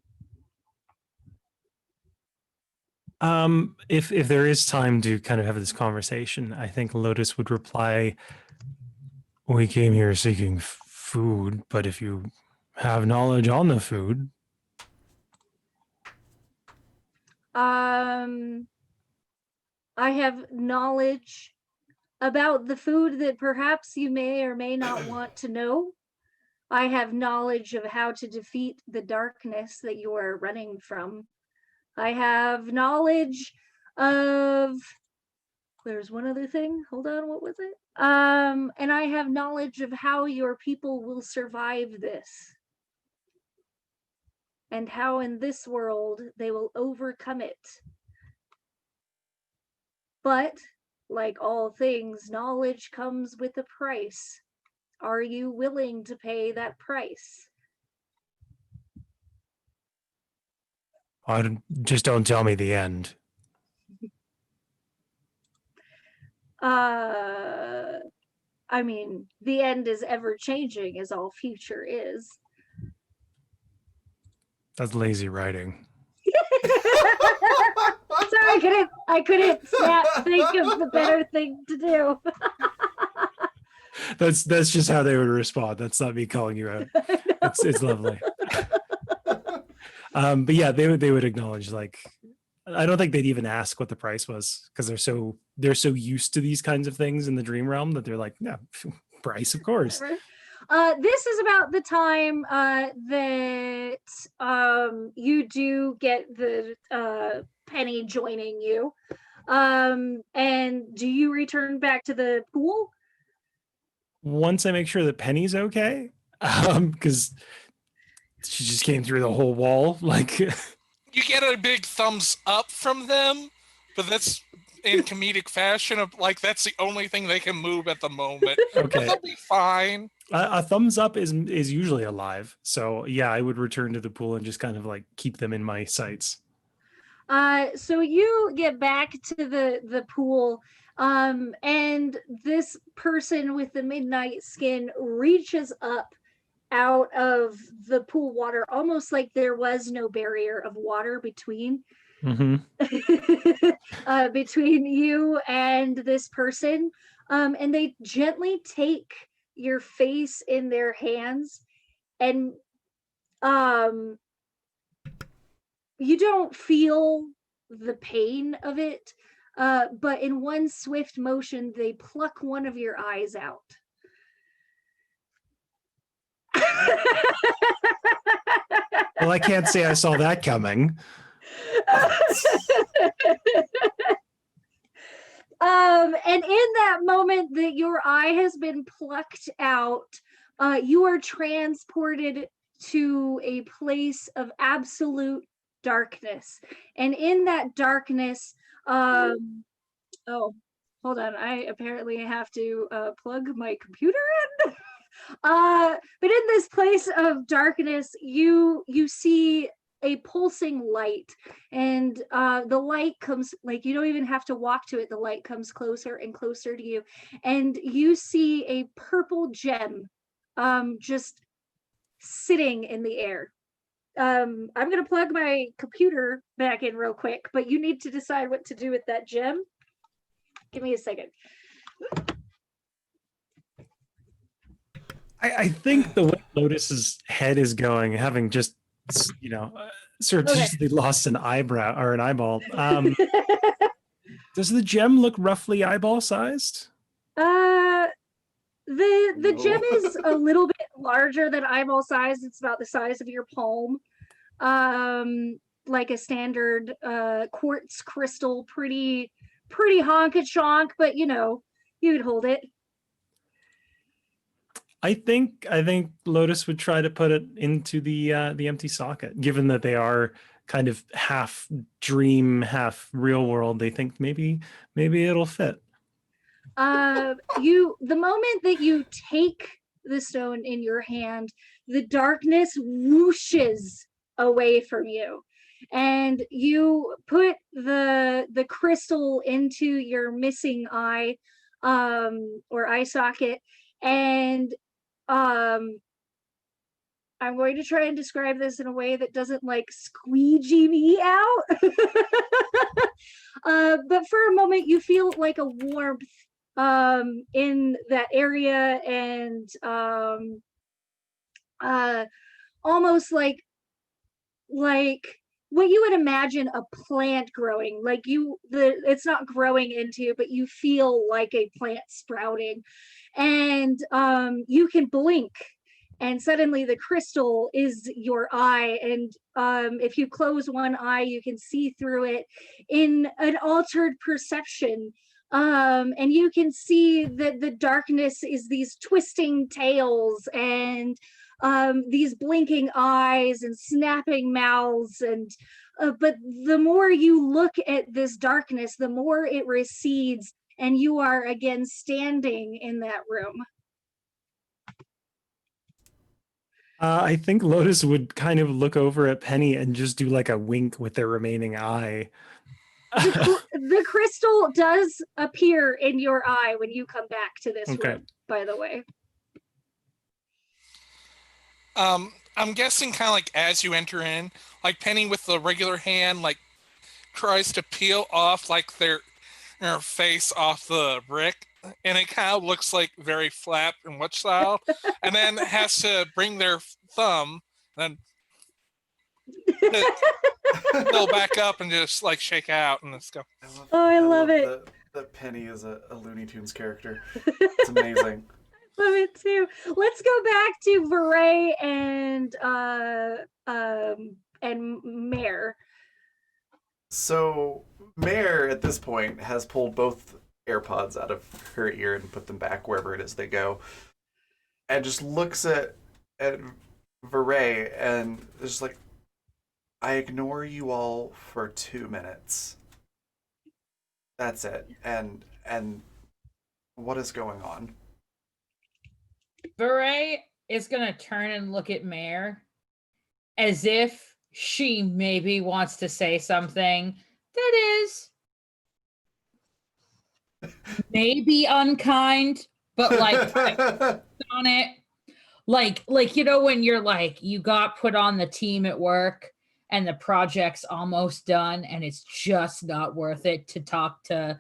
If there is time to kind of have this conversation, I think Lotus would reply, "We came here seeking food, but if you have knowledge on the food." I have knowledge about the food that perhaps you may or may not want to know. I have knowledge of how to defeat the darkness that you are running from. I have knowledge of, there's one other thing. Hold on, what was it? And I have knowledge of how your people will survive this. And how in this world they will overcome it. But like all things, knowledge comes with a price. Are you willing to pay that price? Just don't tell me the end. I mean, the end is ever changing, as all future is. That's lazy writing. Sorry, I couldn't think of the better thing to do. That's just how they would respond. That's not me calling you out. It's lovely. But yeah, they would acknowledge, like, I don't think they'd even ask what the price was, because they're so used to these kinds of things in the dream realm that they're like, yeah, price, of course. This is about the time that you do get the Penny joining you. And do you return back to the pool? Once I make sure that Penny's okay, because she just came through the whole wall, like. You get a big thumbs up from them, but that's in comedic fashion of like that's the only thing they can move at the moment. Okay, they'll be fine. A thumbs up is usually alive, so yeah, I would return to the pool and just kind of like keep them in my sights. So you get back to the pool, and this person with the midnight skin reaches up out of the pool water, almost like there was no barrier of water between between you and this person, and they gently take your face in their hands, and you don't feel the pain of it, but in one swift motion they pluck one of your eyes out. Well, I can't say I saw that coming. And in that moment that your eye has been plucked out, you are transported to a place of absolute darkness. And in that darkness, oh, hold on, I apparently have to plug my computer in. But in this place of darkness, you see a pulsing light, and the light comes, like, you don't even have to walk to it, the light comes closer and closer to you, and you see a purple gem just sitting in the air. I'm gonna plug my computer back in real quick, but you need to decide what to do with that gem. Give me a second. I think the way Lotus's head is going, having just, surreptitiously lost an eyebrow or an eyeball, does the gem look roughly eyeball sized? The gem is a little bit larger than eyeball size. It's about the size of your palm. Like a standard quartz crystal, pretty honk and shonk, but you could hold it. I think Lotus would try to put it into the empty socket, given that they are kind of half dream, half real world. They think maybe it'll fit. The moment that you take the stone in your hand, the darkness whooshes away from you, and you put the crystal into your missing eye, or eye socket, and I'm going to try and describe this in a way that doesn't like squeegee me out. But for a moment, you feel like a warmth in that area, and almost like what you would imagine a plant growing, like it's not growing into, but you feel like a plant sprouting. And you can blink, and suddenly the crystal is your eye, and if you close one eye, you can see through it in an altered perception. And you can see that the darkness is these twisting tails, and these blinking eyes and snapping mouths. And but the more you look at this darkness, the more it recedes, and you are again standing in that room. I think Lotus would kind of look over at Penny and just do like a wink with their remaining eye. The crystal does appear in your eye when you come back to this Okay. room, by the way. I'm guessing kind of like as you enter in, like Penny with the regular hand, like tries to peel off like their face off the brick, and it kind of looks like very flap and what style, and then has to bring their thumb and go back up and just like shake out and let's go. I love it. That Penny is a Looney Tunes character. It's amazing. Love it too. Let's go back to Veray and Mare. So Mare at this point has pulled both AirPods out of her ear and put them back wherever it is they go, and just looks at Veray and is just like, I ignore you all for 2 minutes. That's it. And what is going on? Veray is going to turn and look at Mare as if she maybe wants to say something that is maybe unkind, but like on it. Like, when you're like, you got put on the team at work and the project's almost done and it's just not worth it to talk to,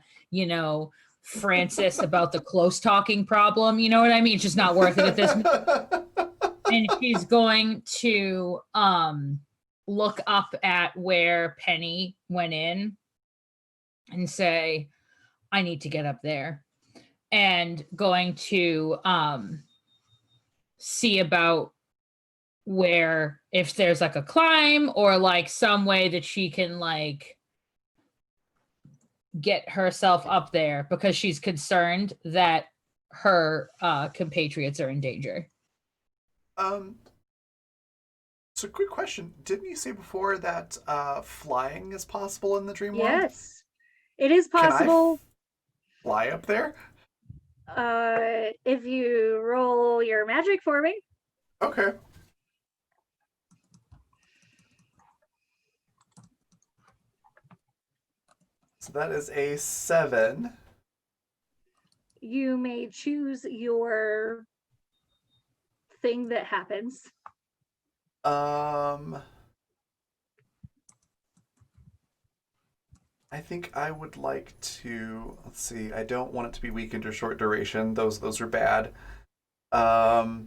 Francis about the close talking problem. You know what I mean? It's just not worth it at this moment. And she's going to look up at where Penny went in and say, I need to get up there. And going to see about where, if there's like a climb or like some way that she can like get herself up there, because she's concerned that her compatriots are in danger. So quick question. Didn't you say before that flying is possible in the dream world? Yes, it is possible. Can I fly up there? If you roll your magic for me. Okay. So that is a 7. You may choose your thing that happens. I think I would like to, let's see, I don't want it to be weakened or short duration. Those are bad. Magic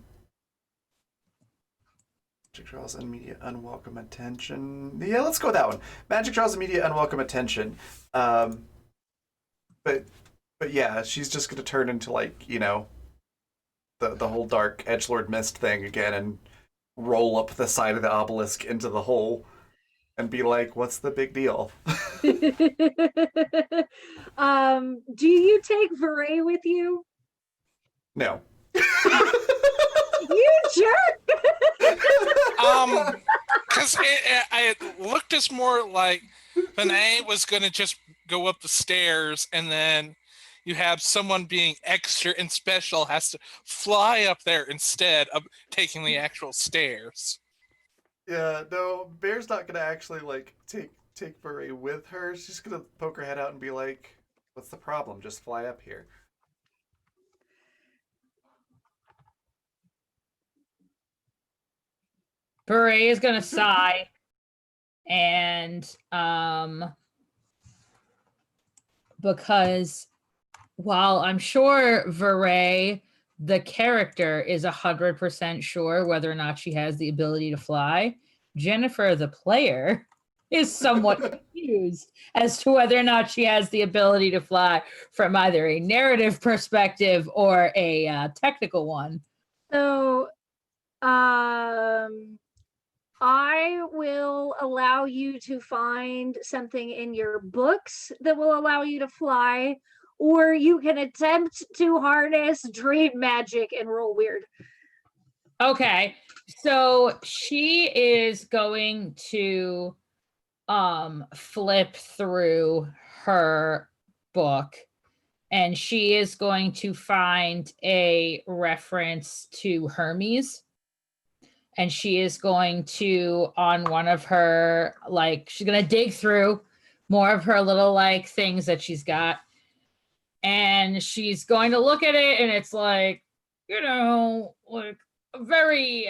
draws immediate unwelcome attention. Yeah, let's go with that one. Magic draws immediate unwelcome attention. But yeah, she's just gonna turn into like, the whole dark edgelord mist thing again and roll up the side of the obelisk into the hole and be like, what's the big deal? Do you take Veray with you? No. You jerk! Because it looked as more like Benet was going to just go up the stairs, and then you have someone being extra and special has to fly up there instead of taking the actual stairs. Yeah, no, Bear's not gonna actually like take Veray with her. She's gonna poke her head out and be like, "What's the problem? Just fly up here." Beret is gonna sigh, and because while I'm sure Veray, the character, is 100% sure whether or not she has the ability to fly, Jennifer, the player, is somewhat confused as to whether or not she has the ability to fly from either a narrative perspective or a technical one. So, I will allow you to find something in your books that will allow you to fly, or you can attempt to harness dream magic and roll weird. Okay. So she is going to flip through her book, and she is going to find a reference to Hermes, and she is going to, on one of her, like, she's going to dig through more of her little like things that she's got, and she's going to look at it, and it's like, you know, like a very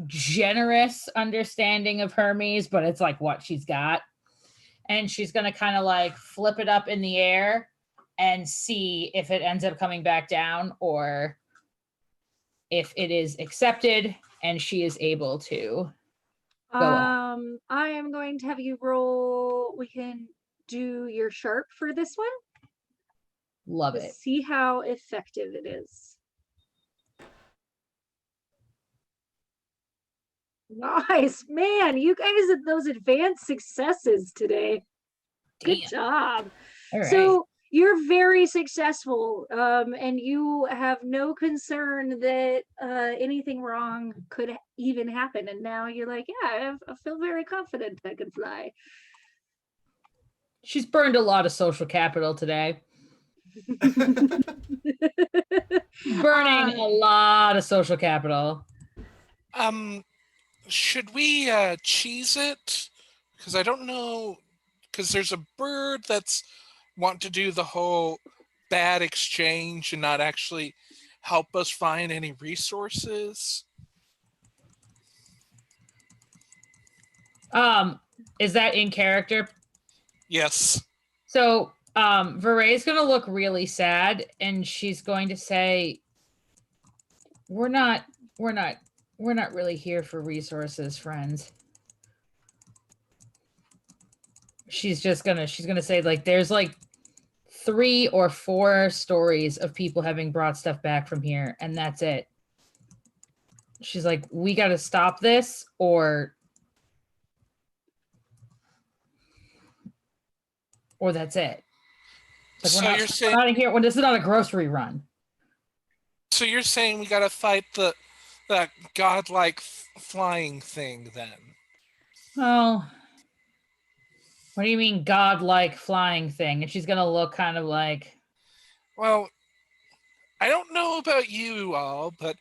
generous understanding of Hermes, but it's like what she's got. And she's going to kind of like flip it up in the air and see if it ends up coming back down or if it is accepted and she is able to go on. I am going to have you roll. We can do your sharp for this one. Love to it. see how effective it is. Nice, man. You guys have those advanced successes today. Good Damn. job. All right. So you're very successful, and you have no concern that anything wrong could even happen. And now you're like, yeah, I feel very confident I can fly. She's burned a lot of social capital today. Burning a lot of social capital. Should we cheese it? Because I don't know. Because there's a bird that's want to do the whole bad exchange and not actually help us find any resources. Is that in character? Yes. So Veray's gonna look really sad and she's going to say, we're not really here for resources, friends. She's gonna say, like, there's like 3 or 4 stories of people having brought stuff back from here, and that's it. She's like, we gotta stop this, or that's it. Like, So you're saying, we're not in here when this is not a grocery run. so you're saying we gotta fight that godlike flying thing then? Oh, what do you mean godlike flying thing? And she's gonna look kind of like, Well, I don't know about you all, but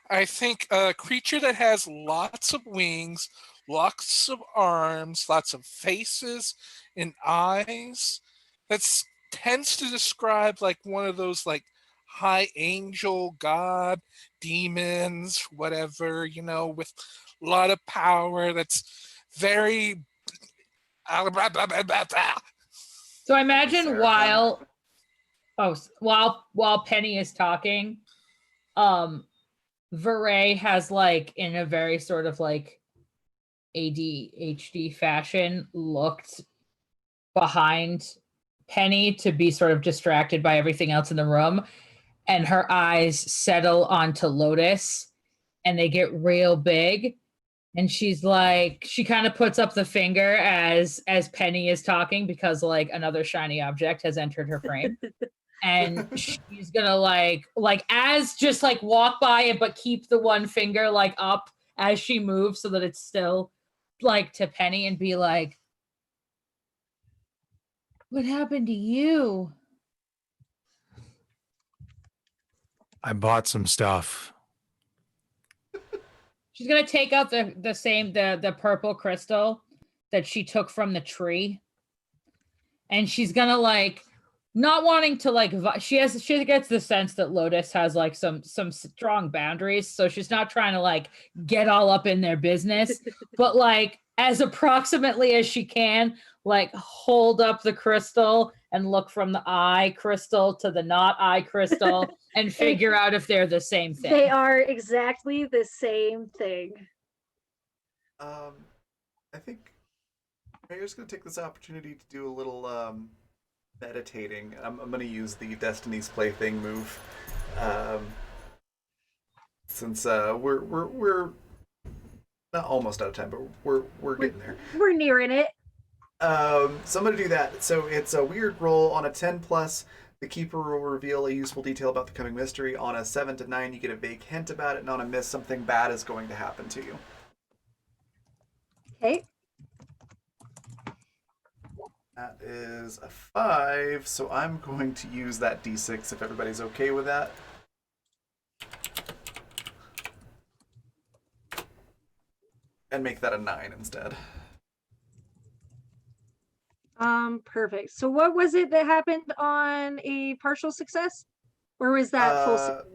I think a creature that has lots of wings, lots of arms, lots of faces and eyes, that's tends to describe like one of those like high angel, god, demons, whatever, with a lot of power, that's very so I imagine Seraphim. while Penny is talking, Veray has, like, in a very sort of like ADHD fashion, looked behind Penny to be sort of distracted by everything else in the room, and her eyes settle onto Lotus and they get real big, and she's like, she kind of puts up the finger as Penny is talking because like another shiny object has entered her frame. And she's gonna like as just like walk by it, but keep the one finger like up as she moves so that it's still like to Penny, and be like, what happened to you? I bought some stuff. She's gonna take out the purple crystal that she took from the tree, and she's gonna like not wanting to like she gets the sense that Lotus has like some strong boundaries, so she's not trying to like get all up in their business, but like as approximately as she can, like hold up the crystal and look from the eye crystal to the not eye crystal and figure out if they're the same thing. They are exactly the same thing. I think Mayor's going to take this opportunity to do a little meditating. I'm going to use the Destiny's Plaything move, since we're not almost out of time, but we're getting there. We're nearing it. So I'm going to do that. So it's a weird roll. On a 10 plus, the keeper will reveal a useful detail about the coming mystery. On a 7 to 9, you get a vague hint about it, and on a miss, something bad is going to happen to you. Okay. That is a 5, so I'm going to use that d6 if everybody's okay with that. And make that a 9 instead. Perfect. So what was it that happened on a partial success? Or was that full success?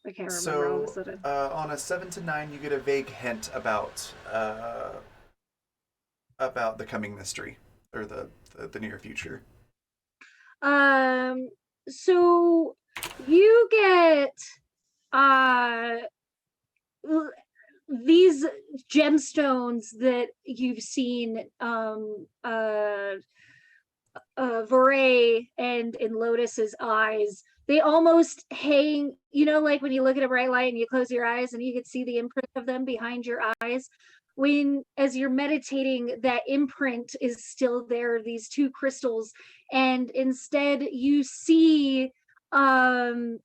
I can't remember all of a sudden. On a 7 to 9, you get a vague hint about the coming mystery, or the near future. So you get these gemstones that you've seen Voray and in Lotus's eyes. They almost hang, like when you look at a bright light and you close your eyes and you can see the imprint of them behind your eyes. As you're meditating, that imprint is still there, these two crystals, and instead you see almost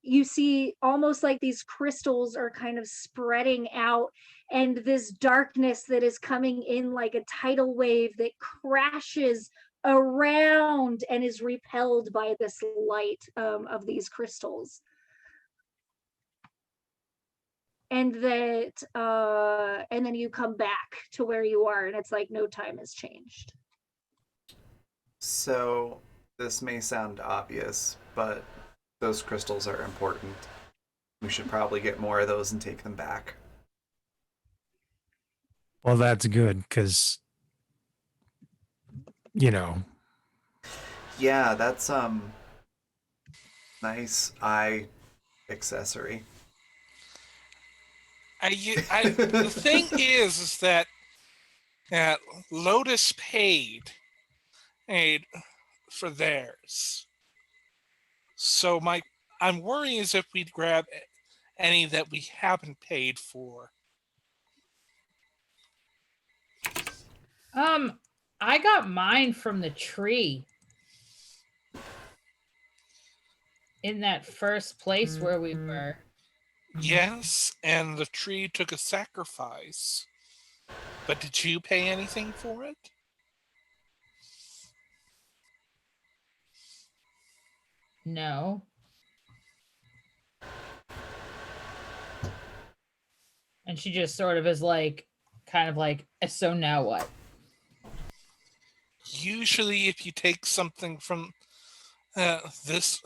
like these crystals are kind of spreading out, and this darkness that is coming in like a tidal wave that crashes around and is repelled by this light of these crystals. And then you come back to where you are, and it's like no time has changed. So this may sound obvious, but those crystals are important. We should probably get more of those and take them back. Well, that's good, because, Yeah, that's nice eye accessory. The thing is that Lotus paid for theirs. So I'm worrying as if we'd grab any that we haven't paid for. I got mine from the tree in that first place where we were. Yes, and the tree took a sacrifice. But did you pay anything for it? No. And she just sort of is like, kind of like, so now what? Usually if you take something from this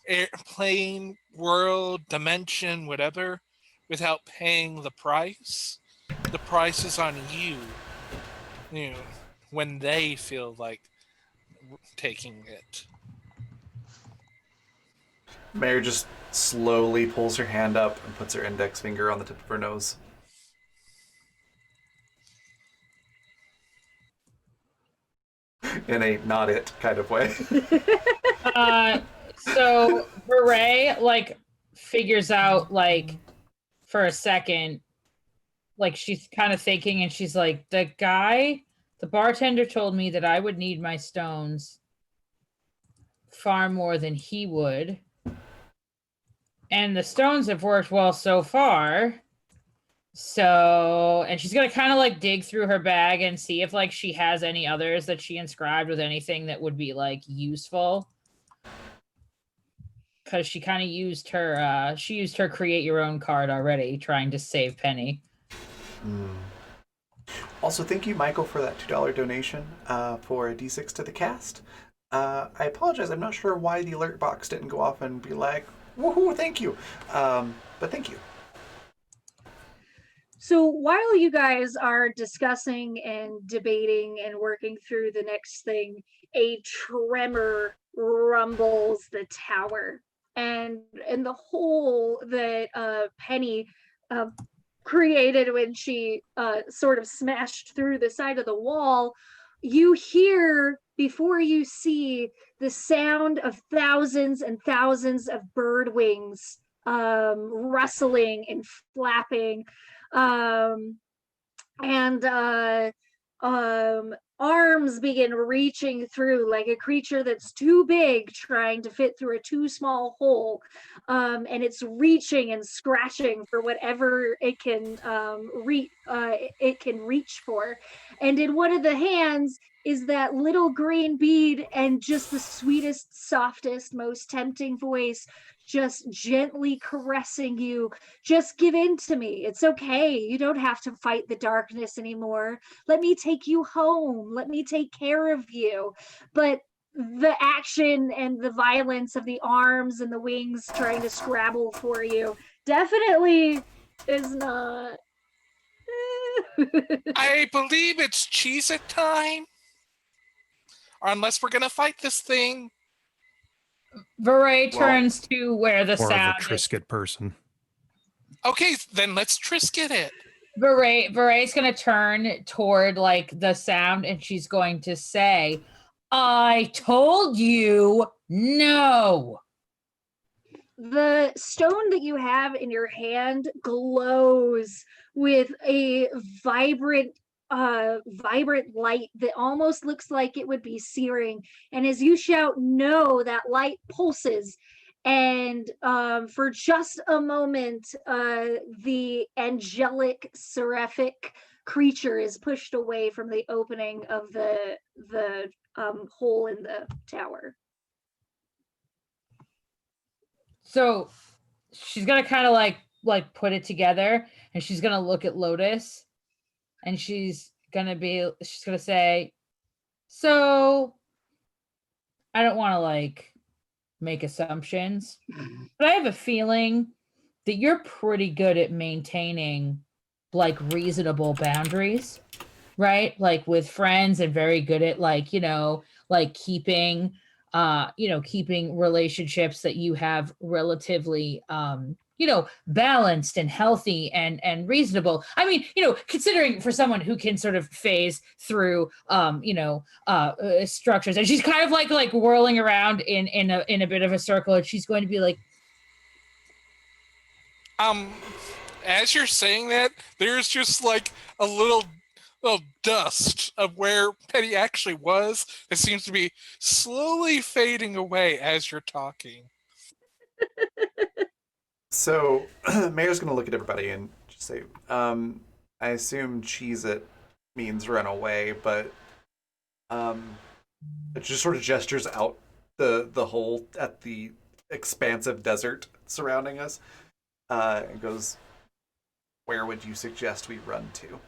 airplane, world, dimension, whatever, without paying the price is on you, when they feel like taking it. Mary just slowly pulls her hand up and puts her index finger on the tip of her nose. In a not it kind of way. So Beret like figures out like for a second, like she's kind of thinking, and she's like, the bartender told me that I would need my stones far more than he would. And the stones have worked well so far. So, and she's gonna kind of like dig through her bag and see if like she has any others that she inscribed with anything that would be like useful. Because she kind of used her create your own card already, trying to save Penny. Also, thank you, Michael, for that $2 donation for a D6 to the cast. I apologize. I'm not sure why the alert box didn't go off and be like, "Woohoo! Thank you." But thank you. So while you guys are discussing and debating and working through the next thing, a tremor rumbles the tower, and the hole that Penny uh, created when she sort of smashed through the side of the wall, you hear before you see the sound of thousands and thousands of bird wings rustling and flapping, um, and arms begin reaching through like a creature that's too big trying to fit through a too small hole, and it's reaching and scratching for whatever it can reach for, and in one of the hands is that little green bead, and just the sweetest, softest, most tempting voice just gently caressing you. Just give in to me. It's okay. You don't have to fight the darkness anymore. Let me take you home. Let me take care of you. But the action and the violence of the arms and the wings trying to scrabble for you definitely is not. I believe it's Cheez-It time. Or unless we're gonna fight this thing. Veray Well, turns to where the More of a sound is. Trisket person. Okay, then let's Trisket it. Veray's gonna turn toward like the sound, and she's going to say, "I told you no." The stone that you have in your hand glows with a vibrant light that almost looks like it would be searing, and as you shout no, that light pulses, and for just a moment the angelic seraphic creature is pushed away from the opening of the hole in the tower. So she's gonna kind of like put it together, and she's gonna look at Lotus, and she's gonna say, "So I don't want to like make assumptions, but I have a feeling that you're pretty good at maintaining like reasonable boundaries, right? Like with friends, and very good at like, like keeping keeping relationships that you have relatively balanced and healthy and reasonable. I mean, considering for someone who can sort of phase through structures, and she's kind of like whirling around in a bit of a circle, and she's going to be like, As you're saying that, there's just like a little dust of where Penny actually was. It seems to be slowly fading away as you're talking. So Mayor's gonna look at everybody and just say, I assume cheese it means run away, but it just sort of gestures out the hole at the expansive desert surrounding us, and goes, "Where would you suggest we run to?"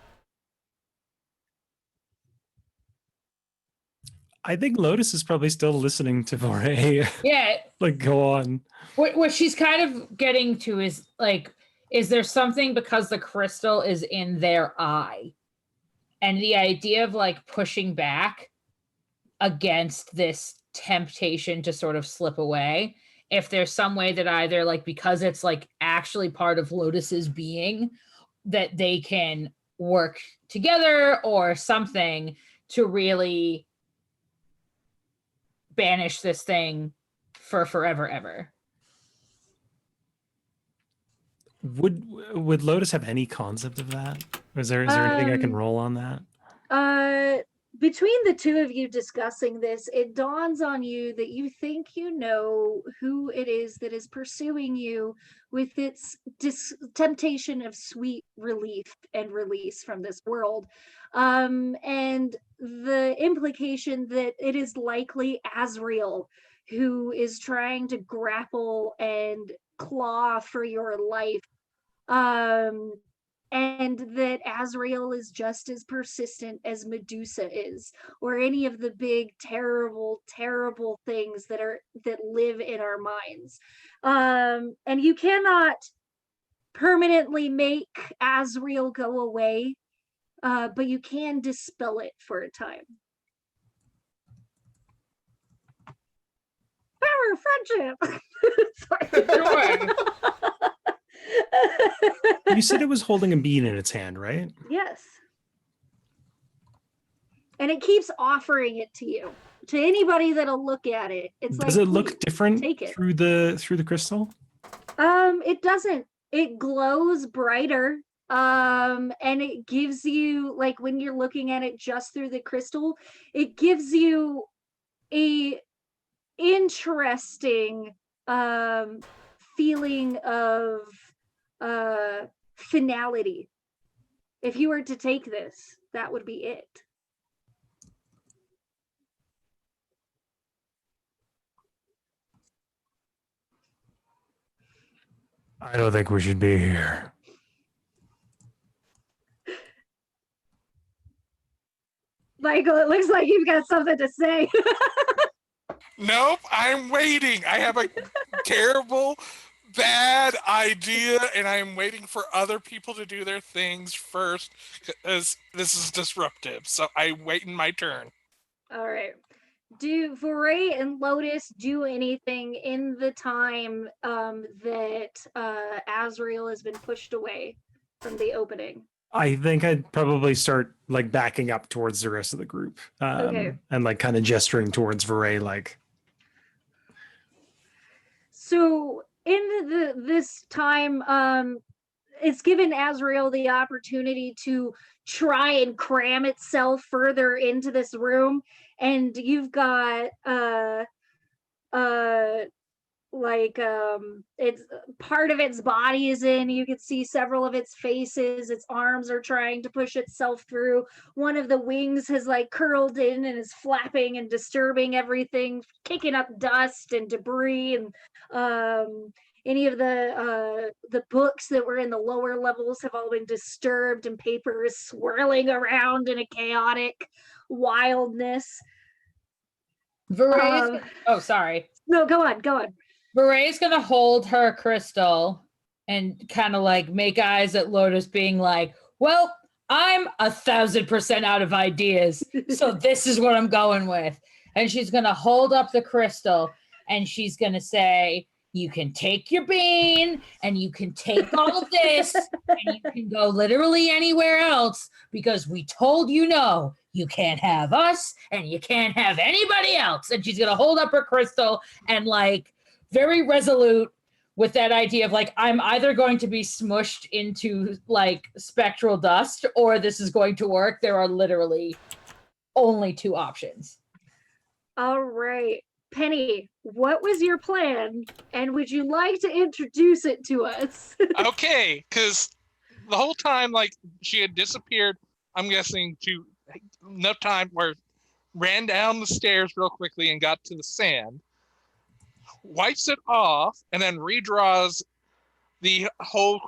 I think Lotus is probably still listening to Foray. yeah. Like, go on. What she's kind of getting to is like, is there something because the crystal is in their eye, and the idea of like pushing back against this temptation to sort of slip away, if there's some way that either like, because it's like actually part of Lotus's being, that they can work together or something to really banish this thing for forever ever. Would Lotus have any concept of that? Is there anything I can roll on that? Between the two of you discussing this, it dawns on you that you think you know who it is that is pursuing you with its temptation of sweet relief and release from this world. And the implication that it is likely Azrael who is trying to grapple and claw for your life. Um, and that Azrael is just as persistent as Medusa is, or any of the big, terrible, terrible things that live in our minds. And you cannot permanently make Azrael go away, but you can dispel it for a time. Power of friendship. Sorry. Sure. You said it was holding a bean in its hand, right? Yes. And it keeps offering it to you. To anybody that'll look at it. It's Does like, it look "Please, different take it." through the crystal? It doesn't. It glows brighter. And it gives you, like, when you're looking at it just through the crystal, it gives you a interesting feeling of finality. If you were to take this, that would be it. I don't think we should be here. Michael, it looks like you've got something to say. Nope, I'm waiting. I have a terrible, bad idea, and I'm waiting for other people to do their things first, because this is disruptive. So I'm waiting my turn. All right. Do Foray and Lotus do anything in the time that Azrael has been pushed away from the opening? I think I'd probably start like backing up towards the rest of the group, Okay. and like kind of gesturing towards Veray, like. So in this time, it's given Azrael the opportunity to try and cram itself further into this room, and you've got it's part of its body is in. You can see several of its faces. Its arms are trying to push itself through. One of the wings has like curled in and is flapping and disturbing everything, kicking up dust and debris, and any of the books that were in the lower levels have all been disturbed, and paper is swirling around in a chaotic wildness. Oh, sorry. No, go on. Beray's gonna hold her crystal and kind of like make eyes at Lotus, being like, well, I'm 1,000% out of ideas, so this is what I'm going with. And she's gonna hold up the crystal and she's gonna say, you can take your bean and you can take all of this and you can go literally anywhere else, because we told you no. You can't have us and you can't have anybody else. And she's gonna hold up her crystal and like very resolute with that idea of like, I'm either going to be smushed into like spectral dust or this is going to work. There are literally only two options. All right. Penny, what was your plan? And would you like to introduce it to us? Okay, because the whole time, like, she had disappeared, I'm guessing, to enough time where ran down the stairs real quickly and got to the sand, wipes it off, and then redraws the whole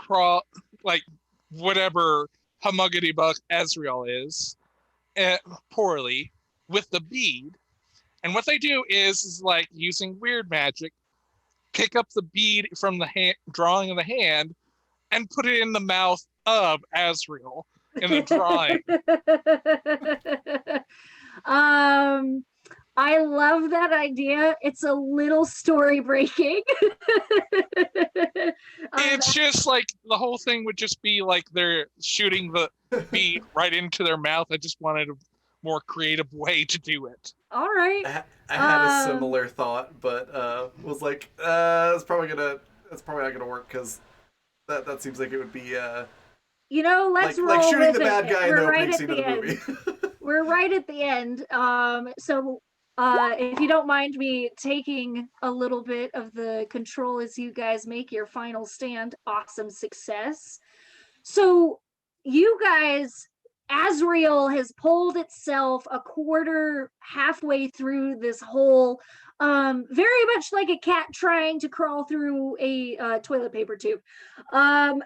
like, whatever humuggity buck Ezreal is, poorly, with the bead. And what they do is like using weird magic, pick up the bead from the drawing of the hand and put it in the mouth of Azrael in the drawing. I love that idea. It's a little story breaking. It's just like the whole thing would just be like they're shooting the bead right into their mouth. I just wanted a more creative way to do it. All right. I had a similar thought, but was like, it's probably not gonna work because that seems like it would be let's roll like shooting with the bad guy in the opening scene of the end. movie. We're right at the end. So if you don't mind me taking a little bit of the control as you guys make your final stand, awesome success. So you guys, Azrael has pulled itself a quarter halfway through this hole. very much like a cat trying to crawl through a toilet paper tube. And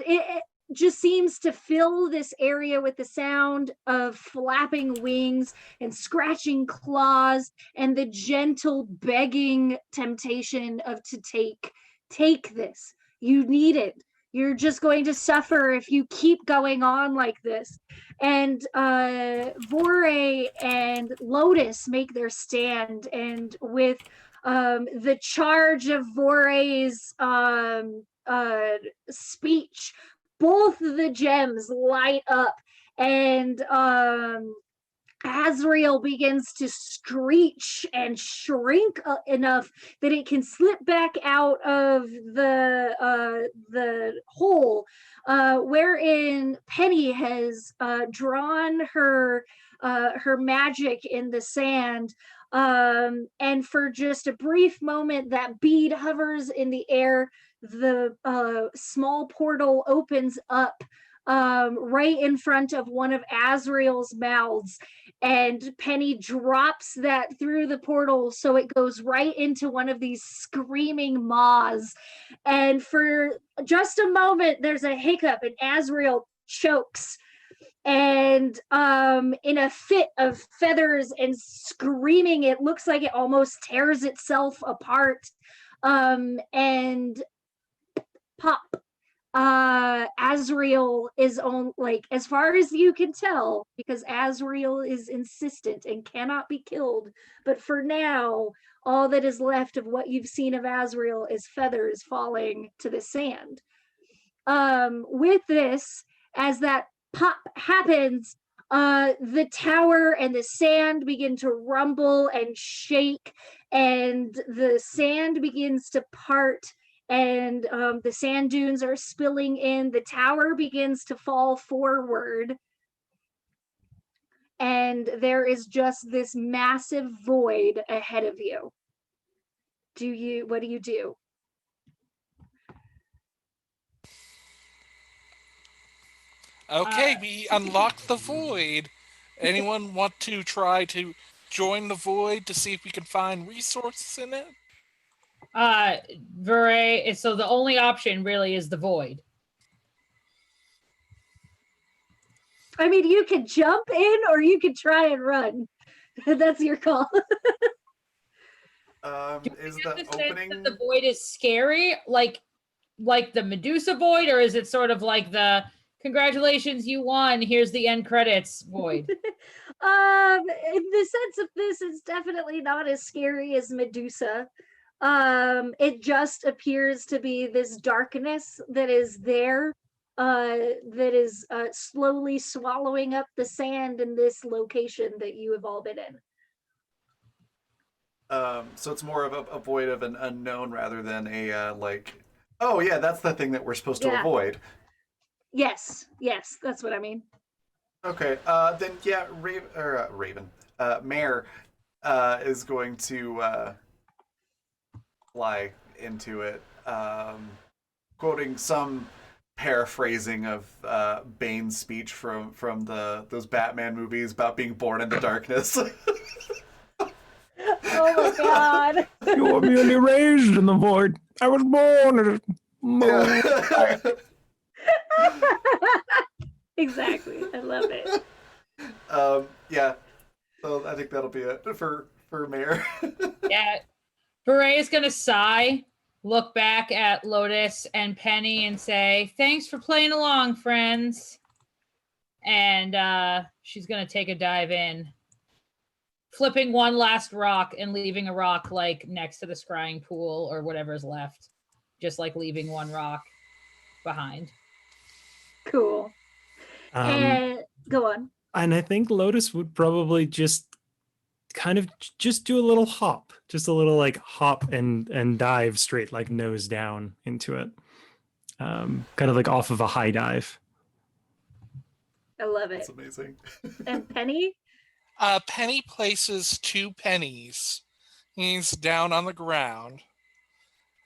it just seems to fill this area with the sound of flapping wings and scratching claws and the gentle begging temptation of to take this. You need it. You're just going to suffer if you keep going on like this. And Vore and Lotus make their stand, and with the charge of Vore's speech, both the gems light up, and Azrael begins to screech and shrink enough that it can slip back out of the hole, wherein Penny has drawn her magic in the sand. And for just a brief moment, that bead hovers in the air. The small portal opens up right in front of one of Azrael's mouths, and Penny drops that through the portal so it goes right into one of these screaming maws. And for just a moment, there's a hiccup, and Azrael chokes. And in a fit of feathers and screaming, it looks like it almost tears itself apart. And pop. Azrael is on, like, as far as you can tell, because Azrael is insistent and cannot be killed. But for now, all that is left of what you've seen of Azrael is feathers falling to the sand. With this, as that pop happens, the tower and the sand begin to rumble and shake, and the sand begins to part, and the sand dunes are spilling in. The tower begins to fall forward, and there is just this massive void ahead of you. What do you do? Okay, we unlocked the void. Anyone want to try to join the void to see if we can find resources in it? Vure, so the only option really is the void. I mean, you could jump in or you could try and run. That's your call. Is the opening That the void is scary, like the Medusa void, or is it sort of like the congratulations, you won, here's the end credits void? In the sense of this, it's definitely not as scary as Medusa. It just appears to be this darkness that is there, that is slowly swallowing up the sand in this location that you have all been in. So it's more of a void of an unknown rather than a like, oh yeah, that's the thing that we're supposed to avoid. Yes, that's what I mean. Okay, then yeah, Mare is going to fly into it, quoting some paraphrasing of Bane's speech from those Batman movies about being born in the darkness. Oh my god. You were merely raised in the void. I was born in it. Yeah. Exactly. I love it. Yeah. So I think that'll be it for Mayor. Yeah. Beret is gonna sigh, look back at Lotus and Penny and say, "Thanks for playing along, friends." And she's gonna take a dive in, flipping one last rock and leaving a rock like next to the scrying pool or whatever's left. Just like leaving one rock behind. Cool. And go on. And I think Lotus would probably just kind of just do a little hop, just a little like hop and dive straight, like nose down into it. Kind of like off of a high dive. I love it. That's amazing. And Penny? Penny places 2 pennies. He's down on the ground.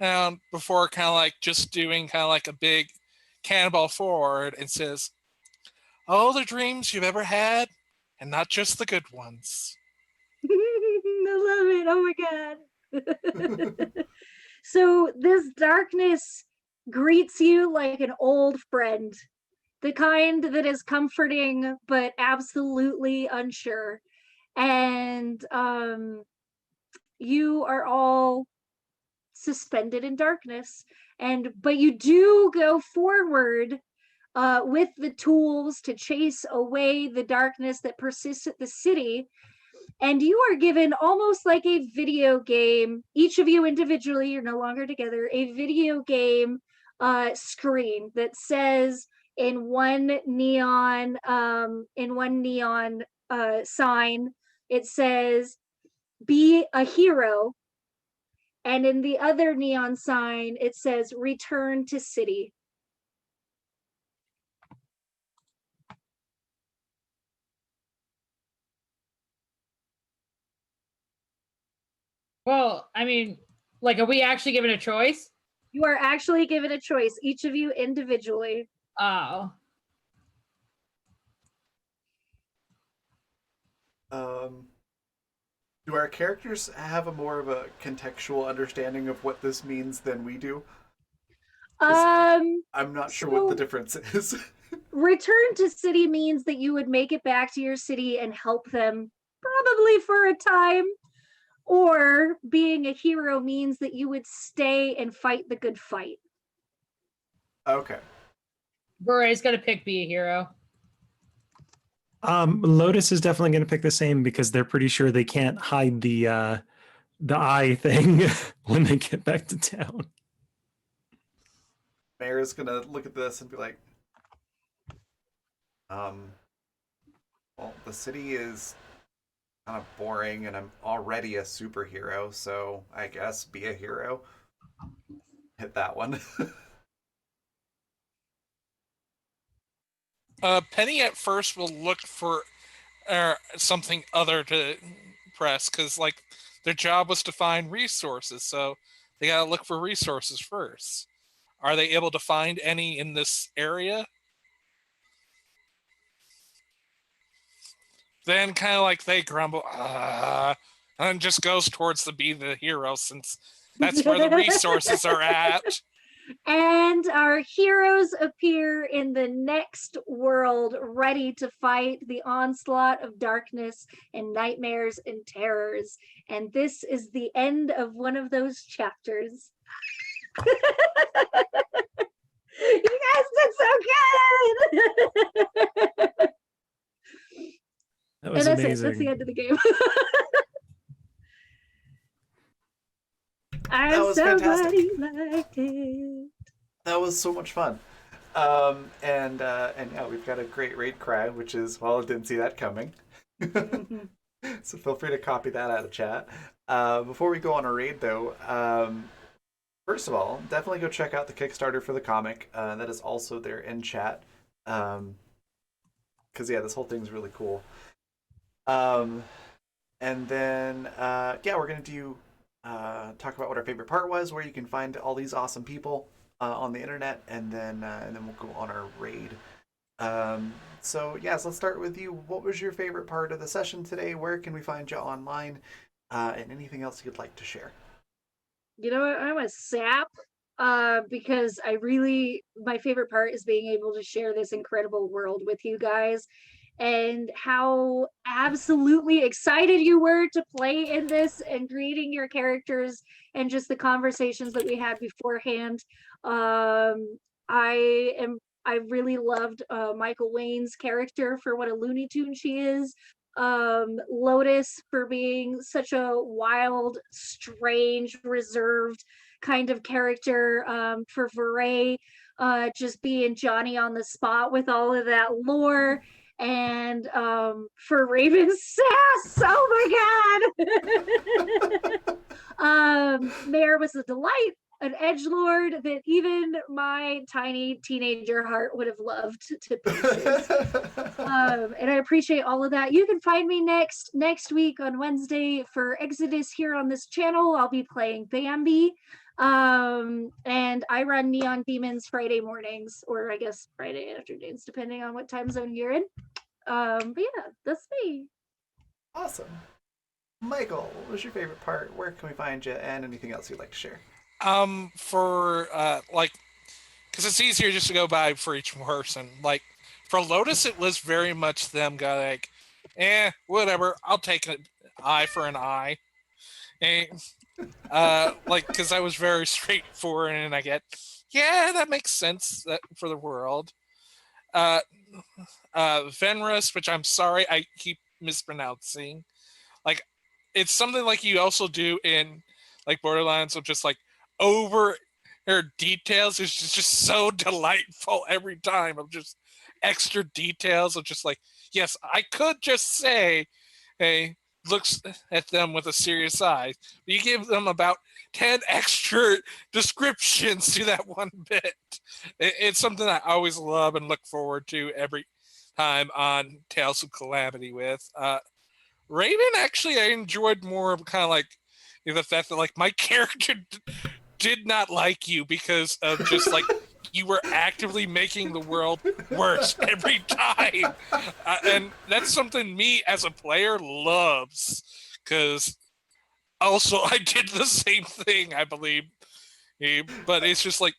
And before kind of like just doing kind of like a big cannonball forward and says, "All the dreams you've ever had and not just the good ones. I love it. Oh my god. So this darkness greets you like an old friend, the kind that is comforting but absolutely unsure. And you are all suspended in darkness. But you do go forward with the tools to chase away the darkness that persists at the city. And you are given almost like a video game, each of you individually, you're no longer together, a video game screen that says in one neon sign, it says be a hero, and in the other neon sign it says return to city. Well, I mean, like, are we actually given a choice? You are actually given a choice, each of you individually. Oh. Do our characters have a more of a contextual understanding of what this means than we do? I'm not sure what the difference is. Return to city means that you would make it back to your city and help them, probably for a time. Or being a hero means that you would stay and fight the good fight. Okay. Bure's gonna pick be a hero. Lotus is definitely going to pick the same because they're pretty sure they can't hide the eye thing when they get back to town. Mayor's gonna look at this and be like, well, the city is kind of boring and I'm already a superhero, so I guess be a hero. Hit that one. Penny at first will look for something other to press because, like, their job was to find resources, so they gotta look for resources first. Are they able to find any in this area? Then, kind of like they grumble, and just goes towards the be the hero since that's where the resources are at. And our heroes appear in the next world, ready to fight the onslaught of darkness and nightmares and terrors. And this is the end of one of those chapters. You guys did so good! That was and that's amazing. it. That's the end of the game. I'm so glad you liked it. That was so much fun. And yeah, we've got a great raid cry, which is, well, I didn't see that coming. So feel free to copy that out of chat. Before we go on a raid, though, first of all, definitely go check out the Kickstarter for the comic. That is also there in chat. Because, yeah, this whole thing's really cool. And then, yeah, we're going to do talk about what our favorite part was, where you can find all these awesome people on the internet, and then we'll go on our raid. So yes, let's start with you. What was your favorite part of the session today? Where can we find you online? And anything else you'd like to share? You know what? I'm a sap because my favorite part is being able to share this incredible world with you guys, and how absolutely excited you were to play in this and creating your characters, and just the conversations that we had beforehand. I really loved Michael Wayne's character for what a Looney Tune she is. Lotus for being such a wild, strange, reserved kind of character. For Veray, just being Johnny on the spot with all of that lore. And for Raven's sass, oh my god! Mayor was a delight, an edgelord that even my tiny teenager heart would have loved to pieces. And I appreciate all of that. You can find me next week on Wednesday for Exodus here on this channel. I'll be playing Bambi. And I run Neon Demons Friday mornings, or I guess Friday afternoons, depending on what time zone you're in. But yeah, that's me. Awesome. Michael, what was your favorite part? Where can we find you? And anything else you'd like to share? For like, because it's easier just to go by for each person. Like for Lotus, it was very much them going like, whatever. I'll take an eye for an eye. And like because I was very straightforward, and I get, yeah, that makes sense for the world. Uh, Venrus, which I'm sorry I keep mispronouncing. Like it's something like you also do in like Borderlands, of just like over her details is just so delightful every time, of just extra details of just like, yes, I could just say, hey, looks at them with a serious eye. But you give them about 10 extra descriptions to that one bit. It's something I always love and look forward to every time on Tales of Calamity with. Raven, actually, I enjoyed more of kind of like the fact that like my character did not like you because of just like you were actively making the world worse every time, and that's something me as a player loves, because also I did the same thing, I believe. But it's just like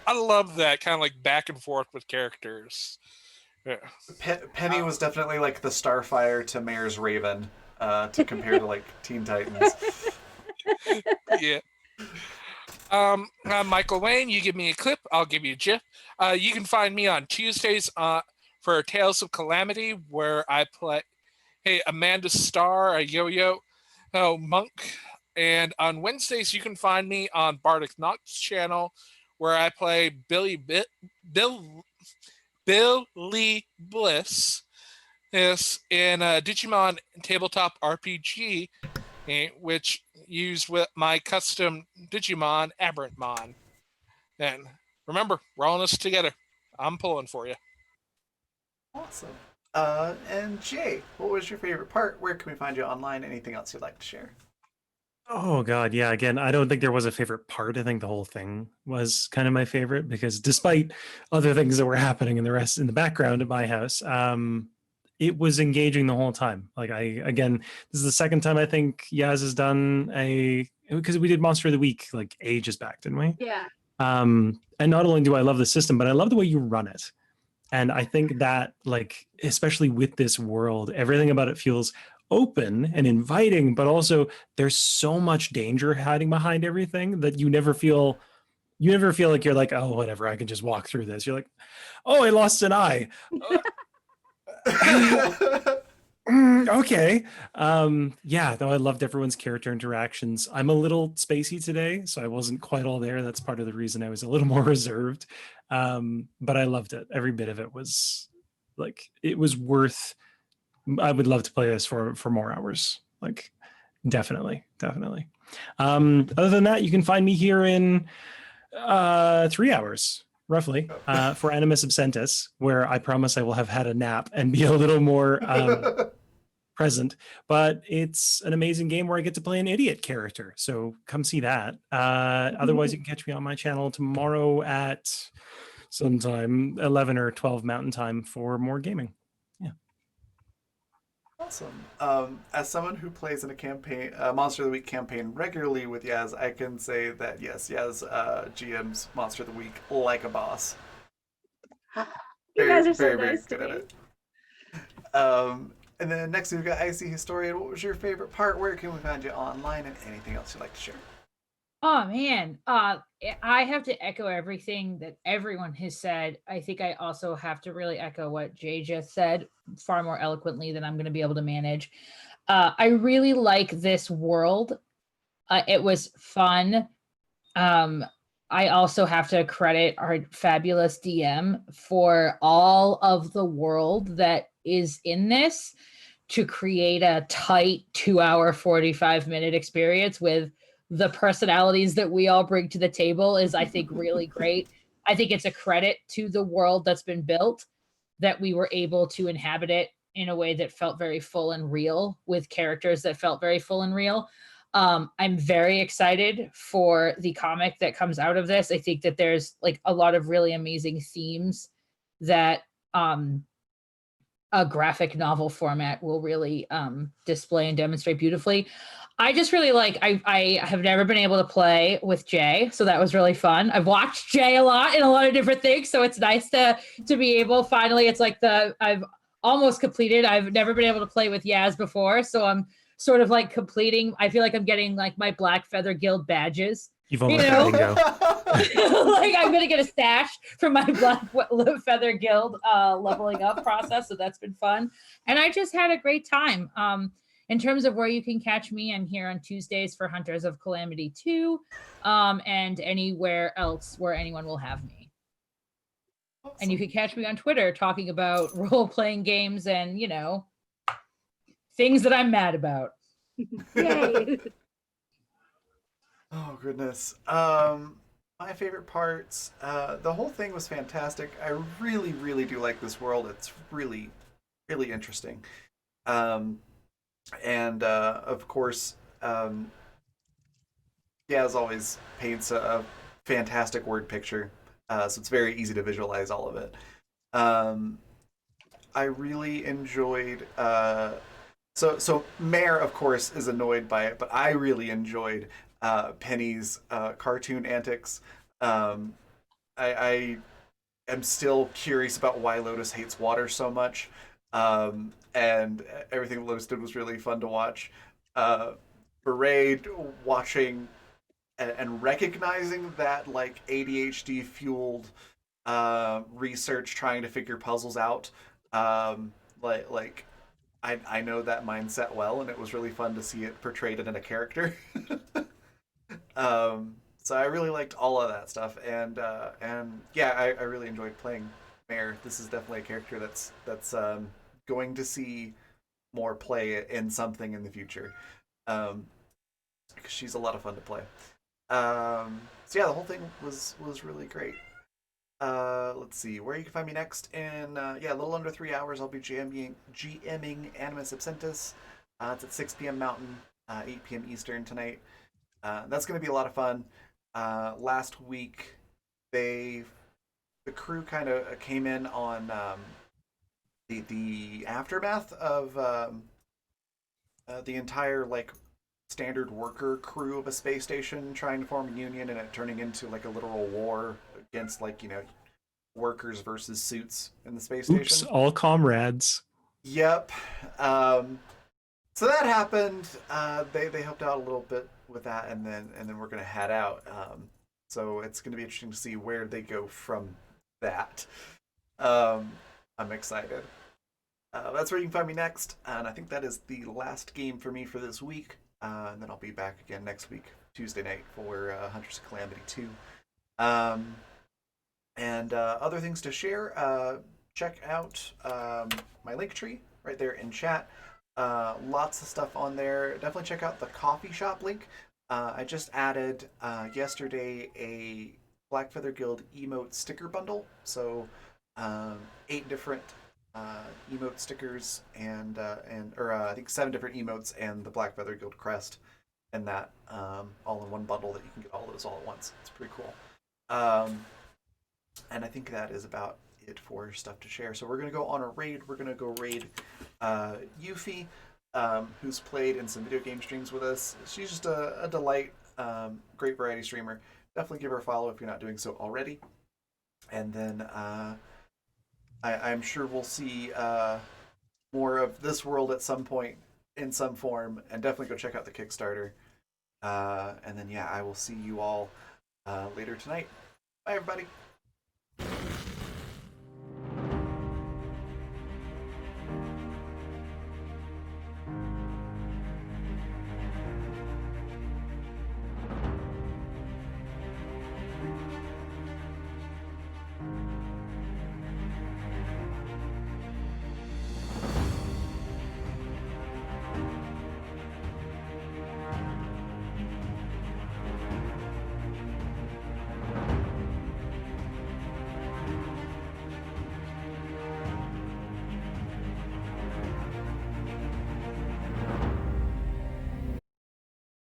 I love that kind of like back and forth with characters. Yeah. Penny was definitely like the Starfire to Mayor's Raven, to compare to like Teen Titans. Yeah. I'm Michael Wayne. You give me a clip, I'll give you a GIF. You can find me on Tuesdays for Tales of Calamity, where I play Amanda Starr, a yo-yo monk. And on Wednesdays, you can find me on Bardic Knox channel, where I play Billy Bliss. Yes, in Digimon Tabletop RPG, which use with my custom Digimon Aberrantmon. And remember, we're all in this together. I'm pulling for you. Awesome. And Jay, what was your favorite part? Where can we find you online? Anything else you'd like to share? Oh God, yeah. Again, I don't think there was a favorite part. I think the whole thing was kind of my favorite because despite other things that were happening in the background at my house, it was engaging the whole time. Like this is the second time I think Yaz has done because we did Monster of the Week like ages back, didn't we? Yeah. And not only do I love the system, but I love the way you run it. And I think that, like, especially with this world, everything about it feels open and inviting, but also there's so much danger hiding behind everything that you never feel like you're like, oh, whatever, I can just walk through this. You're like, oh, I lost an eye. Okay. Yeah, though I loved everyone's character interactions. I'm a little spacey today, so I wasn't quite all there. That's part of the reason I was a little more reserved. But I loved it. Every bit of it was like, it was worth. I would love to play this for more hours. Like, definitely. Other than that, you can find me here in 3 hours roughly, for Animus Absentis, where I promise I will have had a nap and be a little more present. But it's an amazing game where I get to play an idiot character. So come see that. Otherwise, you can catch me on my channel tomorrow at sometime 11 or 12 Mountain Time for more gaming. Yeah. Awesome. As someone who plays in a campaign, Monster of the Week campaign regularly with Yaz, I can say that yes, Yaz GM's Monster of the Week like a boss. You guys are so nice to good me. at it. And then next we've got Icy Historian. What was your favorite part? Where can we find you online? And anything else you'd like to share? Oh man, I have to echo everything that everyone has said. I think I also have to really echo what Jay just said far more eloquently than I'm going to be able to manage. I really like this world. It was fun. I also have to credit our fabulous DM for all of the world that is in this to create a tight 2-hour, 45-minute experience with the personalities that we all bring to the table is, I think, really great. I think it's a credit to the world that's been built that we were able to inhabit it in a way that felt very full and real with characters that felt very full and real. I'm very excited for the comic that comes out of this. I think that there's like a lot of really amazing themes that a graphic novel format will really display and demonstrate beautifully. I just really like, I have never been able to play with Jay, so that was really fun. I've watched Jay a lot in a lot of different things, so it's nice to be able, finally, it's like I've almost completed. I've never been able to play with Yaz before, so I'm sort of like completing. I feel like I'm getting like my Black Feather Guild badges. You've You almost know? got bingo. Like I'm gonna get a stash from my Black Feather Guild leveling up process, so that's been fun. And I just had a great time. In terms of where you can catch me, I'm here on Tuesdays for Hunters of Calamity 2, and anywhere else where anyone will have me. Awesome. And you can catch me on Twitter talking about role-playing games and, you know, things that I'm mad about. Yay. Oh goodness. My favorite parts. The whole thing was fantastic. I really, really do like this world. It's really, really interesting. And of course, as always, paints a fantastic word picture. So it's very easy to visualize all of it. I really enjoyed. So Mare, of course, is annoyed by it, but I really enjoyed Penny's cartoon antics. I am still curious about why Lotus hates water so much, and everything Lotus did was really fun to watch. Parade watching and recognizing that like ADHD fueled research trying to figure puzzles out. Like I know that mindset well, and it was really fun to see it portrayed in a character. So I really liked all of that stuff, and yeah, I really enjoyed playing Mare. This is definitely a character that's going to see more play in something in the future, because she's a lot of fun to play. So yeah, the whole thing was really great. Let's see where you can find me next. In yeah, a little under 3 hours, I'll be GMing Animus Absentus. It's at 6 p.m. Mountain, 8 p.m. Eastern tonight. That's going to be a lot of fun. Last week, the crew kind of came in on the aftermath of the entire like standard worker crew of a space station trying to form a union, and it turning into like a literal war against like workers versus suits in the space Oops, station. all comrades. Yep. So that happened. They helped out a little bit with that, and then we're gonna head out. So it's gonna be interesting to see where they go from that. I'm excited. That's where you can find me next, and I think that is the last game for me for this week. And then I'll be back again next week, Tuesday night, for Hunters of Calamity 2. And other things to share, check out my link tree right there in chat. Lots of stuff on there. Definitely check out the coffee shop link. I just added yesterday a Black Feather Guild emote sticker bundle. So 8 different emote stickers and I think 7 different emotes and the Black Feather Guild crest, and that all in one bundle that you can get all those all at once. It's pretty cool. And I think that is about it for stuff to share. So we're gonna go on a raid. We're gonna go raid Yuffie, who's played in some video game streams with us. She's just a delight, great variety streamer. Definitely give her a follow if you're not doing so already. And then I'm sure we'll see more of this world at some point in some form, and definitely go check out the Kickstarter. And then yeah, I will see you all later tonight. Bye everybody.